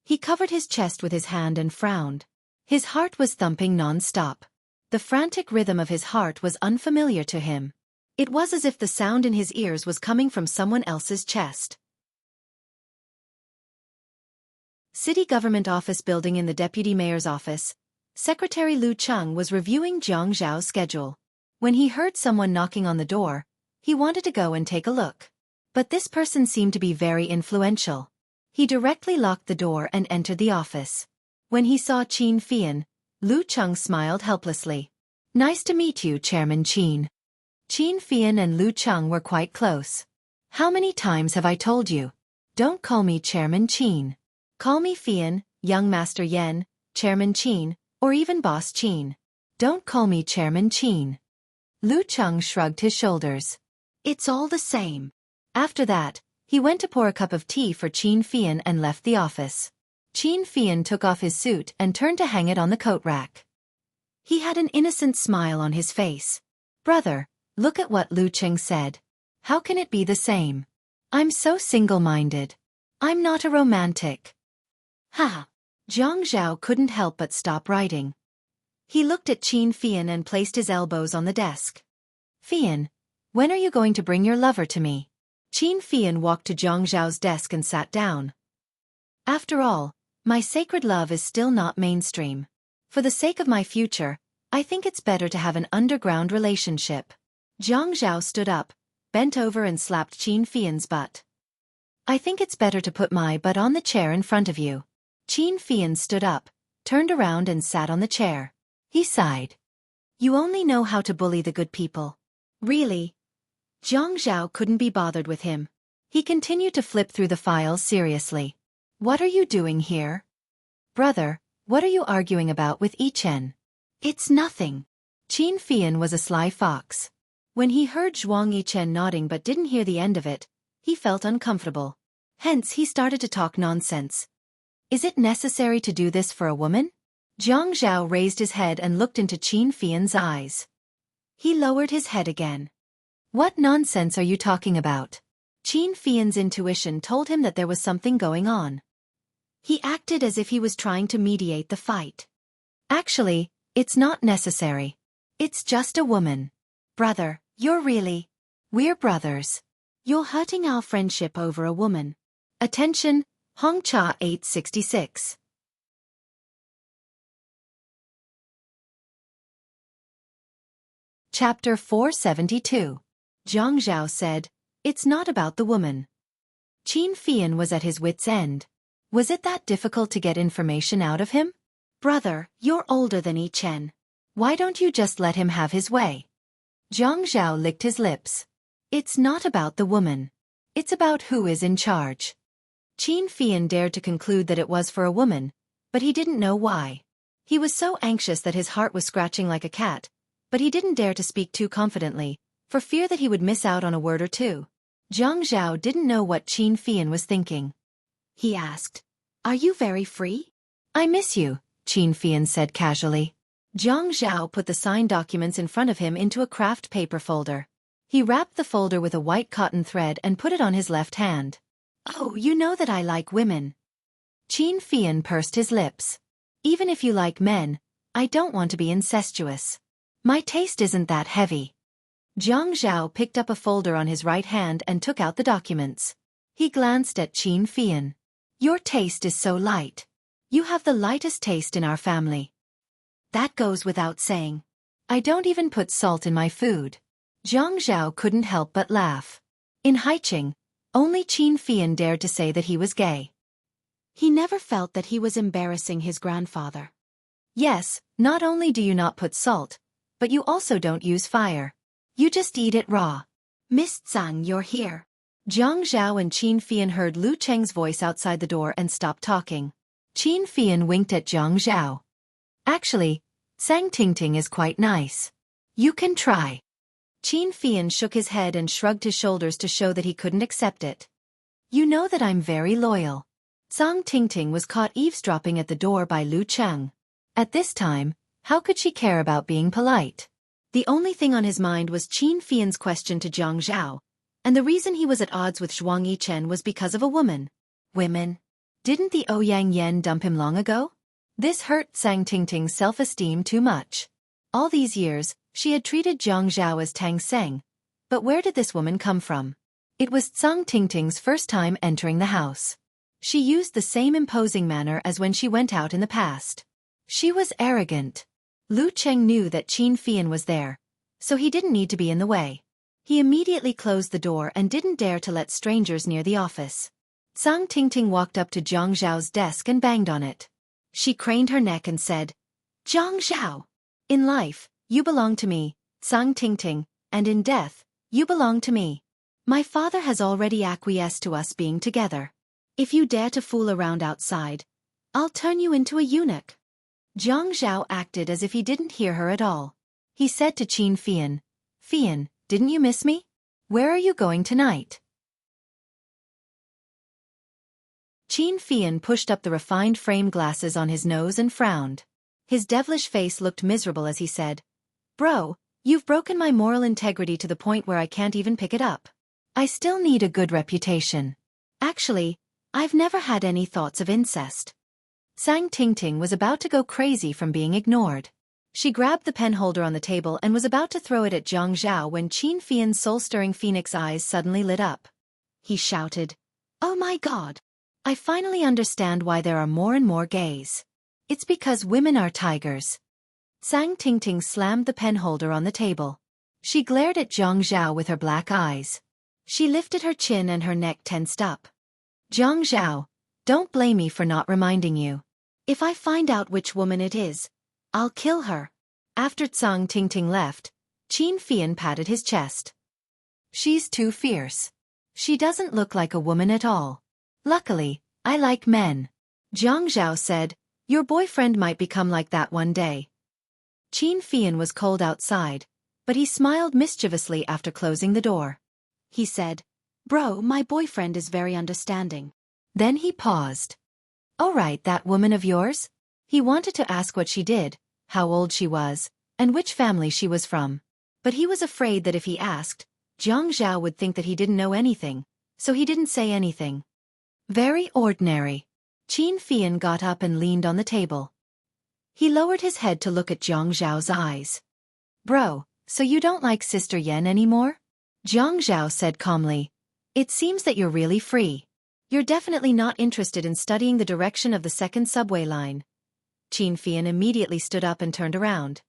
He covered his chest with his hand and frowned. His heart was thumping non-stop. The frantic rhythm of his heart was unfamiliar to him. It was as if the sound in his ears was coming from someone else's chest. City Government Office Building. In the Deputy Mayor's office, Secretary Lu Cheng was reviewing Jiang Zhao's schedule. When he heard someone knocking on the door, he wanted to go and take a look. But this person seemed to be very influential. He directly locked the door and entered the office. When he saw Qin Fian, Lu Cheng smiled helplessly. Nice to meet you, Chairman Qin. Qin Fian and Lu Cheng were quite close. How many times have I told you? Don't call me Chairman Qin. Call me Fian, Young Master Yen, Chairman Qin, or even Boss Qin. Don't call me Chairman Qin. Lu Cheng shrugged his shoulders. It's all the same. After that, he went to pour a cup of tea for Qin Fian and left the office. Qin Fian took off his suit and turned to hang it on the coat rack. He had an innocent smile on his face. Brother, look at what Lu Cheng said. How can it be the same? I'm so single-minded. I'm not a romantic. Ha! Jiang Zhao couldn't help but stop writing. He looked at Qin Fian and placed his elbows on the desk. Fian, when are you going to bring your lover to me? Qin Fian walked to Jiang Zhao's desk and sat down. After all, my sacred love is still not mainstream. For the sake of my future, I think it's better to have an underground relationship. Jiang Zhao stood up, bent over and slapped Qin Fian's butt. I think it's better to put my butt on the chair in front of you. Qin Fian stood up, turned around and sat on the chair. He sighed. You only know how to bully the good people. Really? Jiang Zhao couldn't be bothered with him. He continued to flip through the files seriously. What are you doing here? Brother, what are you arguing about with Yichen? It's nothing. Qin Fian was a sly fox. When he heard Zhuang Yichen nodding but didn't hear the end of it, he felt uncomfortable. Hence he started to talk nonsense. Is it necessary to do this for a woman? Jiang Zhao raised his head and looked into Qin Fian's eyes. He lowered his head again. What nonsense are you talking about? Qin Fian's intuition told him that there was something going on. He acted as if he was trying to mediate the fight. Actually, it's not necessary. It's just a woman. Brother, we're brothers. You're hurting our friendship over a woman. Attention, Hongcha 866. Chapter 472. Zhang Zhao said, it's not about the woman. Qin Fian was at his wit's end. Was it that difficult to get information out of him? Brother, you're older than Yichen. Why don't you just let him have his way? Zhang Zhao licked his lips. It's not about the woman. It's about who is in charge. Qin Fian dared to conclude that it was for a woman, but he didn't know why. He was so anxious that his heart was scratching like a cat, but he didn't dare to speak too confidently, for fear that he would miss out on a word or two. Zhang Zhao didn't know what Qin Fian was thinking. He asked, are you very free? I miss you, Qin Fian said casually. Zhang Zhao put the signed documents in front of him into a craft paper folder. He wrapped the folder with a white cotton thread and put it on his left hand. Oh, you know that I like women. Qin Fian pursed his lips. Even if you like men, I don't want to be incestuous. My taste isn't that heavy. Zhang Zhao picked up a folder on his right hand and took out the documents. He glanced at Qin Fian. Your taste is so light. You have the lightest taste in our family. That goes without saying. I don't even put salt in my food. Zhang Zhao couldn't help but laugh. In Haiqing, only Qin Fian dared to say that he was gay. He never felt that he was embarrassing his grandfather. Yes, not only do you not put salt, but you also don't use fire. You just eat it raw. Miss Zhang, you're here. Zhang Zhao and Qin Fian heard Lu Cheng's voice outside the door and stopped talking. Qin Fian winked at Zhang Zhao. Actually, Sang Tingting is quite nice. You can try. Qin Fian shook his head and shrugged his shoulders to show that he couldn't accept it. You know that I'm very loyal. Sang Tingting was caught eavesdropping at the door by Lu Cheng. At this time, how could she care about being polite? The only thing on his mind was Qin Fian's question to Zhang Zhao, and the reason he was at odds with Zhuang Yichen was because of a woman. Women? Didn't the Ouyang Yan dump him long ago? This hurt Sang Tingting's self-esteem too much. All these years, she had treated Zhang Zhao as Tang Seng. But where did this woman come from? It was Sang Tingting's first time entering the house. She used the same imposing manner as when she went out in the past. She was arrogant. Lu Cheng knew that Qin Fian was there, so he didn't need to be in the way. He immediately closed the door and didn't dare to let strangers near the office. Sang Tingting walked up to Zhang Zhao's desk and banged on it. She craned her neck and said, Zhang Zhao, in life, you belong to me, Sang Tingting, and in death, you belong to me. My father has already acquiesced to us being together. If you dare to fool around outside, I'll turn you into a eunuch. Zhang Zhao acted as if he didn't hear her at all. He said to Qin Fian, Fian, didn't you miss me? Where are you going tonight? Qin Fian pushed up the refined frame glasses on his nose and frowned. His devilish face looked miserable as he said, Bro, you've broken my moral integrity to the point where I can't even pick it up. I still need a good reputation. Actually, I've never had any thoughts of incest. Sang Tingting was about to go crazy from being ignored. She grabbed the pen holder on the table and was about to throw it at Zhang Zhao when Qin Fian's soul-stirring phoenix eyes suddenly lit up. He shouted, Oh my God! I finally understand why there are more and more gays. It's because women are tigers. Sang Tingting slammed the pen holder on the table. She glared at Zhang Zhao with her black eyes. She lifted her chin and her neck tensed up. Zhang Zhao, don't blame me for not reminding you. If I find out which woman it is, I'll kill her. After Sang Tingting left, Qin Fian patted his chest. She's too fierce. She doesn't look like a woman at all. Luckily, I like men. Jiang Zhao said, your boyfriend might become like that one day. Qin Fian was cold outside, but he smiled mischievously after closing the door. He said, bro, my boyfriend is very understanding. Then he paused. All right, that woman of yours? He wanted to ask what she did, how old she was, and which family she was from. But he was afraid that if he asked, Jiang Zhao would think that he didn't know anything, so he didn't say anything. Very ordinary. Qin Fian got up and leaned on the table. He lowered his head to look at Jiang Zhao's eyes. Bro, so you don't like Sister Yan anymore? Jiang Zhao said calmly. It seems that you're really free. You're definitely not interested in studying the direction of the second subway line. Qin Fian immediately stood up and turned around.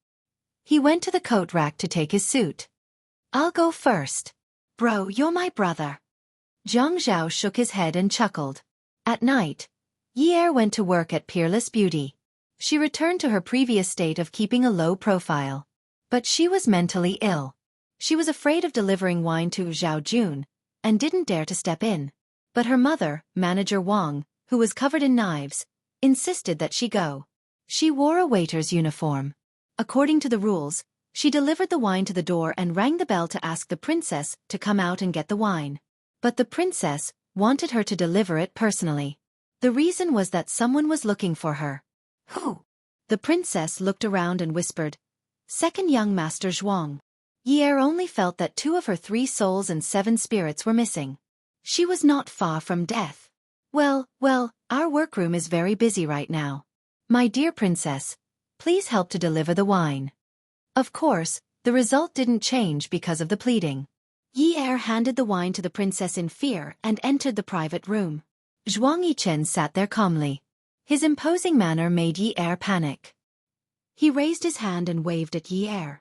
He went to the coat rack to take his suit. I'll go first. Bro, you're my brother. Jiang Zhao shook his head and chuckled. At night, Yi Er went to work at Peerless Beauty. She returned to her previous state of keeping a low profile. But she was mentally ill. She was afraid of delivering wine to Zhao Jun, and didn't dare to step in. But her mother, Manager Wang, who was covered in knives, insisted that she go. She wore a waiter's uniform. According to the rules, she delivered the wine to the door and rang the bell to ask the princess to come out and get the wine. But the princess wanted her to deliver it personally. The reason was that someone was looking for her. Who? The princess looked around and whispered, Second young Master Zhuang. Yi Er only felt that 2 of her 3 souls and 7 spirits were missing. She was not far from death. Well, our workroom is very busy right now. My dear princess, please help to deliver the wine. Of course, the result didn't change because of the pleading. Yi Er handed the wine to the princess in fear and entered the private room. Zhuang Yichen sat there calmly. His imposing manner made Yi Er panic. He raised his hand and waved at Yi Er.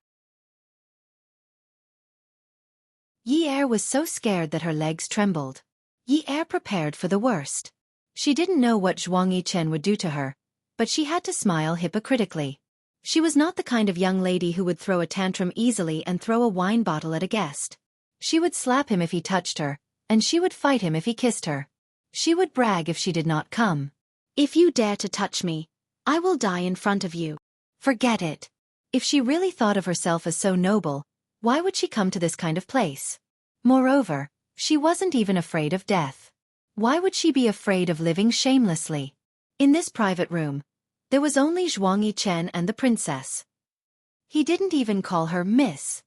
Yi Er was so scared that her legs trembled. Yi Er prepared for the worst. She didn't know what Zhuang Yichen would do to her, but she had to smile hypocritically. She was not the kind of young lady who would throw a tantrum easily and throw a wine bottle at a guest. She would slap him if he touched her, and she would fight him if he kissed her. She would brag if she did not come. If you dare to touch me, I will die in front of you. Forget it. If she really thought of herself as so noble, why would she come to this kind of place? Moreover, she wasn't even afraid of death. Why would she be afraid of living shamelessly? In this private room, there was only Zhuang Yichen and the princess. He didn't even call her Miss.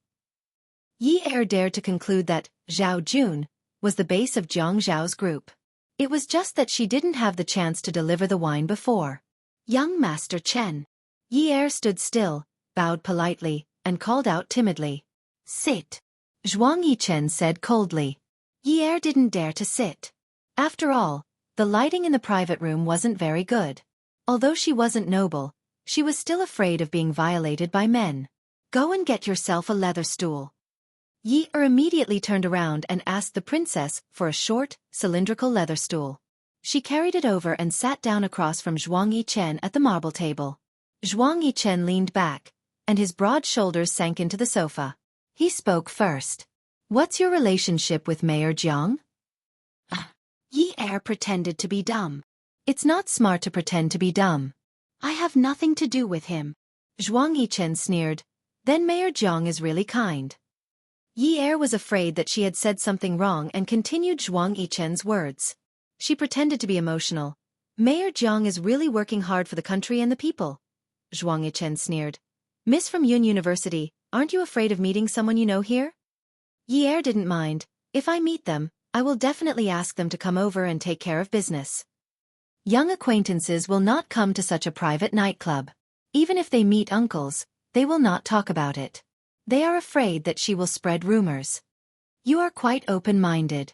Yi Er dared to conclude that Zhao Jun was the base of Jiang Zhao's group. It was just that she didn't have the chance to deliver the wine before. Young Master Chen. Yi Er stood still, bowed politely, and called out timidly. Sit. Zhuang Yichen said coldly. Yi Er didn't dare to sit. After all, the lighting in the private room wasn't very good. Although she wasn't noble, she was still afraid of being violated by men. Go and get yourself a leather stool. Yi Er immediately turned around and asked the princess for a short, cylindrical leather stool. She carried it over and sat down across from Zhuang Yichen at the marble table. Zhuang Yichen leaned back, and his broad shoulders sank into the sofa. He spoke first. What's your relationship with Mayor Jiang? Yi Er pretended to be dumb. It's not smart to pretend to be dumb. I have nothing to do with him. Zhuang Yichen sneered. Then Mayor Jiang is really kind. Yi Er was afraid that she had said something wrong and continued Zhuang Yichen's words. She pretended to be emotional. Mayor Jiang is really working hard for the country and the people. Zhuang Yichen sneered. Miss from Yun University, aren't you afraid of meeting someone you know here? Yi Er didn't mind. If I meet them, I will definitely ask them to come over and take care of business. Young acquaintances will not come to such a private nightclub. Even if they meet uncles, they will not talk about it. They are afraid that she will spread rumors. You are quite open-minded.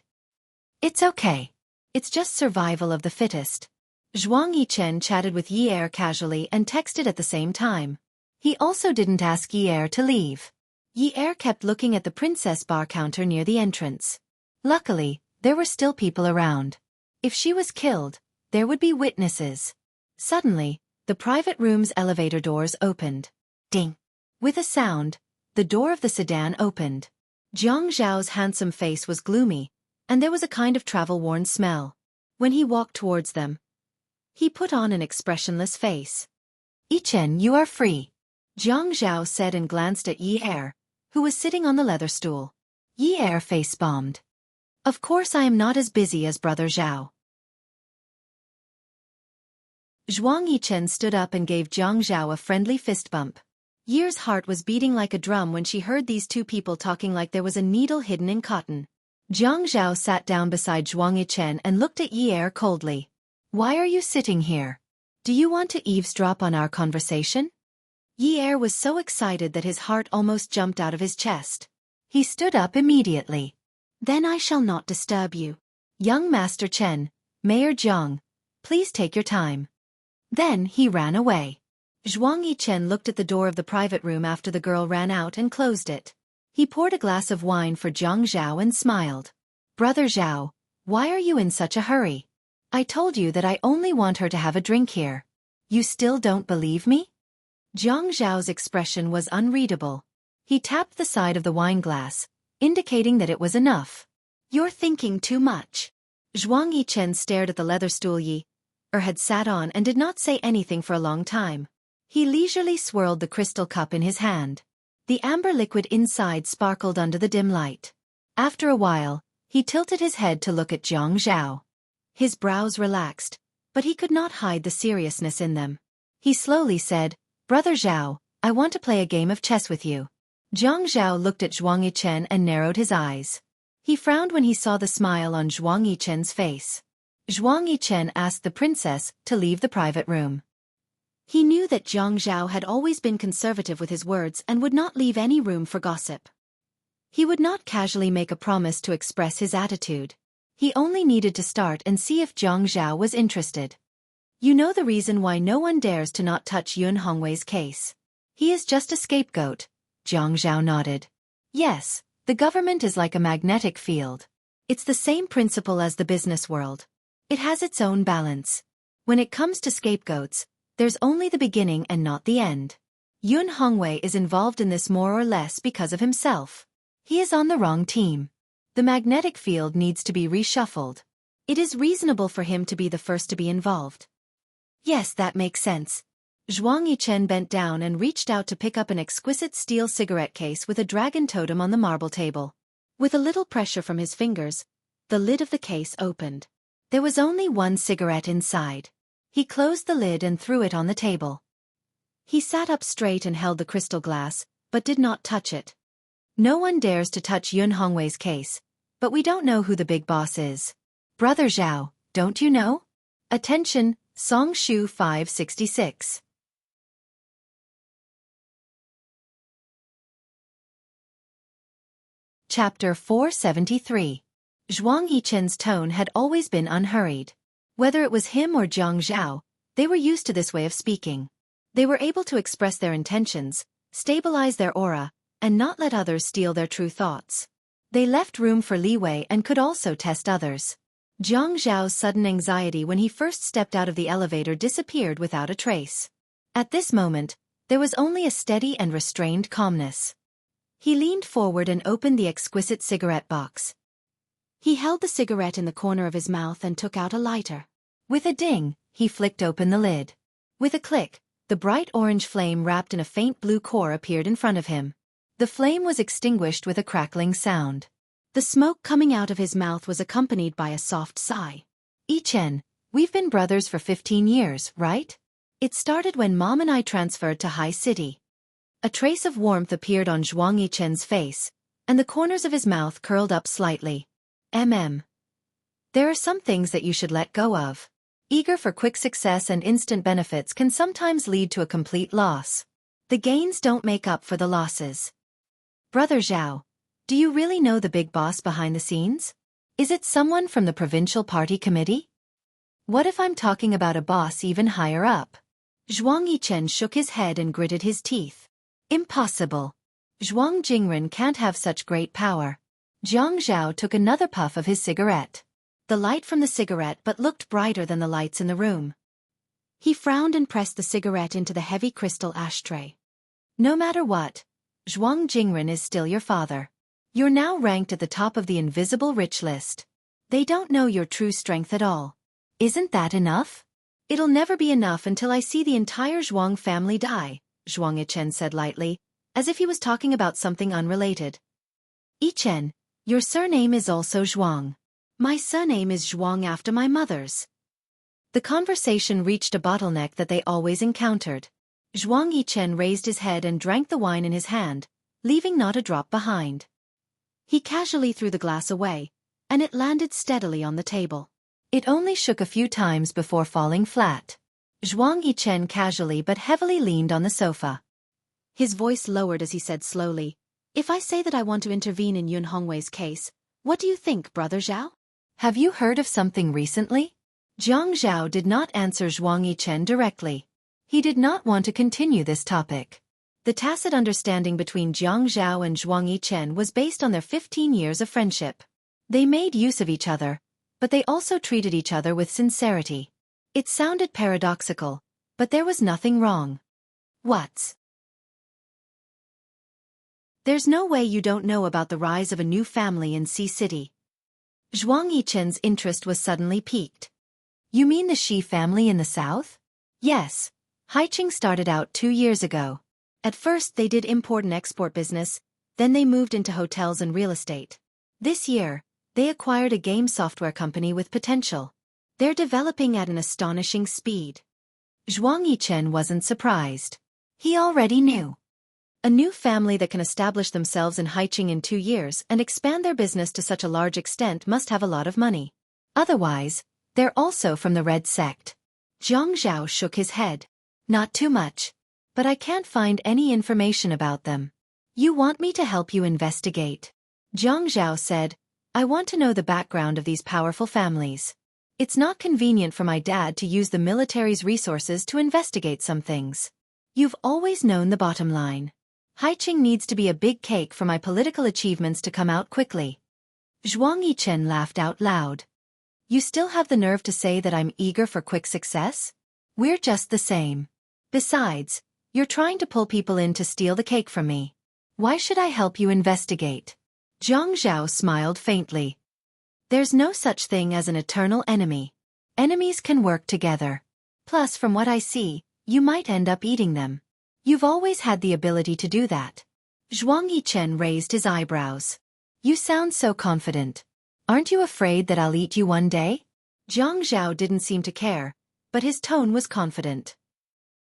It's okay. It's just survival of the fittest. Zhuang Yichen chatted with Yi Er casually and texted at the same time. He also didn't ask Yi Er to leave. Yi Er kept looking at the princess bar counter near the entrance. Luckily, there were still people around. If she was killed, there would be witnesses. Suddenly, the private room's elevator doors opened. Ding! With a sound, the door of the sedan opened. Jiang Zhao's handsome face was gloomy, and there was a kind of travel-worn smell. When he walked towards them, he put on an expressionless face. "Yichen, you are free," Jiang Zhao said and glanced at Yi Er, who was sitting on the leather stool. Yi Er face-bombed. "Of course I am not as busy as Brother Zhao." Zhuang Yichen stood up and gave Jiang Zhao a friendly fist bump. Yi's heart was beating like a drum when she heard these two people talking like there was a needle hidden in cotton. Jiang Zhao sat down beside Zhuang Yichen and looked at Yi Er coldly. "Why are you sitting here? Do you want to eavesdrop on our conversation?" Yi Er was so excited that his heart almost jumped out of his chest. He stood up immediately. "Then I shall not disturb you. Young Master Chen, Mayor Jiang, please take your time." Then he ran away. Zhuang Yichen looked at the door of the private room after the girl ran out and closed it. He poured a glass of wine for Jiang Zhao and smiled. "Brother Zhao, why are you in such a hurry? I told you that I only want her to have a drink here. You still don't believe me?" Jiang Zhao's expression was unreadable. He tapped the side of the wine glass, indicating that it was enough. "You're thinking too much." Zhuang Yichen stared at the leather stool Yi Er had sat on and did not say anything for a long time. He leisurely swirled the crystal cup in his hand. The amber liquid inside sparkled under the dim light. After a while, he tilted his head to look at Jiang Zhao. His brows relaxed, but he could not hide the seriousness in them. He slowly said, "Brother Zhao, I want to play a game of chess with you." Jiang Zhao looked at Zhuang Yichen and narrowed his eyes. He frowned when he saw the smile on Zhuang Yichen's face. Zhuang Yichen asked the princess to leave the private room. He knew that Jiang Zhao had always been conservative with his words and would not leave any room for gossip. He would not casually make a promise to express his attitude. He only needed to start and see if Jiang Zhao was interested. "You know the reason why no one dares to not touch Yun Hongwei's case. He is just a scapegoat." Jiang Zhao nodded. "Yes, the government is like a magnetic field. It's the same principle as the business world. It has its own balance. When it comes to scapegoats, there's only the beginning and not the end. Yun Hongwei is involved in this more or less because of himself. He is on the wrong team. The magnetic field needs to be reshuffled. It is reasonable for him to be the first to be involved." "Yes, that makes sense." Zhuang Yichen bent down and reached out to pick up an exquisite steel cigarette case with a dragon totem on the marble table. With a little pressure from his fingers, the lid of the case opened. There was only one cigarette inside. He closed the lid and threw it on the table. He sat up straight and held the crystal glass, but did not touch it. "No one dares to touch Yun Hongwei's case, but we don't know who the big boss is. Brother Zhao, don't you know? Attention, Song Shu 566. Chapter 473. Zhuang Yichen's tone had always been unhurried. Whether it was him or Jiang Zhao, they were used to this way of speaking. They were able to express their intentions, stabilize their aura, and not let others steal their true thoughts. They left room for leeway and could also test others. Jiang Zhao's sudden anxiety when he first stepped out of the elevator disappeared without a trace. At this moment, there was only a steady and restrained calmness. He leaned forward and opened the exquisite cigarette box. He held the cigarette in the corner of his mouth and took out a lighter. With a ding, he flicked open the lid. With a click, the bright orange flame wrapped in a faint blue core appeared in front of him. The flame was extinguished with a crackling sound. The smoke coming out of his mouth was accompanied by a soft sigh. "Yichen, we've been brothers for 15 years, right? It started when Mom and I transferred to High City." A trace of warmth appeared on Zhuang Yichen's face, and the corners of his mouth curled up slightly. There are some things that you should let go of. Eager for quick success and instant benefits can sometimes lead to a complete loss. The gains don't make up for the losses. Brother Zhao, do you really know the big boss behind the scenes? Is it someone from the provincial party committee? What if I'm talking about a boss even higher up? Zhuang Yichen shook his head and gritted his teeth. Impossible. Zhuang Jingren can't have such great power. Jiang Zhao took another puff of his cigarette. The light from the cigarette but looked brighter than the lights in the room. He frowned and pressed the cigarette into the heavy crystal ashtray. "No matter what, Zhuang Jingren is still your father. You're now ranked at the top of the invisible rich list. They don't know your true strength at all. Isn't that enough? It'll never be enough until I see the entire Zhuang family die, Zhuang Yichen said lightly, as if he was talking about something unrelated. Yichen, your surname is also Zhuang. My surname is Zhuang after my mother's. The conversation reached a bottleneck that they always encountered. Zhuang Yichen raised his head and drank the wine in his hand, leaving not a drop behind. He casually threw the glass away, and it landed steadily on the table. It only shook a few times before falling flat. Zhuang Yichen casually but heavily leaned on the sofa. His voice lowered as he said slowly, "If I say that I want to intervene in Yun Hongwei's case, what do you think, Brother Zhao? Have you heard of something recently?" Jiang Zhao did not answer Zhuang Yichen directly. He did not want to continue this topic. The tacit understanding between Jiang Zhao and Zhuang Yichen was based on their 15 years of friendship. They made use of each other, but they also treated each other with sincerity. It sounded paradoxical, but there was nothing wrong. What's? There's no way you don't know about the rise of a new family in Sea City. Zhuang Yichen's interest was suddenly piqued. You mean the Shi family in the south? Yes. Haiqing started out 2 years ago. At first they did import and export business, then they moved into hotels and real estate. This year, they acquired a game software company with potential. They're developing at an astonishing speed. Zhuang Yichen wasn't surprised. He already knew. A new family that can establish themselves in Haiqing in 2 years and expand their business to such a large extent must have a lot of money. Otherwise, they're also from the Red Sect. Jiang Zhao shook his head. Not too much. But I can't find any information about them. You want me to help you investigate? Jiang Zhao said, I want to know the background of these powerful families. It's not convenient for my dad to use the military's resources to investigate some things. You've always known the bottom line. Haiqing needs to be a big cake for my political achievements to come out quickly. Zhuang Yichen laughed out loud. You still have the nerve to say that I'm eager for quick success? We're just the same. Besides, you're trying to pull people in to steal the cake from me. Why should I help you investigate? Jiang Zhao smiled faintly. There's no such thing as an eternal enemy. Enemies can work together. Plus, from what I see, you might end up eating them. You've always had the ability to do that. Zhuang Yichen raised his eyebrows. You sound so confident. Aren't you afraid that I'll eat you one day? Jiang Zhao didn't seem to care, but his tone was confident.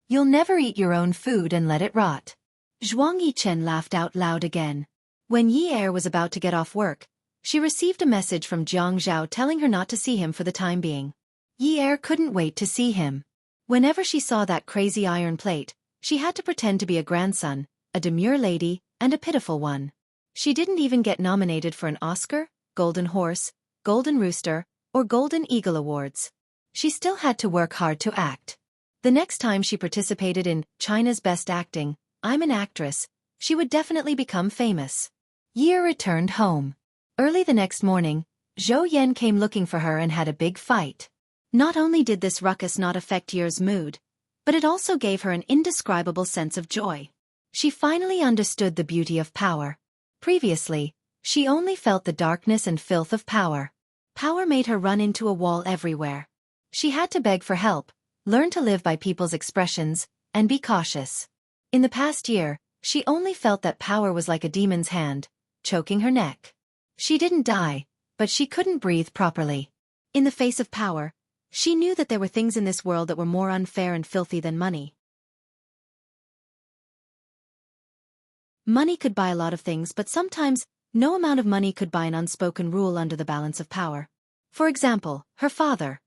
You'll never eat your own food and let it rot. Zhuang Yichen laughed out loud again. When Yi Er was about to get off work, she received a message from Jiang Zhao telling her not to see him for the time being. Yi Er couldn't wait to see him. Whenever she saw that crazy iron plate, she had to pretend to be a grandson, a demure lady, and a pitiful one. She didn't even get nominated for an Oscar, Golden Horse, Golden Rooster, or Golden Eagle awards. She still had to work hard to act. The next time she participated in China's Best Acting, I'm an Actress, she would definitely become famous. Yi returned home. Early the next morning, Zhou Yan came looking for her and had a big fight. Not only did this ruckus not affect Yi's mood, but it also gave her an indescribable sense of joy. She finally understood the beauty of power. Previously, she only felt the darkness and filth of power. Power made her run into a wall everywhere. She had to beg for help, learn to live by people's expressions, and be cautious. In the past year, she only felt that power was like a demon's hand, choking her neck. She didn't die, but she couldn't breathe properly. In the face of power, she knew that there were things in this world that were more unfair and filthy than money. Money could buy a lot of things, but sometimes, no amount of money could buy an unspoken rule under the balance of power. For example, her father.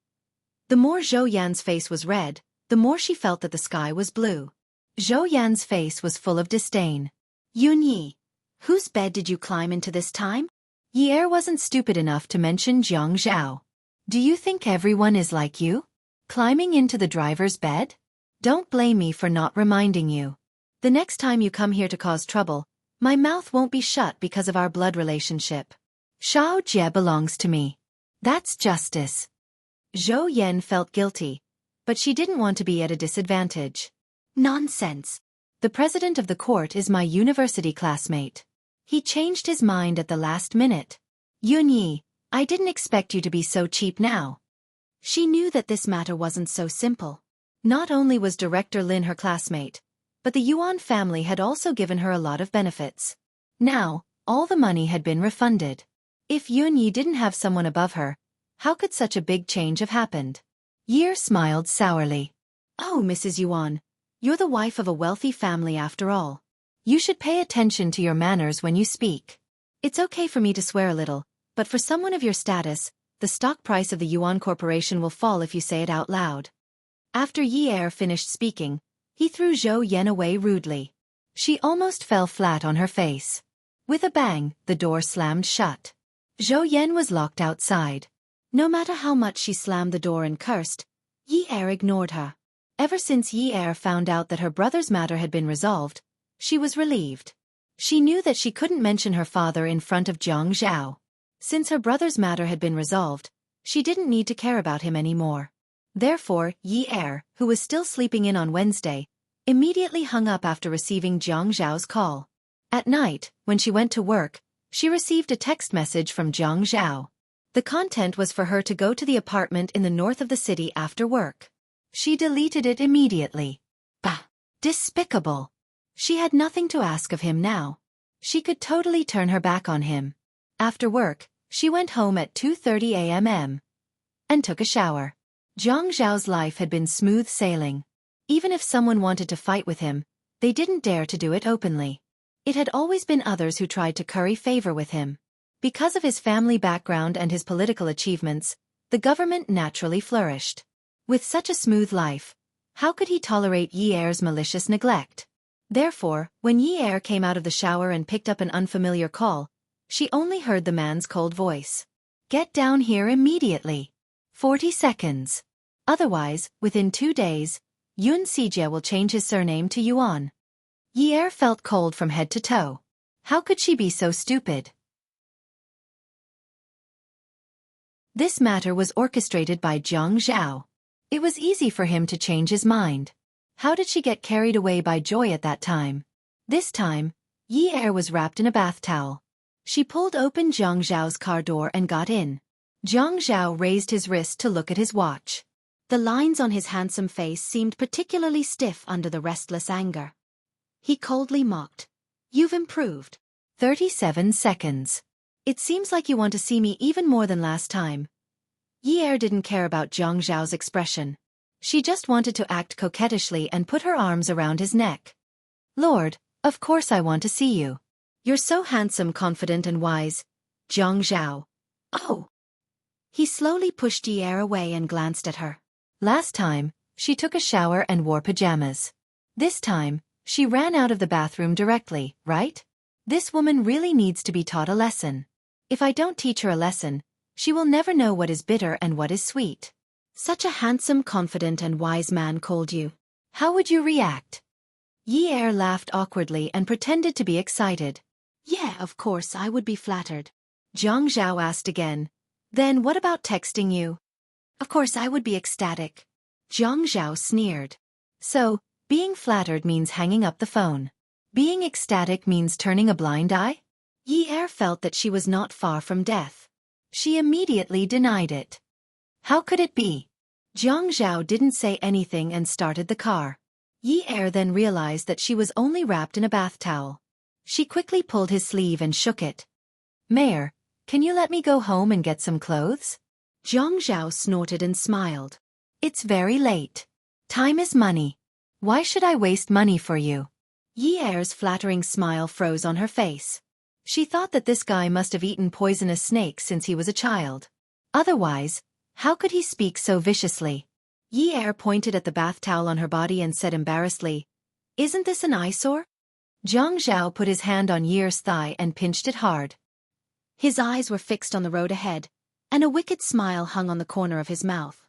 The more Zhou Yan's face was red, the more she felt that the sky was blue. Zhou Yan's face was full of disdain. Yun Yi, whose bed did you climb into this time? Yi Er wasn't stupid enough to mention Jiang Zhao. Do you think everyone is like you? Climbing into the driver's bed? Don't blame me for not reminding you. The next time you come here to cause trouble, my mouth won't be shut because of our blood relationship. Shao Jie belongs to me. That's justice. Zhou Yan felt guilty, but she didn't want to be at a disadvantage. Nonsense. The president of the court is my university classmate. He changed his mind at the last minute. Yun Yi, I didn't expect you to be so cheap now. She knew that this matter wasn't so simple. Not only was Director Lin her classmate, but the Yuan family had also given her a lot of benefits. Now, all the money had been refunded. If Yun Yi didn't have someone above her, how could such a big change have happened? Yi smiled sourly. Oh, Mrs. Yuan, you're the wife of a wealthy family after all. You should pay attention to your manners when you speak. It's okay for me to swear a little, but for someone of your status, the stock price of the Yuan Corporation will fall if you say it out loud. After Yi finished speaking, he threw Zhou Yan away rudely. She almost fell flat on her face. With a bang, the door slammed shut. Zhou Yan was locked outside. No matter how much she slammed the door and cursed, Yi ignored her. Ever since Yi found out that her brother's matter had been resolved, she was relieved. She knew that she couldn't mention her father in front of Jiang Zhao. Since her brother's matter had been resolved, she didn't need to care about him anymore. Therefore, Yi who was still sleeping in on Wednesday, immediately hung up after receiving Jiang Zhao's call. At night, when she went to work, she received a text message from Jiang Zhao. The content was for her to go to the apartment in the north of the city after work. She deleted it immediately. Bah! Despicable! She had nothing to ask of him now. She could totally turn her back on him. After work, she went home at 2:30 a.m. and took a shower. Jiang Zhao's life had been smooth sailing. Even if someone wanted to fight with him, they didn't dare to do it openly. It had always been others who tried to curry favor with him. Because of his family background and his political achievements, the government naturally flourished. With such a smooth life, how could he tolerate Yi malicious neglect? Therefore, when Yi came out of the shower and picked up an unfamiliar call, she only heard the man's cold voice. Get down here immediately. 40 seconds. Otherwise, within 2 days, Yun Sijie will change his surname to Yuan. Yi felt cold from head to toe. How could she be so stupid? This matter was orchestrated by Jiang Zhao. It was easy for him to change his mind. How did she get carried away by joy at that time? This time, Yi was wrapped in a bath towel. She pulled open Jiang Zhao's car door and got in. Jiang Zhao raised his wrist to look at his watch. The lines on his handsome face seemed particularly stiff under the restless anger. He coldly mocked. You've improved. 37 seconds. It seems like you want to see me even more than last time. Yi didn't care about Jiang Zhao's expression. She just wanted to act coquettishly and put her arms around his neck. Lord, of course I want to see you. You're so handsome, confident and wise. Jiang Zhao. Oh. He slowly pushed Yi away and glanced at her. Last time, she took a shower and wore pajamas. This time, she ran out of the bathroom directly, right? This woman really needs to be taught a lesson. If I don't teach her a lesson, she will never know what is bitter and what is sweet. Such a handsome, confident and wise man called you. How would you react? Yi laughed awkwardly and pretended to be excited. Yeah, of course I would be flattered. Jiang Zhao asked again. Then what about texting you? Of course I would be ecstatic. Jiang Zhao sneered. So, being flattered means hanging up the phone. Being ecstatic means turning a blind eye? Yi felt that she was not far from death. She immediately denied it. How could it be? Jiang Zhao didn't say anything and started the car. Yi then realized that she was only wrapped in a bath towel. She quickly pulled his sleeve and shook it. Mayor, can you let me go home and get some clothes? Jiang Zhao snorted and smiled. It's very late. Time is money. Why should I waste money for you? Yi's flattering smile froze on her face. She thought that this guy must have eaten poisonous snakes since he was a child. Otherwise, how could he speak so viciously? Yi pointed at the bath towel on her body and said embarrassedly, Isn't this an eyesore? Jiang Zhao put his hand on Yi's thigh and pinched it hard. His eyes were fixed on the road ahead, and a wicked smile hung on the corner of his mouth.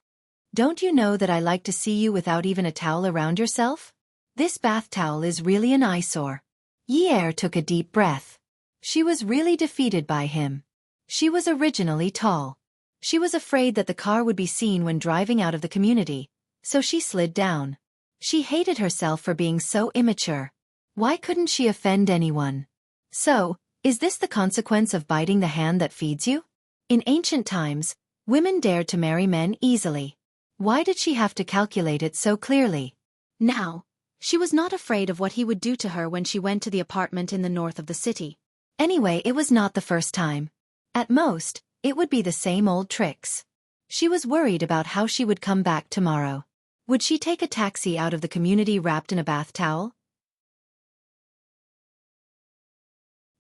Don't you know that I like to see you without even a towel around yourself? This bath towel is really an eyesore. Yi took a deep breath. She was really defeated by him. She was originally tall. She was afraid that the car would be seen when driving out of the community, so she slid down. She hated herself for being so immature. Why couldn't she offend anyone? So, is this the consequence of biting the hand that feeds you? In ancient times, women dared to marry men easily. Why did she have to calculate it so clearly? Now, she was not afraid of what he would do to her when she went to the apartment in the north of the city. Anyway, it was not the first time. At most, it would be the same old tricks. She was worried about how she would come back tomorrow. Would she take a taxi out of the community wrapped in a bath towel?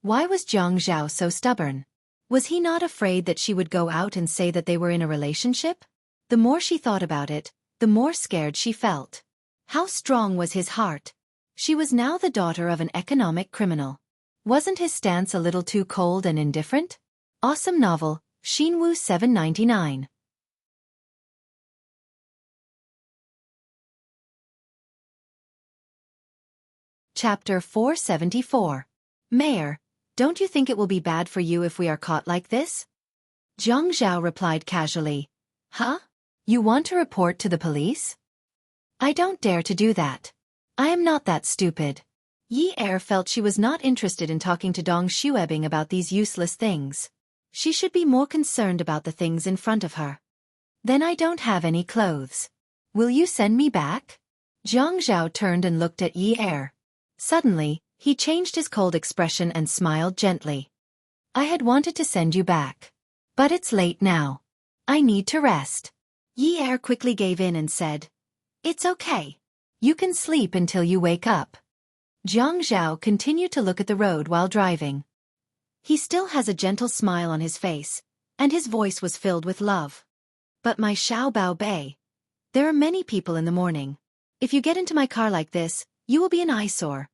Why was Jiang Zhao so stubborn? Was he not afraid that she would go out and say that they were in a relationship? The more she thought about it, the more scared she felt. How strong was his heart? She was now the daughter of an economic criminal. Wasn't his stance a little too cold and indifferent? Awesome novel, Xinwu 799. Chapter 474. Mayor, don't you think it will be bad for you if we are caught like this? Jiang Zhao replied casually. Huh? You want to report to the police? I don't dare to do that. I am not that stupid. Yi Er felt she was not interested in talking to Dong Xuebing about these useless things. She should be more concerned about the things in front of her. Then I don't have any clothes. Will you send me back? Jiang Zhao turned and looked at Yi Er. Suddenly, he changed his cold expression and smiled gently. I had wanted to send you back. But it's late now. I need to rest. Yi Er quickly gave in and said, It's okay. You can sleep until you wake up. Jiang Zhao continued to look at the road while driving. He still has a gentle smile on his face, and his voice was filled with love. But my Xiao Bao Bei. There are many people in the morning. If you get into my car like this, you will be an eyesore.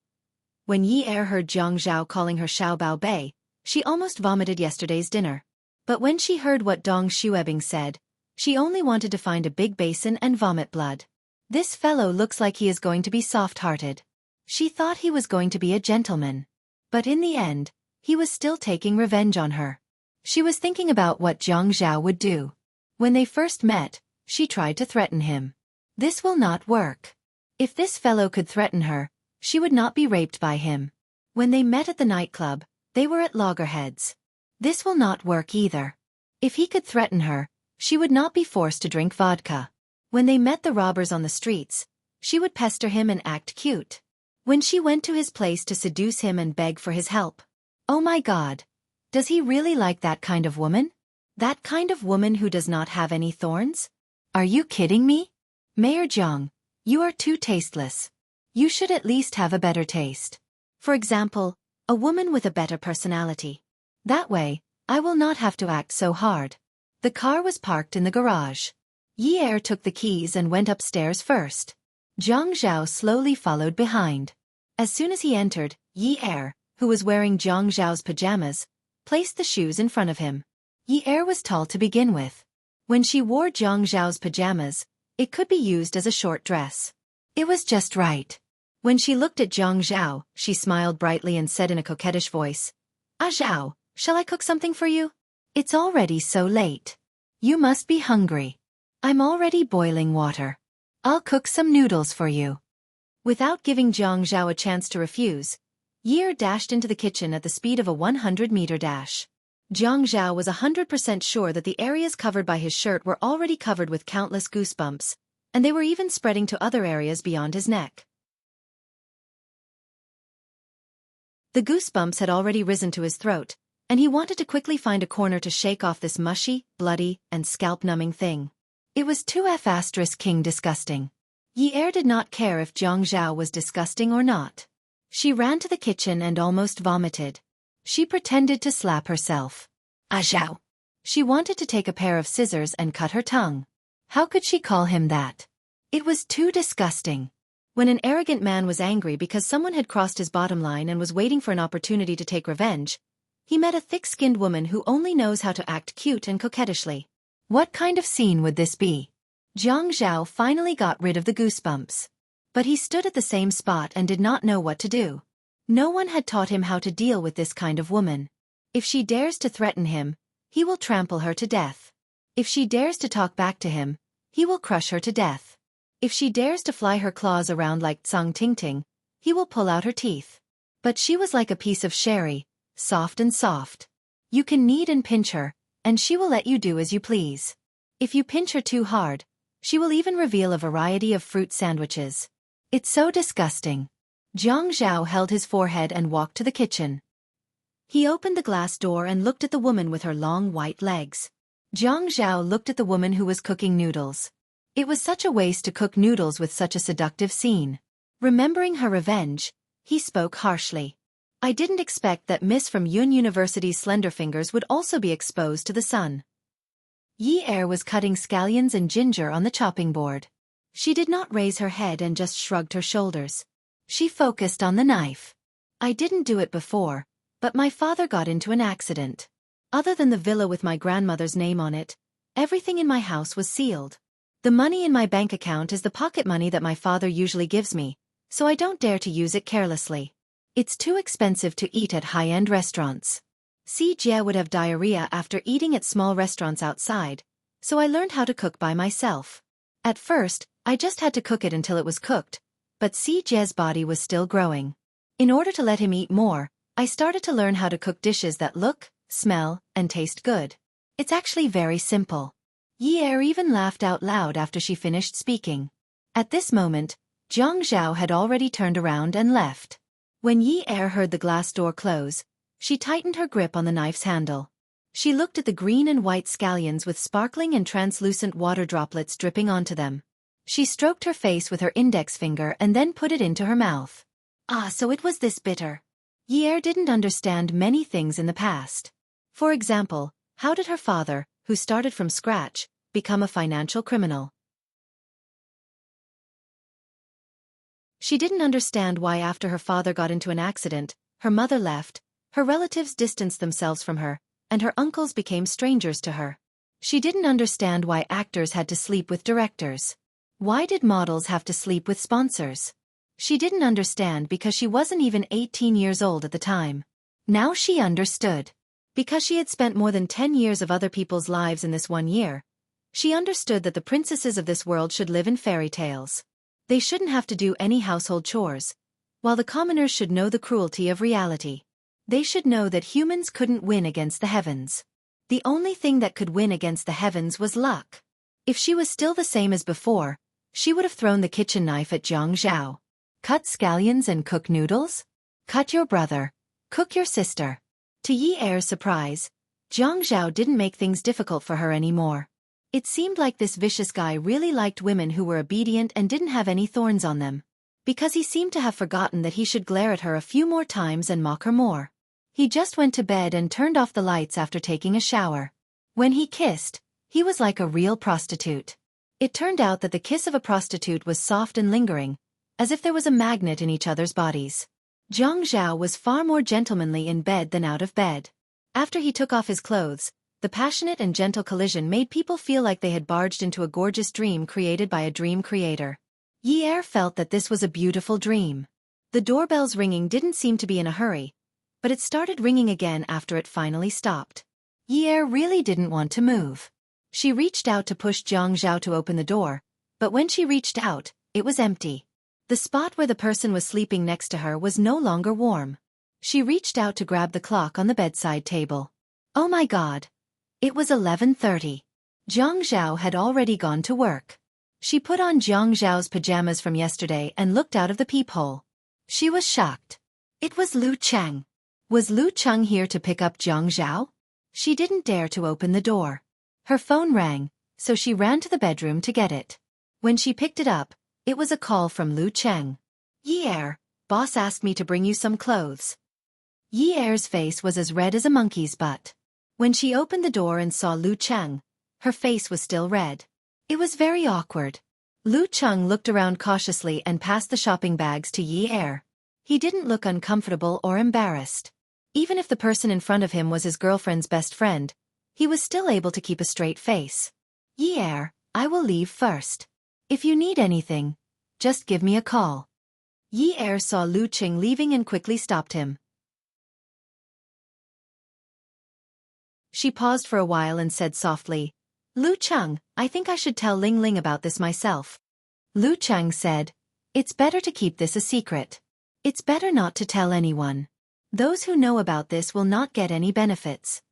When Yi Er heard Jiang Zhao calling her Xiao Bao Bei, she almost vomited yesterday's dinner. But when she heard what Dong Xuebing said, she only wanted to find a big basin and vomit blood. This fellow looks like he is going to be soft-hearted. She thought he was going to be a gentleman. But in the end, he was still taking revenge on her. She was thinking about what Jiang Zhao would do. When they first met, she tried to threaten him. This will not work. If this fellow could threaten her, she would not be raped by him. When they met at the nightclub, they were at loggerheads. This will not work either. If he could threaten her, she would not be forced to drink vodka. When they met the robbers on the streets, she would pester him and act cute. When she went to his place to seduce him and beg for his help. Oh my God! Does he really like that kind of woman? That kind of woman who does not have any thorns? Are you kidding me? Mayor Jiang, you are too tasteless. You should at least have a better taste. For example, a woman with a better personality. That way, I will not have to act so hard. The car was parked in the garage. Yi Er took the keys and went upstairs first. Jiang Zhao slowly followed behind. As soon as he entered, Yi Er, who was wearing Jiang Zhao's pajamas, placed the shoes in front of him. Yi Er was tall to begin with. When she wore Jiang Zhao's pajamas, it could be used as a short dress. It was just right. When she looked at Jiang Zhao, she smiled brightly and said in a coquettish voice, Ah Zhao, shall I cook something for you? It's already so late. You must be hungry. I'm already boiling water. I'll cook some noodles for you. Without giving Jiang Zhao a chance to refuse, Yi Er dashed into the kitchen at the speed of a 100-meter dash. Jiang Zhao was 100% sure that the areas covered by his shirt were already covered with countless goosebumps, and they were even spreading to other areas beyond his neck. The goosebumps had already risen to his throat, and he wanted to quickly find a corner to shake off this mushy, bloody, and scalp-numbing thing. It was too *king disgusting. Yi Er did not care if Jiang Zhao was disgusting or not. She ran to the kitchen and almost vomited. She pretended to slap herself. Ah Zhao. She wanted to take a pair of scissors and cut her tongue. How could she call him that? It was too disgusting. When an arrogant man was angry because someone had crossed his bottom line and was waiting for an opportunity to take revenge, he met a thick-skinned woman who only knows how to act cute and coquettishly. What kind of scene would this be? Jiang Zhao finally got rid of the goosebumps. But he stood at the same spot and did not know what to do. No one had taught him how to deal with this kind of woman. If she dares to threaten him, he will trample her to death. If she dares to talk back to him, he will crush her to death. If she dares to fly her claws around like Tsang Tingting, he will pull out her teeth. But she was like a piece of sherry, soft and soft. You can knead and pinch her, and she will let you do as you please. If you pinch her too hard, she will even reveal a variety of fruit sandwiches. It's so disgusting. Jiang Zhao held his forehead and walked to the kitchen. He opened the glass door and looked at the woman with her long white legs. Jiang Zhao looked at the woman who was cooking noodles. It was such a waste to cook noodles with such a seductive scene. Remembering her revenge, he spoke harshly. I didn't expect that Miss from Yun University's slender fingers would also be exposed to the sun. Yi Er was cutting scallions and ginger on the chopping board. She did not raise her head and just shrugged her shoulders. She focused on the knife. I didn't do it before, but my father got into an accident. Other than the villa with my grandmother's name on it, everything in my house was sealed. The money in my bank account is the pocket money that my father usually gives me, so I don't dare to use it carelessly. It's too expensive to eat at high-end restaurants. Si Jie would have diarrhea after eating at small restaurants outside, so I learned how to cook by myself. At first, I just had to cook it until it was cooked, but Si Jie's body was still growing. In order to let him eat more, I started to learn how to cook dishes that look, smell, and taste good. It's actually very simple. Yi Er even laughed out loud after she finished speaking. At this moment, Jiang Zhao had already turned around and left. When Yi Er heard the glass door close, she tightened her grip on the knife's handle. She looked at the green and white scallions with sparkling and translucent water droplets dripping onto them. She stroked her face with her index finger and then put it into her mouth. Ah, so it was this bitter. Yi Er didn't understand many things in the past. For example, how did her father, who started from scratch, become a financial criminal? She didn't understand why after her father got into an accident, her mother left, her relatives distanced themselves from her, and her uncles became strangers to her. She didn't understand why actors had to sleep with directors. Why did models have to sleep with sponsors? She didn't understand because she wasn't even 18 years old at the time. Now she understood. Because she had spent more than 10 years of other people's lives in this 1 year, she understood that the princesses of this world should live in fairy tales. They shouldn't have to do any household chores, while the commoners should know the cruelty of reality. They should know that humans couldn't win against the heavens. The only thing that could win against the heavens was luck. If she was still the same as before, she would have thrown the kitchen knife at Jiang Zhao. Cut scallions and cook noodles? Cut your brother. Cook your sister. To Yi Er's surprise, Jiang Zhao didn't make things difficult for her anymore. It seemed like this vicious guy really liked women who were obedient and didn't have any thorns on them. Because he seemed to have forgotten that he should glare at her a few more times and mock her more. He just went to bed and turned off the lights after taking a shower. When he kissed, he was like a real prostitute. It turned out that the kiss of a prostitute was soft and lingering, as if there was a magnet in each other's bodies. Jiang Zhao was far more gentlemanly in bed than out of bed. After he took off his clothes, the passionate and gentle collision made people feel like they had barged into a gorgeous dream created by a dream creator. Yi Er felt that this was a beautiful dream. The doorbell's ringing didn't seem to be in a hurry, but it started ringing again after it finally stopped. Yi Er really didn't want to move. She reached out to push Jiang Zhao to open the door, but when she reached out, it was empty. The spot where the person was sleeping next to her was no longer warm. She reached out to grab the clock on the bedside table. Oh my God! It was 11:30. Jiang Zhao had already gone to work. She put on Jiang Zhao's pajamas from yesterday and looked out of the peephole. She was shocked. It was Lu Cheng. Was Lu Cheng here to pick up Jiang Zhao? She didn't dare to open the door. Her phone rang, so she ran to the bedroom to get it. When she picked it up, it was a call from Lu Cheng. Yi Er, boss asked me to bring you some clothes. Yi Er's face was as red as a monkey's butt. When she opened the door and saw Lu Cheng, her face was still red. It was very awkward. Lu Cheng looked around cautiously and passed the shopping bags to Yi Er. He didn't look uncomfortable or embarrassed. Even if the person in front of him was his girlfriend's best friend, he was still able to keep a straight face. Yi Er, I will leave first. If you need anything, just give me a call. Yi Er saw Lu Cheng leaving and quickly stopped him. She paused for a while and said softly, Lu Cheng, I think I should tell Ling Ling about this myself. Lu Cheng said, it's better to keep this a secret. It's better not to tell anyone. Those who know about this will not get any benefits.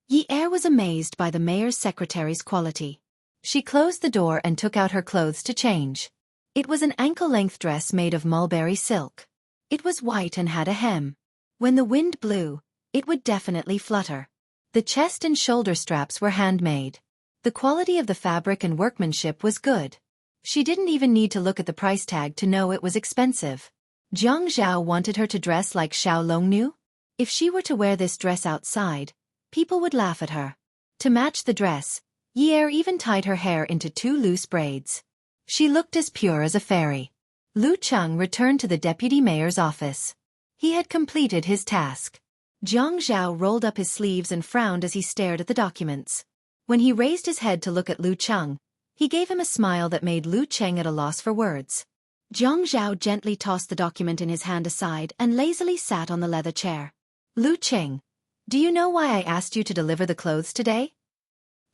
Yi Er was amazed by the mayor's secretary's quality. She closed the door and took out her clothes to change. It was an ankle-length dress made of mulberry silk. It was white and had a hem. When the wind blew, it would definitely flutter. The chest and shoulder straps were handmade. The quality of the fabric and workmanship was good. She didn't even need to look at the price tag to know it was expensive. Jiang Zhao wanted her to dress like Xiao Longnu. If she were to wear this dress outside, people would laugh at her. To match the dress, Yi Er even tied her hair into 2 loose braids. She looked as pure as a fairy. Lu Cheng returned to the deputy mayor's office. He had completed his task. Jiang Zhao rolled up his sleeves and frowned as he stared at the documents. When he raised his head to look at Lu Cheng, he gave him a smile that made Lu Cheng at a loss for words. Jiang Zhao gently tossed the document in his hand aside and lazily sat on the leather chair. Lu Cheng, do you know why I asked you to deliver the clothes today?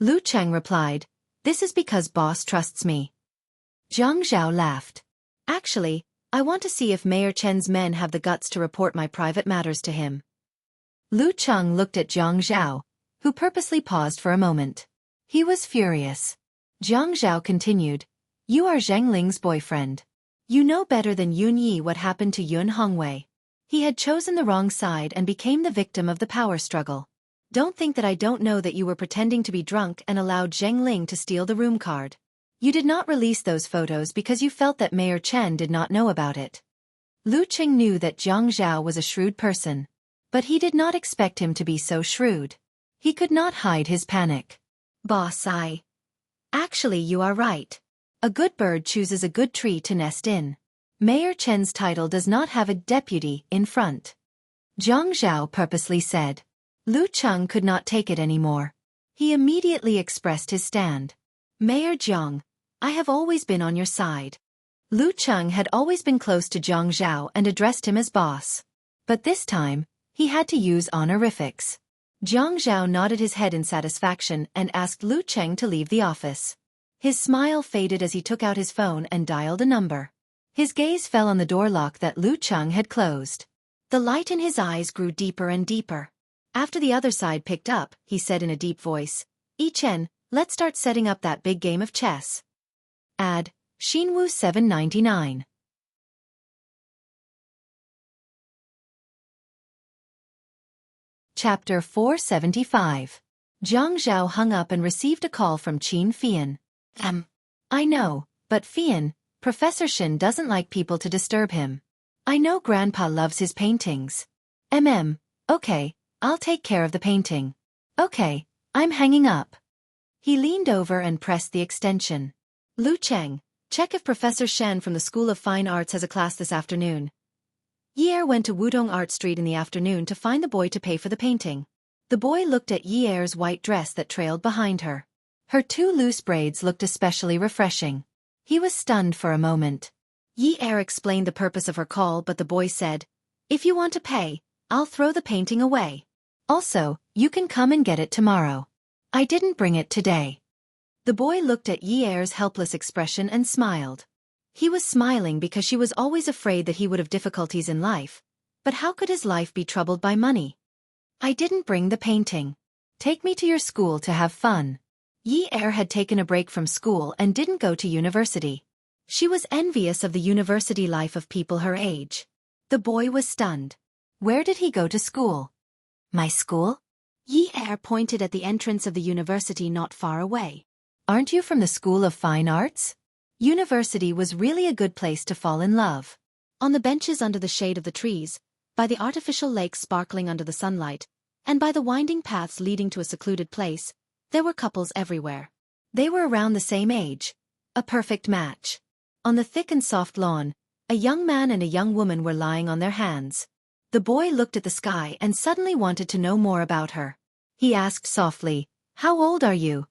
Lu Cheng replied, this is because boss trusts me. Jiang Zhao laughed. Actually, I want to see if Mayor Chen's men have the guts to report my private matters to him. Lu Cheng looked at Jiang Zhao, who purposely paused for a moment. He was furious. Jiang Zhao continued, you are Zheng Ling's boyfriend. You know better than Yun Yi what happened to Yun Hongwei. He had chosen the wrong side and became the victim of the power struggle. Don't think that I don't know that you were pretending to be drunk and allowed Zheng Ling to steal the room card. You did not release those photos because you felt that Mayor Chen did not know about it. Lu Cheng knew that Jiang Zhao was a shrewd person, but he did not expect him to be so shrewd. He could not hide his panic. Boss, Actually, you are right. A good bird chooses a good tree to nest in. Mayor Chen's title does not have a deputy in front. Jiang Zhao purposely said. Lu Cheng could not take it anymore. He immediately expressed his stand. Mayor Jiang, I have always been on your side. Lu Cheng had always been close to Jiang Zhao and addressed him as boss. But this time, he had to use honorifics. Jiang Zhao nodded his head in satisfaction and asked Lu Cheng to leave the office. His smile faded as he took out his phone and dialed a number. His gaze fell on the door lock that Lu Cheng had closed. The light in his eyes grew deeper and deeper. After the other side picked up, he said in a deep voice, Yi Chen, let's start setting up that big game of chess. Add, Xinwu 799. Chapter 475. Jiang Zhao hung up and received a call from Qin Fian. I know, but Fian, Professor Shin doesn't like people to disturb him. I know Grandpa loves his paintings. Okay, I'll take care of the painting. Okay, I'm hanging up. He leaned over and pressed the extension. Lu Cheng, check if Professor Shen from the School of Fine Arts has a class this afternoon. Yi Er went to Wudong Art Street in the afternoon to find the boy to pay for the painting. The boy looked at Yi Er's white dress that trailed behind her. Her 2 loose braids looked especially refreshing. He was stunned for a moment. Yi Er explained the purpose of her call, but the boy said, if you want to pay, I'll throw the painting away. Also, you can come and get it tomorrow. I didn't bring it today. The boy looked at Yi Er's helpless expression and smiled. He was smiling because she was always afraid that he would have difficulties in life. But how could his life be troubled by money? I didn't bring the painting. Take me to your school to have fun. Yi Er had taken a break from school and didn't go to university. She was envious of the university life of people her age. The boy was stunned. Where did he go to school? My school? Yi Er pointed at the entrance of the university not far away. Aren't you from the School of Fine Arts? University was really a good place to fall in love. On the benches under the shade of the trees, by the artificial lake sparkling under the sunlight, and by the winding paths leading to a secluded place, there were couples everywhere. They were around the same age. A perfect match. On the thick and soft lawn, a young man and a young woman were lying on their hands. The boy looked at the sky and suddenly wanted to know more about her. He asked softly, How old are you?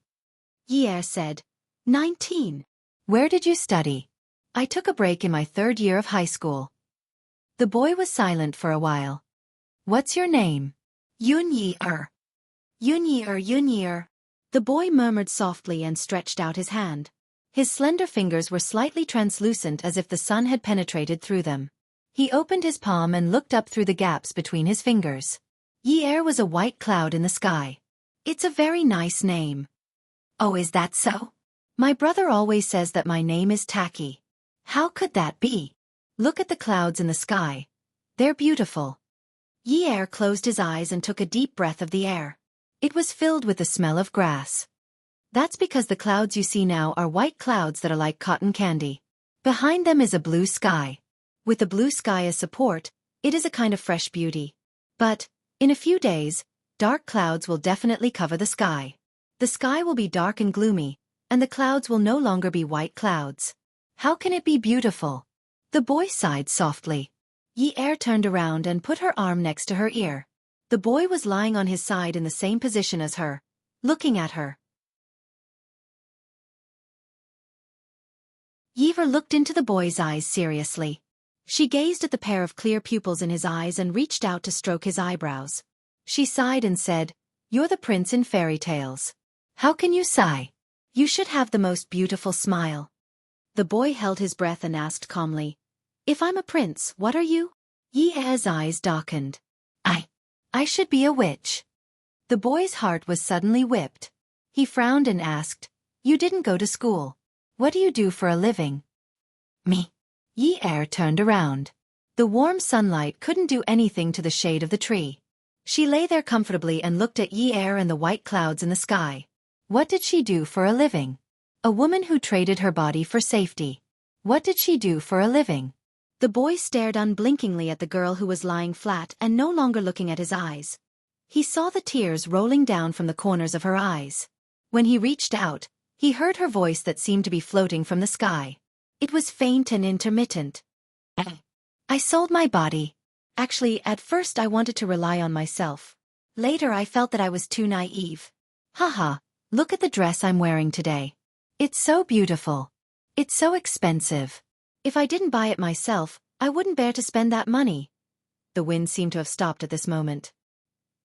Yi Er said, 19. Where did you study? I took a break in my 3rd year of high school. The boy was silent for a while. What's your name? Yun Yi Er. Yun Yi Er, Yun Yi Er. The boy murmured softly and stretched out his hand. His slender fingers were slightly translucent as if the sun had penetrated through them. He opened his palm and looked up through the gaps between his fingers. Yi Er was a white cloud in the sky. It's a very nice name. Oh, is that so? My brother always says that my name is tacky. How could that be? Look at the clouds in the sky. They're beautiful. Yi Er closed his eyes and took a deep breath of the air. It was filled with the smell of grass. That's because the clouds you see now are white clouds that are like cotton candy. Behind them is a blue sky. With the blue sky as support, it is a kind of fresh beauty. But, in a few days, dark clouds will definitely cover the sky. The sky will be dark and gloomy, and the clouds will no longer be white clouds. How can it be beautiful? The boy sighed softly. Yi Er turned around and put her arm next to her ear. The boy was lying on his side in the same position as her, looking at her. Yi Er looked into the boy's eyes seriously. She gazed at the pair of clear pupils in his eyes and reached out to stroke his eyebrows. She sighed and said, "You're the prince in fairy tales. How can you sigh? You should have the most beautiful smile." The boy held his breath and asked calmly, "If I'm a prince, what are you?" Yi Er's eyes darkened. I should be a witch." The boy's heart was suddenly whipped. He frowned and asked, "You didn't go to school. What do you do for a living?" "Me." Yi Er turned around. The warm sunlight couldn't do anything to the shade of the tree. She lay there comfortably and looked at Yi Er and the white clouds in the sky. What did she do for a living? A woman who traded her body for safety. What did she do for a living? The boy stared unblinkingly at the girl who was lying flat and no longer looking at his eyes. He saw the tears rolling down from the corners of her eyes. When he reached out, he heard her voice that seemed to be floating from the sky. It was faint and intermittent. "I sold my body. Actually, at first I wanted to rely on myself. Later I felt that I was too naive. Haha, look at the dress I'm wearing today. It's so beautiful. It's so expensive. If I didn't buy it myself, I wouldn't bear to spend that money." The wind seemed to have stopped at this moment.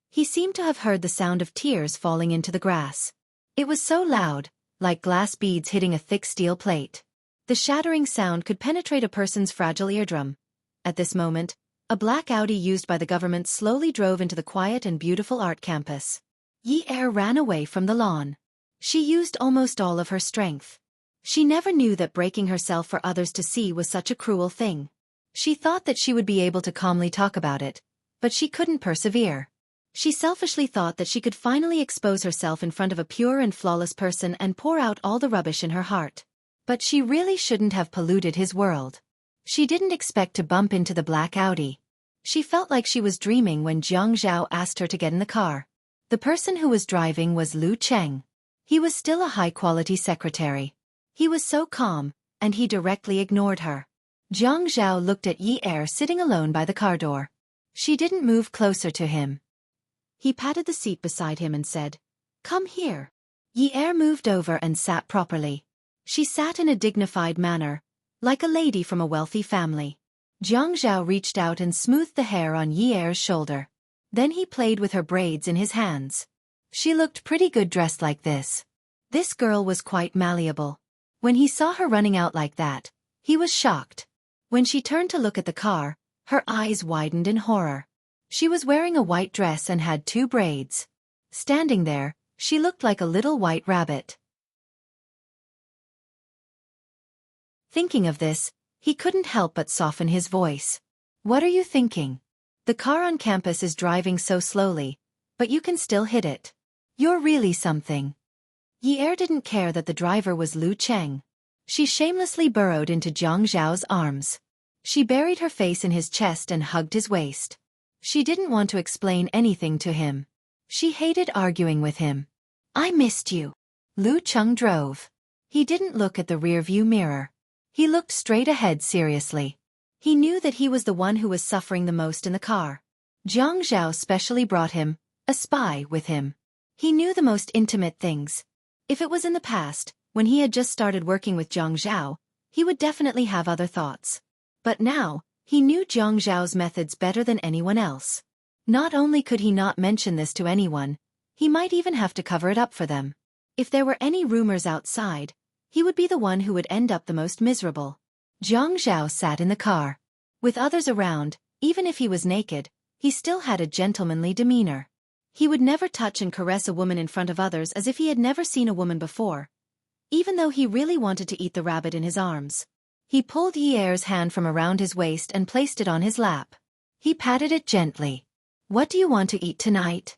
He seemed to have heard the sound of tears falling into the grass. It was so loud, like glass beads hitting a thick steel plate. The shattering sound could penetrate a person's fragile eardrum. At this moment, a black Audi used by the government slowly drove into the quiet and beautiful art campus. Yi Er ran away from the lawn. She used almost all of her strength. She never knew that breaking herself for others to see was such a cruel thing. She thought that she would be able to calmly talk about it, but she couldn't persevere. She selfishly thought that she could finally expose herself in front of a pure and flawless person and pour out all the rubbish in her heart. But she really shouldn't have polluted his world. She didn't expect to bump into the black Audi. She felt like she was dreaming when Jiang Zhao asked her to get in the car. The person who was driving was Lu Cheng. He was still a high-quality secretary. He was so calm, and he directly ignored her. Jiang Zhao looked at Yi Er sitting alone by the car door. She didn't move closer to him. He patted the seat beside him and said, "Come here." Yi Er moved over and sat properly. She sat in a dignified manner, like a lady from a wealthy family. Jiang Zhao reached out and smoothed the hair on Yi Er's shoulder. Then he played with her braids in his hands. She looked pretty good dressed like this. This girl was quite malleable. When he saw her running out like that, he was shocked. When she turned to look at the car, her eyes widened in horror. She was wearing a white dress and had 2 braids. Standing there, she looked like a little white rabbit. Thinking of this, he couldn't help but soften his voice. "What are you thinking? The car on campus is driving so slowly, but you can still hit it. You're really something." Yi Er didn't care that the driver was Lu Cheng. She shamelessly burrowed into Jiang Zhao's arms. She buried her face in his chest and hugged his waist. She didn't want to explain anything to him. She hated arguing with him. "I missed you." Lu Cheng drove. He didn't look at the rearview mirror. He looked straight ahead seriously. He knew that he was the one who was suffering the most in the car. Jiang Zhao specially brought him, a spy, with him. He knew the most intimate things. If it was in the past, when he had just started working with Jiang Zhao, he would definitely have other thoughts. But now, he knew Jiang Zhao's methods better than anyone else. Not only could he not mention this to anyone, he might even have to cover it up for them. If there were any rumors outside, he would be the one who would end up the most miserable. Jiang Zhao sat in the car. With others around, even if he was naked, he still had a gentlemanly demeanor. He would never touch and caress a woman in front of others as if he had never seen a woman before, even though he really wanted to eat the rabbit in his arms. He pulled Yi Er's hand from around his waist and placed it on his lap. He patted it gently. "What do you want to eat tonight?"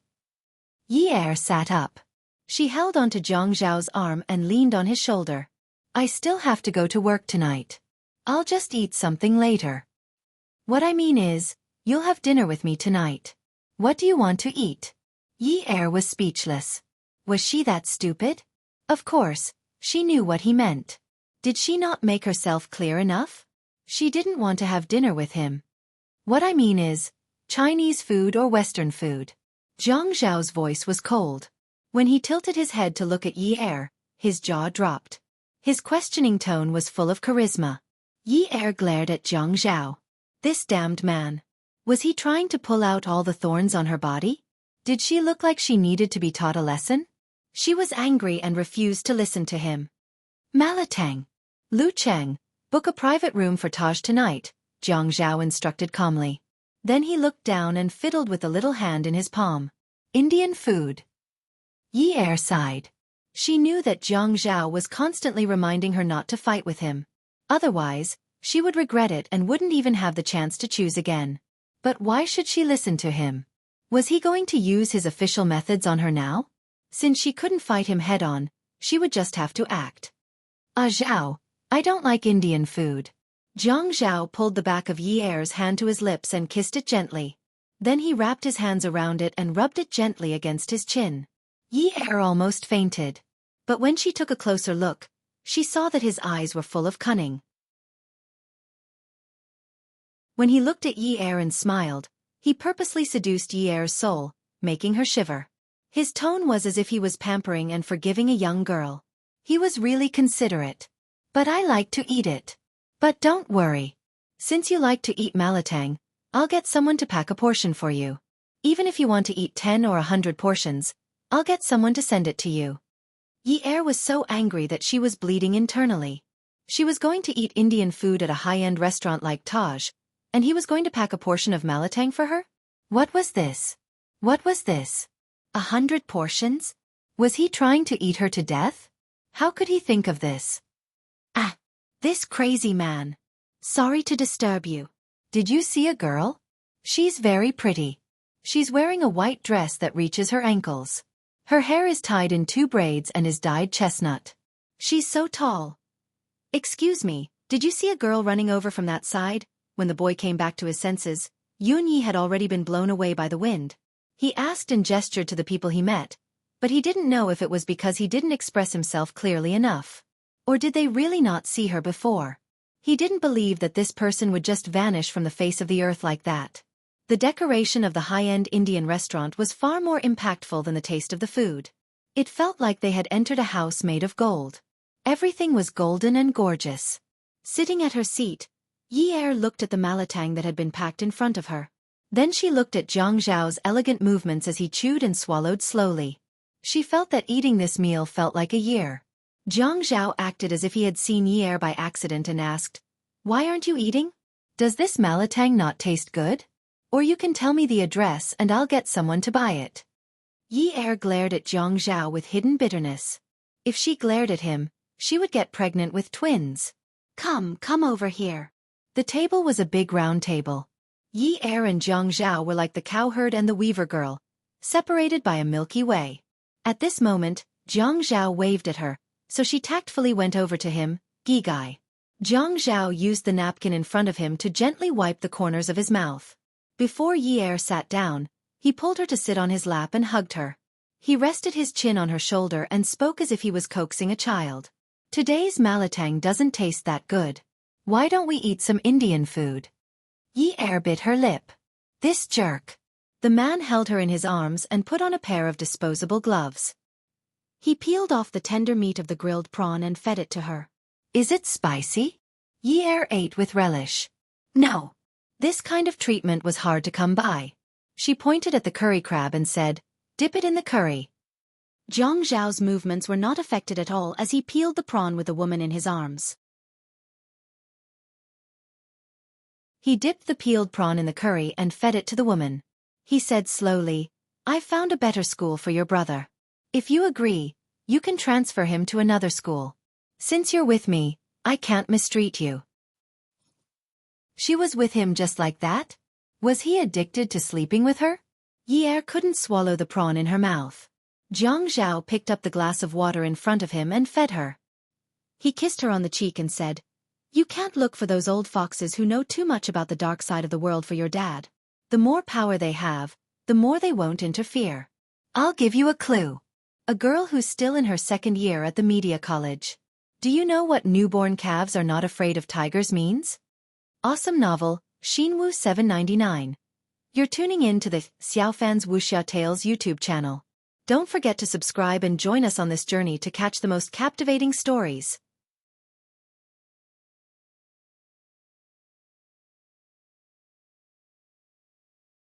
Yi Er sat up. She held onto Zhang Zhao's arm and leaned on his shoulder. "I still have to go to work tonight. I'll just eat something later." "What I mean is, you'll have dinner with me tonight. What do you want to eat?" Yi Er was speechless. Was she that stupid? Of course, she knew what he meant. Did she not make herself clear enough? She didn't want to have dinner with him. "What I mean is, Chinese food or Western food." Zhang Zhao's voice was cold. When he tilted his head to look at Yi Er, his jaw dropped. His questioning tone was full of charisma. Yi Er glared at Zhang Zhao. This damned man. Was he trying to pull out all the thorns on her body? Did she look like she needed to be taught a lesson? She was angry and refused to listen to him. "Malatang. Lu Cheng, book a private room for Taj tonight," Zhang Zhao instructed calmly. Then he looked down and fiddled with the little hand in his palm. "Indian food." Yi Er sighed. She knew that Zhang Zhao was constantly reminding her not to fight with him. Otherwise, she would regret it and wouldn't even have the chance to choose again. But why should she listen to him? Was he going to use his official methods on her now? Since she couldn't fight him head-on, she would just have to act. Zhao, I don't like Indian food." Zhang Zhao pulled the back of Yi Er's hand to his lips and kissed it gently. Then he wrapped his hands around it and rubbed it gently against his chin. Yi Er almost fainted. But when she took a closer look, she saw that his eyes were full of cunning. When he looked at Yi Er and smiled, he purposely seduced Yi Er's soul, making her shiver. His tone was as if he was pampering and forgiving a young girl. He was really considerate. "But I like to eat it." "But don't worry. Since you like to eat malatang, I'll get someone to pack a portion for you. Even if you want to eat 10 or 100 portions, I'll get someone to send it to you." Yi Er was so angry that she was bleeding internally. She was going to eat Indian food at a high-end restaurant like Taj, and he was going to pack a portion of malatang for her? What was this? What was this? 100 portions? Was he trying to eat her to death? How could he think of this? This crazy man. "Sorry to disturb you. Did you see a girl? She's very pretty. She's wearing a white dress that reaches her ankles. Her hair is tied in 2 braids and is dyed chestnut. She's so tall." "Excuse me, did you see a girl running over from that side?" When the boy came back to his senses, Yunyi had already been blown away by the wind. He asked and gestured to the people he met, but he didn't know if it was because he didn't express himself clearly enough. Or did they really not see her before? He didn't believe that this person would just vanish from the face of the earth like that. The decoration of the high-end Indian restaurant was far more impactful than the taste of the food. It felt like they had entered a house made of gold. Everything was golden and gorgeous. Sitting at her seat, Yi Er looked at the malatang that had been packed in front of her. Then she looked at Zhang Zhao's elegant movements as he chewed and swallowed slowly. She felt that eating this meal felt like a year. Zhang Zhao acted as if he had seen Yi Er by accident and asked, "Why aren't you eating? Does this malatang not taste good? Or you can tell me the address and I'll get someone to buy it." Yi Er glared at Zhang Zhao with hidden bitterness. If she glared at him, she would get pregnant with twins. Come over here." The table was a big round table. Yi Er and Zhang Zhao were like the cowherd and the weaver girl, separated by a Milky Way. At this moment, Zhang Zhao waved at her, so she tactfully went over to him. "Gigai." Zhang Zhao used the napkin in front of him to gently wipe the corners of his mouth. Before Yi Er sat down, he pulled her to sit on his lap and hugged her. He rested his chin on her shoulder and spoke as if he was coaxing a child. "Today's malatang doesn't taste that good. Why don't we eat some Indian food?" Yi Er bit her lip. This jerk. The man held her in his arms and put on a pair of disposable gloves. He peeled off the tender meat of the grilled prawn and fed it to her. "Is it spicy?" Yi Er ate with relish. "No." This kind of treatment was hard to come by. She pointed at the curry crab and said, "Dip it in the curry." Zhang Zhao's movements were not affected at all as he peeled the prawn with the woman in his arms. He dipped the peeled prawn in the curry and fed it to the woman. He said slowly, I found a better school for your brother. If you agree, you can transfer him to another school. Since you're with me, I can't mistreat you." She was with him just like that? Was he addicted to sleeping with her? Yi couldn't swallow the prawn in her mouth. Jiang Zhao picked up the glass of water in front of him and fed her. He kissed her on the cheek and said, "You can't look for those old foxes who know too much about the dark side of the world for your dad. The more power they have, the more they won't interfere. I'll give you a clue. A girl who's still in her second year at the media college. Do you know what newborn calves are not afraid of tigers means?" Awesome novel, Xinwu 799. You're tuning in to the Xiaofan's Wuxia Tales YouTube channel. Don't forget to subscribe and join us on this journey to catch the most captivating stories.